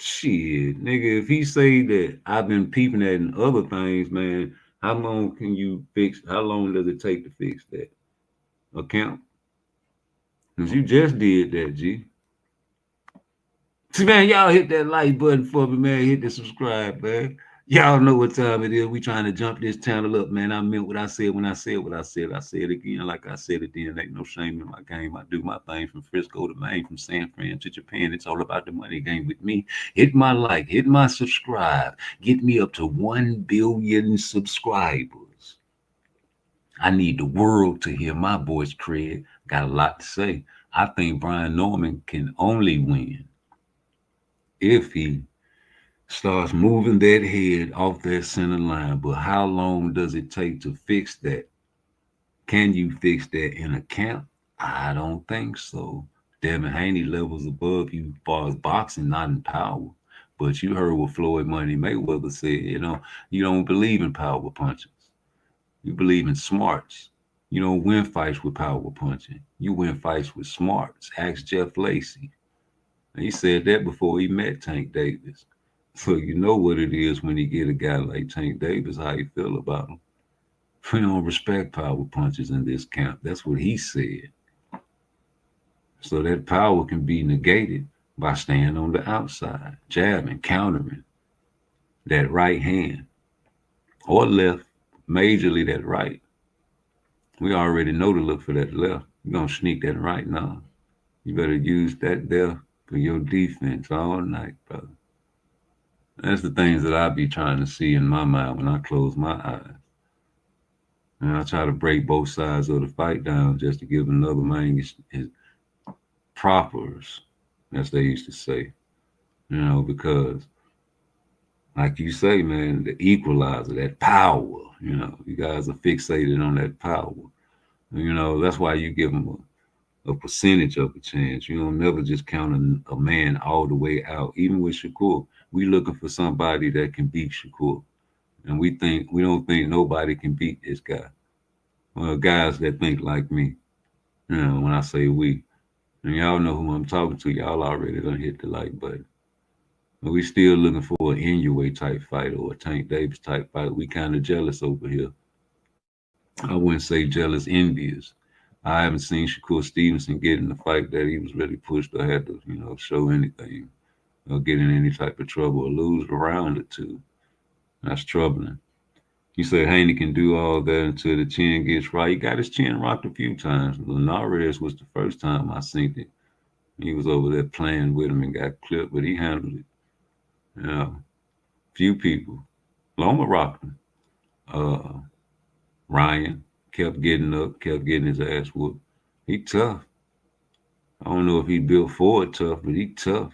Shit, nigga, if he say that I've been peeping at in other things, man, how long can you fix? How long does it take to fix that account? Because you just did that, G. See, man, y'all hit that like button for me, man. Hit the subscribe, man. Y'all know what time it is. We trying to jump this channel up, man. I meant what I said when I said what I said. I said it again like I said it then. Ain't no shame in my game. I do my thing from Frisco to Maine, from San Fran to Japan. It's all about the money game with me. Hit my like, hit my subscribe. Get me up to 1 billion subscribers. I need the world to hear my voice, Craig. Got a lot to say. I think Brian Norman can only win if he starts moving that head off that center line. But how long does it take to fix that? Can you fix that in a camp? I don't think so. Devin Haney levels above you as far as boxing, not in power. But you heard what Floyd Money Mayweather said, you don't believe in power punches. You believe in smarts. You don't win fights with power punching. You win fights with smarts. Ask Jeff Lacey. He said that before he met Tank Davis. So you know what it is when you get a guy like Tank Davis, how you feel about him. We don't respect power punches in this camp. That's what he said. So that power can be negated by staying on the outside, jabbing, countering that right hand or left, majorly that right. We already know to look for that left. You're going to sneak that right now. You better use that there for your defense all night, brother. That's the things that I be trying to see in my mind when I close my eyes. And I try to break both sides of the fight down just to give another man his propers, as they used to say. Because like you say, man, the equalizer, that power, you guys are fixated on that power. That's why you give them a percentage of a chance. You don't never just count a man all the way out. Even with Shakur, we looking for somebody that can beat Shakur. And we don't think nobody can beat this guy. Well, guys that think like me, when I say we, and y'all know who I'm talking to, y'all already done hit the like button. But we still looking for an Inoue type fight or a Tank Davis type fight. We kind of jealous over here. I wouldn't say jealous, envious. I haven't seen Shakur Stevenson get in the fight that he was really pushed or had to, show anything or get in any type of trouble or lose a round or two. That's troubling. You said Haney can do all that until the chin gets right. He got his chin rocked a few times. Linares was the first time I seen it. He was over there playing with him and got clipped, but he handled it. Few people. Loma rocked him. Ryan kept getting up, kept getting his ass whooped. He tough. I don't know if he built for it tough, but he tough.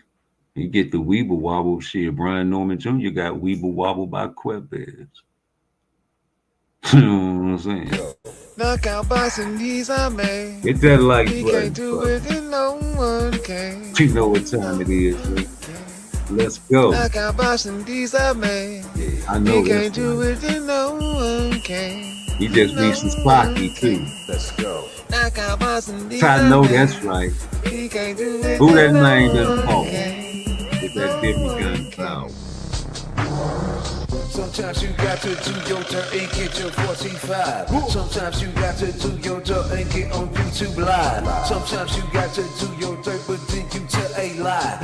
He get the weeble wobble shit. Brian Norman Jr. got weeble wobble by Quebez. You know what I'm saying? Knockout boxing, these are made. Get that like He button. can't do it and no one can. You know what time it is, man. Let's go. Knockout boxing, these are made. I know He can't that's do right. it and no one can. He just needs some Spocky too. Let's go. Knockout boxing, these I are know made. that's right. He can't do it Who that and no name done one call? can. Get that different gun power. Sometimes you got to do your dirt and get your 45. Sometimes you got to do your dirt and get on YouTube Live. Sometimes you got to do your dirt, but then you tell a lie.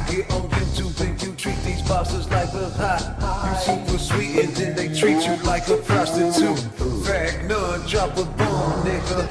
You get on YouTube and you treat these bosses like a hot. You super sweet and then they treat you like a prostitute. Fact none, drop a bomb, nigga.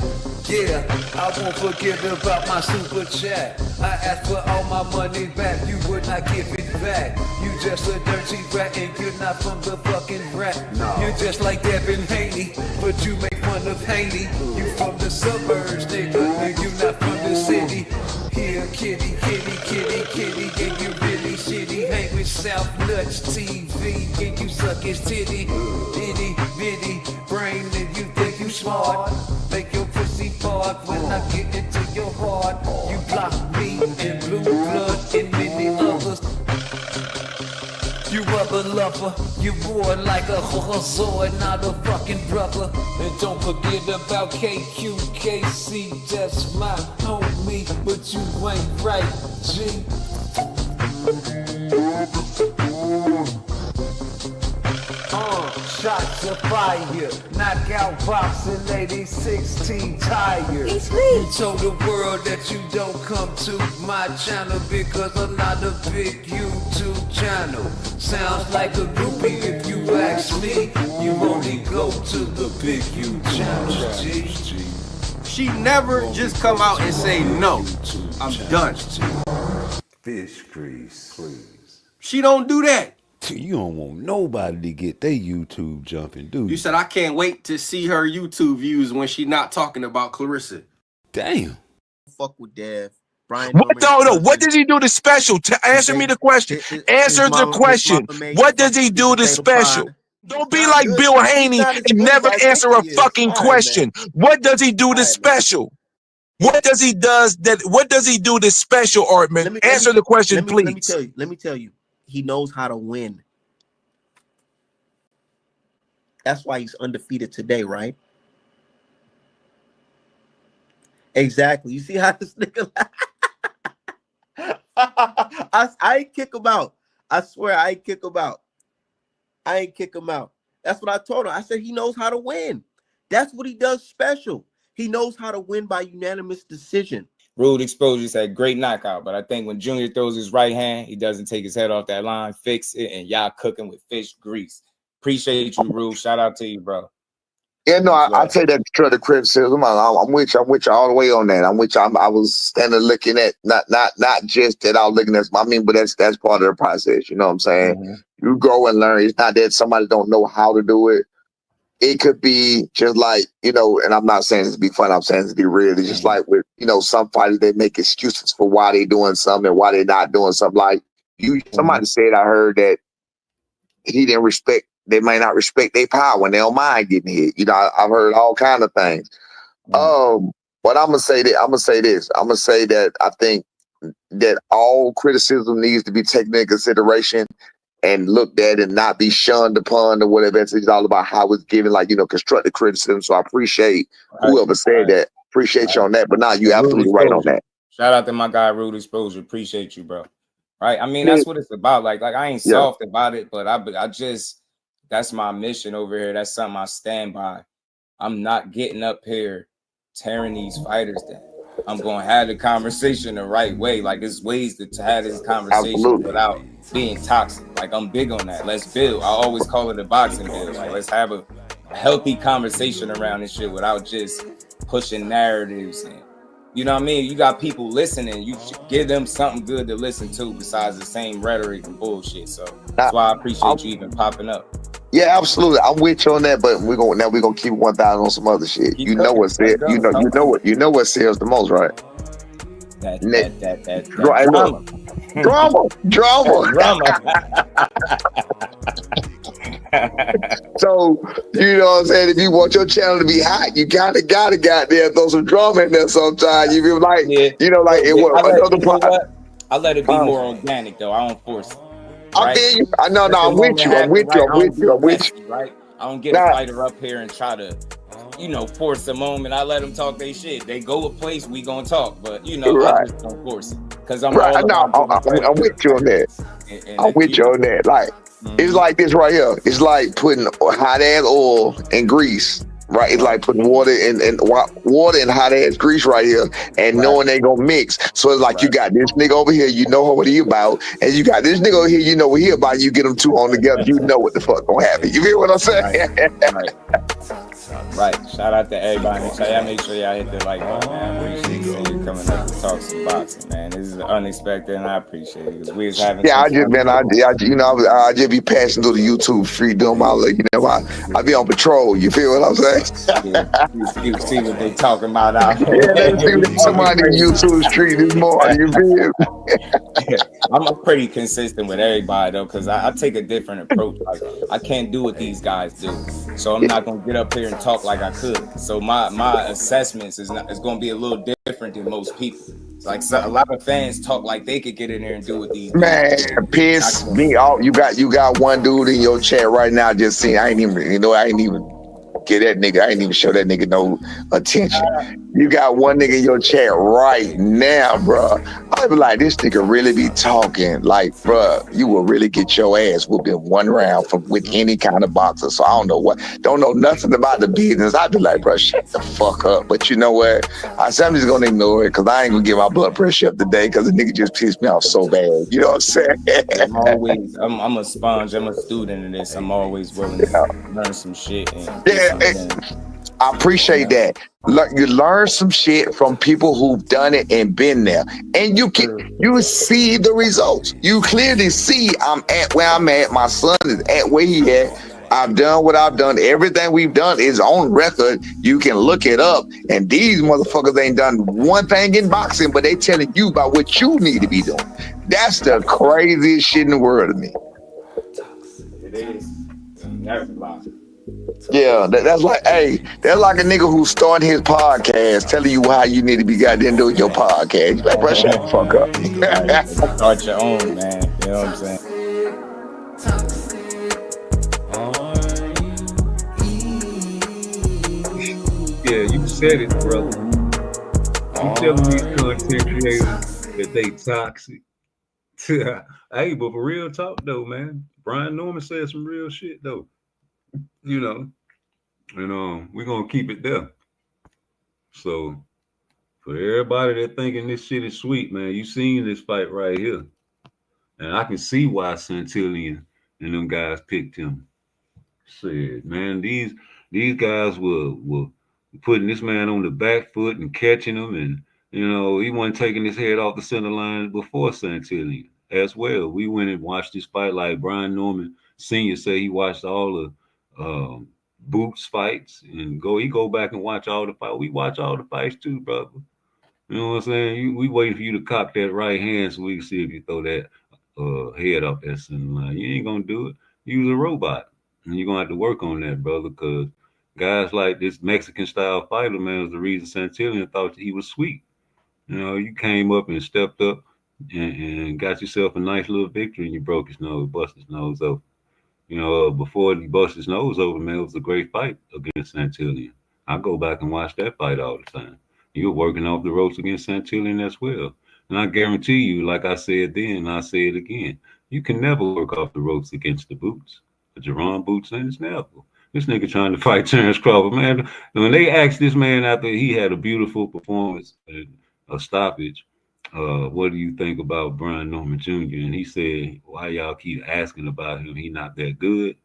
Yeah, I won't forget about my super chat. I asked for all my money back, you would not give it back. You just a dirty rat and you're not from the fucking rat. You're just like Devin Haney, but you make fun of Haney. You from the suburbs, nigga, and you not from the city. Here, kitty, kitty, kitty, kitty, and you really shitty. Hang with South Nuts TV, and you suck his titty. Itty, bitty, brain, and you think you smart. Make your pussy fart when I get into your heart. You block me and blue blood and many others. You other lover, you born like a Zoid, not a fucking brother. And don't forget about KQKC, that's my homie, but you ain't right, G. shots of fire. Knockout boxing, ladies 16 tired. You told the world that you don't come to my channel because I'm not a big YouTube channel. Sounds like a groupie if you ask me. You only go to the big YouTube channel. G. She never just come out and say no. I'm done. Fish grease, please. She don't do that. You don't want nobody to get their YouTube jumping, do you? You said I can't wait to see her YouTube views when she not talking about Clarissa. Damn. Fuck with Dev. Brian. No. What does he do to special? Answer me the question. Answer the question. What does he do to special? Don't be like Bill Haney and never answer a fucking question. What does he do to special? What does he do to special, Artman? Answer the question, please. Let me tell you. He knows how to win. That's why he's undefeated today, right? Exactly. You see how this nigga I ain't kick him out. I swear I ain't kick him out. I ain't kick him out. That's what I told him. I said he knows how to win. That's what he does special. He knows how to win by unanimous decision. Rude Exposure said great knockout, but I think when Junior throws his right hand, he doesn't take his head off that line, fix it, and y'all cooking with fish grease. Appreciate you, Rude. Shout out to you, bro. Yeah, no, I take that to the criticism. I'm with you all the way on that. I'm with you. I was standing looking at not just that I was looking at. I mean, but that's part of the process. You know what I'm saying? Mm-hmm. You grow and learn. It's not that somebody don't know how to do it. It could be just like, you know, and I'm not saying this to be fun. I'm saying this to be real. It's just like with, you know, some fighters, they make excuses for why they doing something and why they not doing something. Like somebody said, I heard that they might not respect their power when they don't mind getting hit. You know, I've heard all kind of things. But I'm gonna say this. I'm gonna say that I think that all criticism needs to be taken into consideration and looked at and not be shunned upon or whatever. It's all about how it's given, like, you know, constructive criticism. So I appreciate whoever said that. Appreciate you on that. But now you absolutely right on that. Shout out to my guy, Rude Exposure. Appreciate you, bro. Right? I mean, that's what it's about. Like I ain't soft about it, but I just, that's my mission over here. That's something I stand by. I'm not getting up here tearing these fighters down. I'm going to have the conversation the right way. Like, there's ways to have this conversation without being toxic. Like, I'm big on that. Let's build. I always call it a boxing build. Like, let's have a healthy conversation around this shit without just pushing narratives. And, you know what I mean? You got people listening. You should give them something good to listen to besides the same rhetoric and bullshit. So that's why I appreciate you even popping up. Yeah, absolutely. I'm with you on that, but we're gonna keep 1,000 on some other shit. You know what sells? You know what sells the most, right? That drama. So you know what I'm saying? If you want your channel to be hot, you gotta goddamn throw some drama in there sometimes. You feel like you know, like I let it be more organic though. I don't force it. Right? I'm with you. Right? I don't get a fighter up here and try to, you know, force the moment. I let them talk their shit. They go a place, we gonna talk, but you know, I just don't force it because I'm I'm with you on that. I'm with you on that. Like it's like this right here. It's like putting hot ass oil and grease. Right, it's like putting water and hot ass grease right here, and knowing they gonna mix. So it's like you got this nigga over here, you know what he about, and you got this nigga over here, you know what he about. You get them two on together, you know what the fuck gonna happen. You feel what I'm saying? Right. Shout out to everybody. Y'all make sure y'all hit the like button, man. I appreciate you coming up to talk some boxing, man. This is unexpected, and I appreciate it. We was having I just be passing through the YouTube street doing my look. You know, I be on patrol. You feel what I'm saying? You see what they talking about out there. Yeah, somebody in YouTube street this morning. You feel? I'm pretty consistent with everybody though, because I take a different approach. Like I can't do what these guys do, so I'm not gonna get up here and talk like I could. So my assessments is gonna be a little different than most people. It's like a lot of fans talk like they could get in there and do what these piss me off. You got one dude in your chat right now just saying I ain't even Get that nigga. I ain't even show that nigga no attention. You got one nigga in your chat right now, bro. I be like, this nigga really be talking. Like, bro, you will really get your ass whooped in one round with any kind of boxer. So I don't know nothing about the business. I'd be like, bro, shut the fuck up. But you know what? I said I'm just gonna ignore it because I ain't gonna get my blood pressure up today because the nigga just pissed me off so bad. You know what I'm saying? I'm a sponge. I'm a student in this. I'm always willing to learn some shit and get Yeah, something. I appreciate that. You learn some shit from people who've done it and been there, and you see the results. You clearly see I'm at where I'm at. My son is at where he at. I've done what I've done. Everything we've done is on record. You can look it up. And these motherfuckers ain't done one thing in boxing, but they telling you about what you need to be doing. That's the craziest shit in the world to me. It is. Never lie. Yeah, that's like, hey, that's like a nigga who's starting his podcast, telling you how you need to be goddamn doing your podcast. You like, bro, shut the fuck up. Start your own, man. You know what I'm saying? Yeah, you said it, brother. I'm telling these content creators that they toxic. Hey, but for real talk though, man, Brian Norman said some real shit though. You know, and we're gonna keep it there. So for everybody that thinking this shit is sweet, man, you seen this fight right here. And I can see why Santillan and them guys picked him. Said, man, these guys were putting this man on the back foot and catching him, and he wasn't taking his head off the center line before Santillan as well. We went and watched this fight like Brian Norman Sr. said he watched all the Boots fights and he go back and watch all the fights. We watch all the fights too, brother. You know what I'm saying? We waiting for you to cock that right hand so we can see if you throw that head off that center line. You ain't gonna do it. Use a robot. And you're gonna have to work on that, brother, because guys like this Mexican style fighter, man, was the reason Santillan thought he was sweet. You came up and stepped up and got yourself a nice little victory, and you broke his nose, bust his nose open. Before he bust his nose over, man, it was a great fight against Santillan. I go back and watch that fight all the time. You're working off the ropes against Santillan as well. And I guarantee you, like I said then, and I say it again, you can never work off the ropes against the Boots. The Jerron Boots and his never. This nigga trying to fight Terrence Crawford, man. When they asked this man after he had a beautiful performance, a stoppage, what do you think about Brian Norman Jr.? And he said, why y'all keep asking about him? He not that good.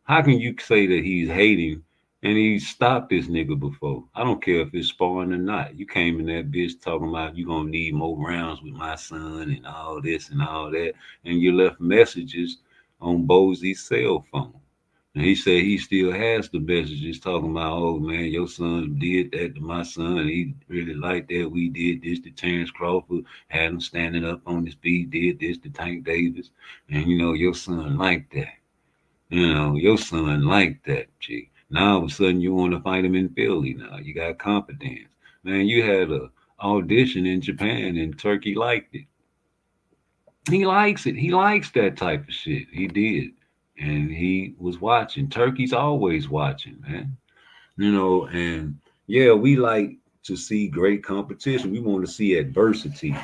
How can you say that he's hating and he stopped this nigga before? I don't care if it's sparring or not. You came in that bitch talking about you gonna need more rounds with my son and all this and all that, and you left messages on Bosey's cell phone. And he said he still has the messages talking about, oh man, your son did that to my son. He really liked that. We did this to Terrence Crawford, had him standing up on his feet, did this to Tank Davis. And your son liked that. Your son liked that, G. Now all of a sudden you want to fight him in Philly now. You got confidence. Man, you had a audition in Japan and Turkey liked it. He likes it. He likes that type of shit. He did. And he was watching. Turkey's always watching, man. And yeah, we like to see great competition. We want to see adversity.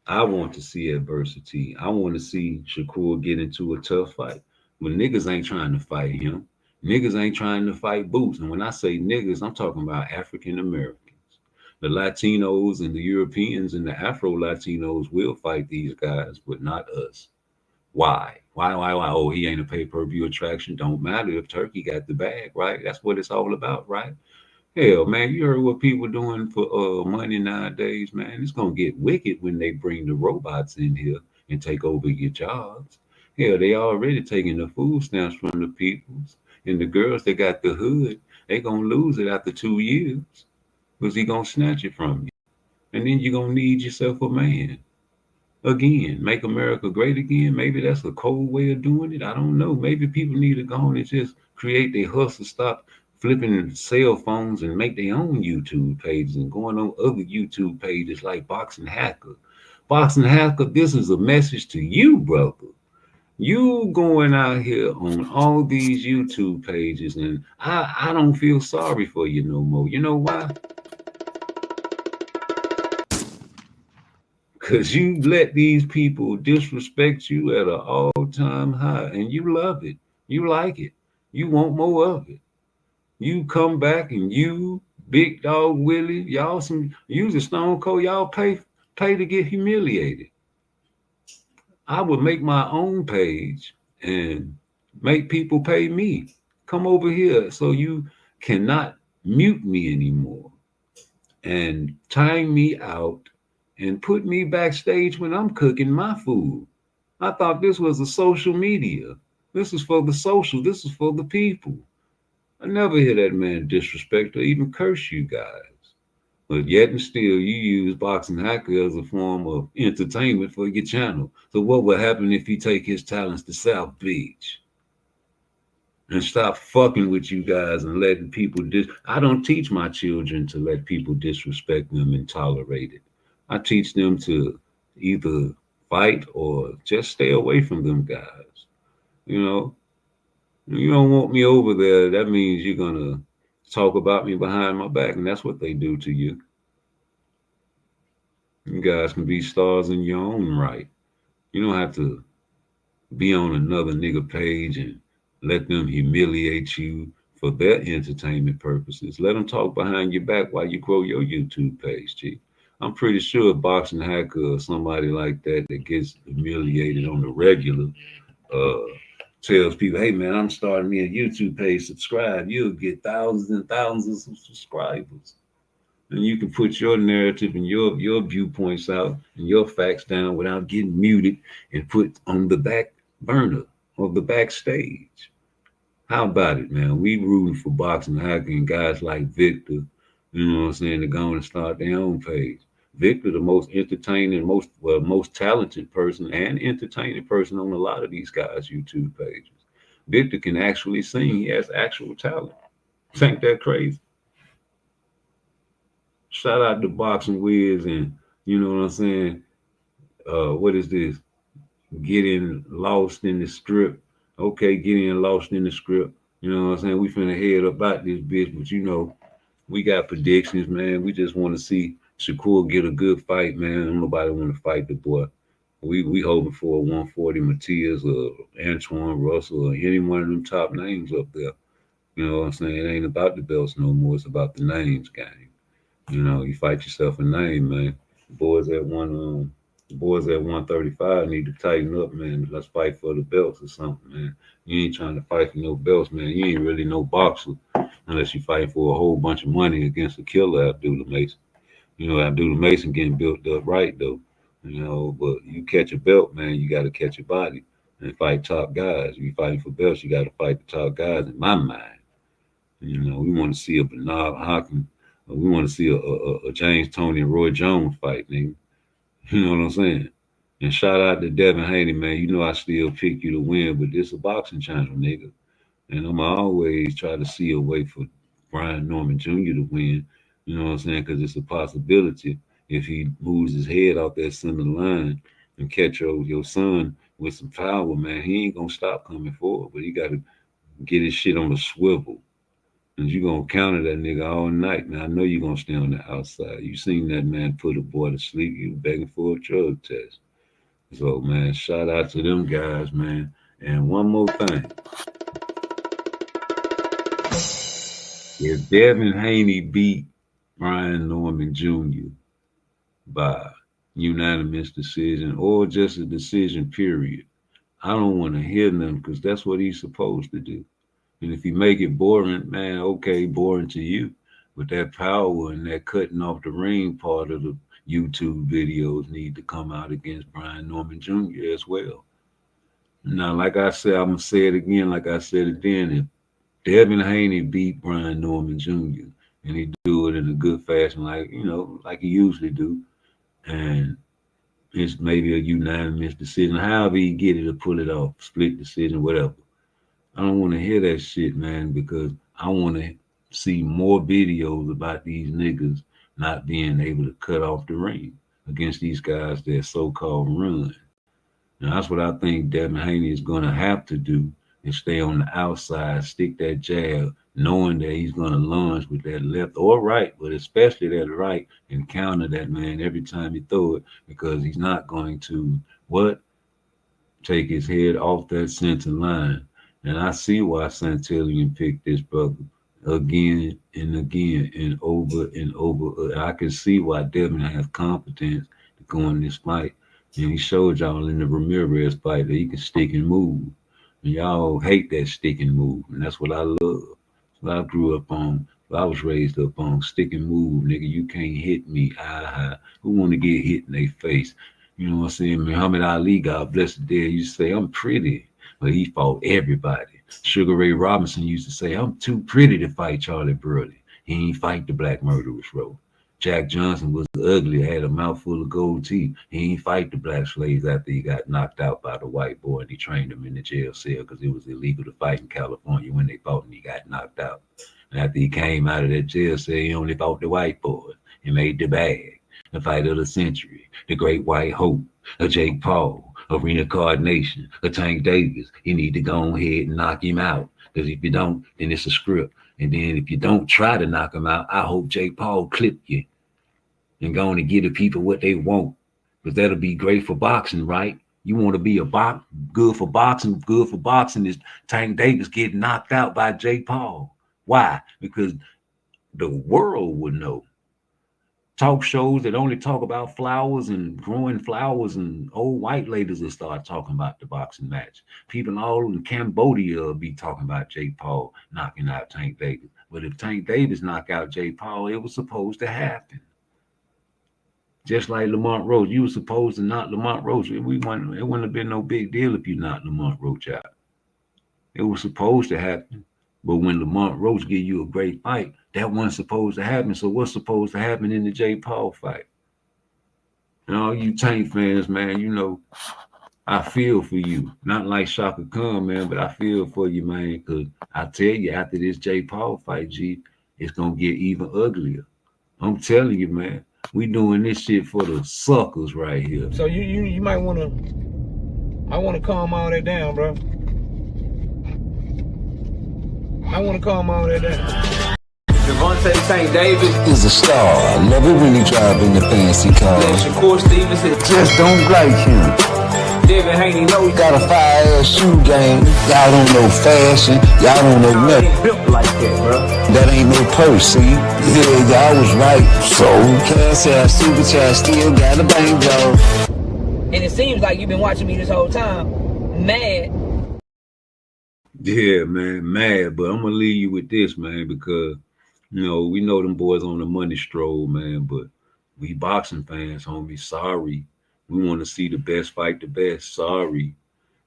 I want to see adversity. I want to see Shakur get into a tough fight. When niggas ain't trying to fight him, niggas ain't trying to fight Boots. And when I say niggas, I'm talking about African Americans. The Latinos and the Europeans and the Afro-Latinos will fight these guys, but not us. Why? Why? Oh, he ain't a pay-per-view attraction. Don't matter if Turkey got the bag, right? That's what it's all about, right? Hell, man, you heard what people doing for money nowadays, man. It's gonna get wicked when they bring the robots in here and take over your jobs. Hell, they already taking the food stamps from the peoples. And the girls that got the hood, they gonna lose it after 2 years. Because he gonna snatch it from you. And then you're gonna need yourself a man. Again, make America great again. Maybe that's a cold way of doing it. I don't know. Maybe people need to go on and just create their hustle, stop flipping cell phones and make their own YouTube pages and going on other YouTube pages like Boxing Hacker. Boxing Hacker, this is a message to you, brother. You going out here on all these YouTube pages, and I don't feel sorry for you no more. You know why? Because you let these people disrespect you at an all-time high, and you love it. You like it. You want more of it. You come back and you, Big Dog Willie, y'all you the Stone Cold, y'all pay to get humiliated. I would make my own page and make people pay me. Come over here so you cannot mute me anymore and time me out and put me backstage when I'm cooking my food. I thought this was a social media. This is for the social. This is for the people. I never hear that man disrespect or even curse you guys. But yet and still, you use Boxing Hacker as a form of entertainment for your channel. So what would happen if he take his talents to South Beach and stop fucking with you guys and letting people I don't teach my children to let people disrespect them and tolerate it. I teach them to either fight or just stay away from them guys. You know, you don't want me over there. That means you're going to talk about me behind my back, and that's what they do to you. You guys can be stars in your own right. You don't have to be on another nigga page and let them humiliate you for their entertainment purposes. Let them talk behind your back while you grow your YouTube page, Chief. I'm pretty sure Boxing Hacker or somebody like that that gets humiliated on the regular tells people, hey man, I'm starting me a YouTube page, subscribe. You'll get thousands and thousands of subscribers. And you can put your narrative and your viewpoints out and your facts down without getting muted and put on the back burner or the backstage. How about it, man? We rooting for Boxing Hacker and guys like Victor, you know what I'm saying, to go and start their own page. Victor, the most entertaining, most talented person and entertaining person on a lot of these guys' YouTube pages. Victor can actually sing. He has actual talent. Ain't that crazy? Shout out to Boxing Wiz and you know what I'm saying? What is this? Getting lost in the strip. Okay, getting lost in the script. You know what I'm saying? We finna head about this bitch, but you know, we got predictions, man. We just want to see Shakur get a good fight, man. Nobody want to fight the boy. We hoping for a 140 Matias or Antoine Russell or any one of them top names up there. You know what I'm saying? It ain't about the belts no more. It's about the names game. You know, you fight yourself a name, man. The boys at 135 need to tighten up, man. Let's fight for the belts or something, man. You ain't trying to fight for no belts, man. You ain't really no boxer unless you fight for a whole bunch of money against a killer Abdullah Mason. You know, Abdullah Mason getting built up right though. You know, but you catch a belt, man, you got to catch a body and fight top guys. You fighting for belts, you got to fight the top guys. In my mind, you know, we want to see a Bernard Hopkins. We want to see a James Toney and Roy Jones fight, nigga. You know what I'm saying? And shout out to Devin Haney, man. You know I still pick you to win, but this a boxing channel, nigga. And I'm always try to see a way for Brian Norman Jr. to win. You know what I'm saying? Because it's a possibility if he moves his head out that center line and catch your son with some power, man, he ain't gonna stop coming forward. But he got to get his shit on the swivel. And you gonna counter that nigga all night. Now I know you're gonna stay on the outside. You seen that man put a boy to sleep. You begging for a drug test. So man, shout out to them guys, man. And one more thing. If Devin Haney beat Brian Norman Jr. by unanimous decision or just a decision period, I don't want to hear nothing because that's what he's supposed to do. And if you make it boring, man, okay, boring to you. But that power and that cutting off the ring part of the YouTube videos need to come out against Brian Norman Jr. as well. Now, like I said, I'm going to say it again, like I said it then. If Devin Haney beat Brian Norman Jr. and he do it in a good fashion, like, you know, like he usually do, and it's maybe a unanimous decision, however he get it to pull it off, split decision, whatever. I don't want to hear that shit, man, because I want to see more videos about these niggas not being able to cut off the ring against these guys that so-called run. And that's what I think Devin Haney is going to have to do, is stay on the outside, stick that jab, knowing that he's going to lunge with that left or right, but especially that right, and counter that man every time he throw it, because he's not going to, take his head off that center line. And I see why Santillion picked this brother again and again and over and over. I can see why Devin has confidence to go in this fight. And he showed y'all in the Ramirez fight that he can stick and move. And y'all hate that stick and move. And that's what I love. That's what I grew up on. I was raised up on stick and move, nigga. You can't hit me. Who want to get hit in their face? You know what I'm saying? Muhammad Ali, God bless the dead, used to say, I'm pretty. But he fought everybody. Sugar Ray Robinson used to say, I'm too pretty to fight Charlie Burley. He ain't fight the black murderers, bro. Jack Johnson was ugly, had a mouthful of gold teeth. He ain't fight the black slaves after he got knocked out by the white boy and he trained him in the jail cell because it was illegal to fight in California when they fought and he got knocked out. And after he came out of that jail cell, he only fought the white boy. He made the bag. The fight of the century, the great white hope, a Jake Paul, a reincarnation, a Tank Davis. You need to go ahead and knock him out. Because if you don't, then it's a script. And then if you don't try to knock him out, I hope Jake Paul clip you and go on and give the people what they want. Because that'll be great for boxing, right? You want to be good for boxing is Tank Davis getting knocked out by Jake Paul. Why? Because the world would know. Talk shows that only talk about flowers and growing flowers and old white ladies will start talking about the boxing match. People all in Cambodia will be talking about Jake Paul knocking out Tank Davis. But if Tank Davis knocked out Jake Paul, it was supposed to happen. Just like Lamont Roach, you were supposed to knock Lamont Roach. It wouldn't have been no big deal if you knocked Lamont Roach out. It was supposed to happen. But when Lamont Roach give you a great fight, that wasn't supposed to happen. So what's supposed to happen in the Jake Paul fight? And all you Tank fans, man, you know, I feel for you. Not like Shaka Khan, man, but I feel for you, man, because I tell you, after this Jake Paul fight, G, it's going to get even uglier. I'm telling you, man, we doing this shit for the suckers right here. So you might want to, I want to calm all that down, bro. I want to calm all that down. Devontae St. Davis is a star. I love it when he driving the fancy car. Shakur Stevens Just don't like him. Devin Haney know he got a fire-ass shoe game. Y'all don't know fashion. Y'all don't know nothing. ain't built like that, bro. That ain't no purse, see? Yeah, y'all was right. So, cash out, super chat, still got a banjo. And it seems like you've been watching me this whole time, mad. Yeah, man, mad. But I'm going to leave you with this, man, because, you know, we know them boys on the money stroll, man, but we boxing fans, homie, sorry. We want to see the best fight the best, sorry.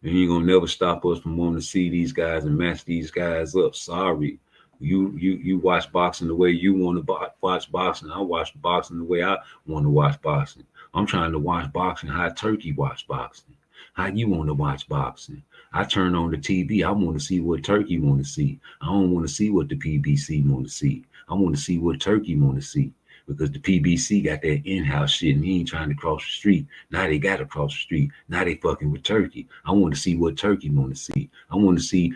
And you ain't going to never stop us from wanting to see these guys and match these guys up, sorry. You watch boxing the way you want to watch boxing. I watch boxing the way I want to watch boxing. I'm trying to watch boxing how Turkey watch boxing. How you want to watch boxing. I turn on the TV. I want to see what Turkey want to see. I don't want to see what the PBC want to see. I want to see what Turkey want to see. Because the PBC got that in-house shit and he ain't trying to cross the street. Now they got to cross the street. Now they fucking with Turkey. I want to see what Turkey want to see. I want to see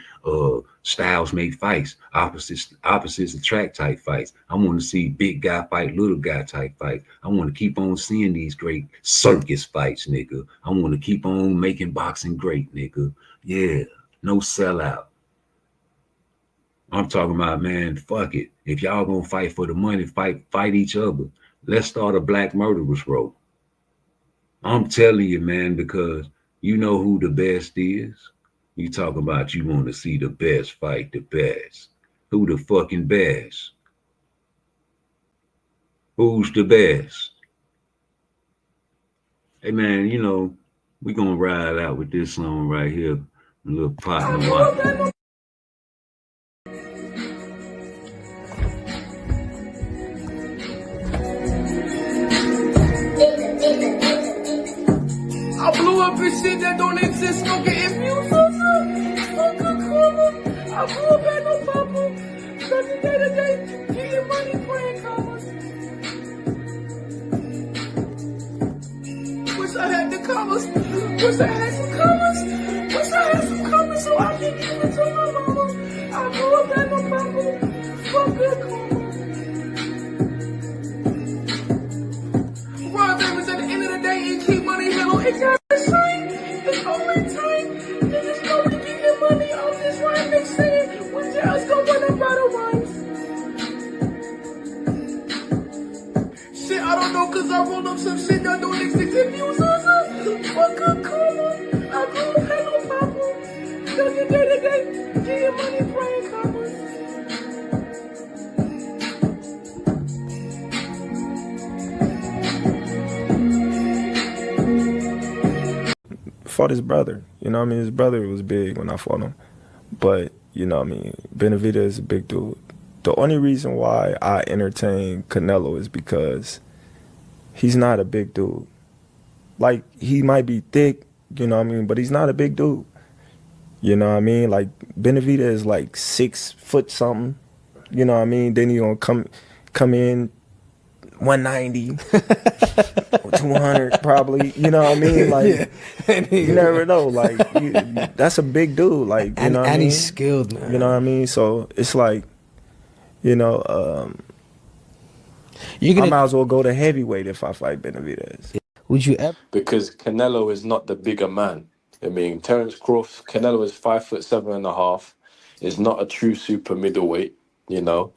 styles make fights, opposites attract type fights. I want to see big guy fight, little guy type fights. I want to keep on seeing these great circus fights, nigga. I want to keep on making boxing great, nigga. Yeah, no sellout. I'm talking about, man, fuck it. If y'all gonna fight for the money, fight each other. Let's start a black murderers row. I'm telling you, man, because you know who the best is. You talking about you want to see the best fight the best. Who the fucking best? Who's the best? Hey, man, you know, we gonna ride out with this song right here. A little partner watch. I blew up in shit that don't exist, no getting views. I blew up at no papa. Every day to day, getting money, playing commas. Wish I had the commas. Wish I had some cause I roll up some shit that don't exist. If you fucking come on, I go hello papa. Tell you day to day, get your money praying coppers. Fought his brother, you know what I mean? His brother was big when I fought him. But, you know what I mean, Benavidez is a big dude. The only reason why I entertain Canelo is because he's not a big dude. Like, he might be thick, you know what I mean, but he's not a big dude. You know what I mean? Like, Benavidez is like 6 foot something, you know what I mean? Then he gonna come in 190, 200 probably, you know what I mean? Like, you never know. Like, that's a big dude. Like, you know what I mean? And he's skilled, man. You know what I mean? So it's like, you know, I might as well go to heavyweight if I fight Benavidez. Would you ever? Because Canelo is not the bigger man. I mean, Terence Crawford, Canelo is 5'7.5". Is not a true super middleweight, you know.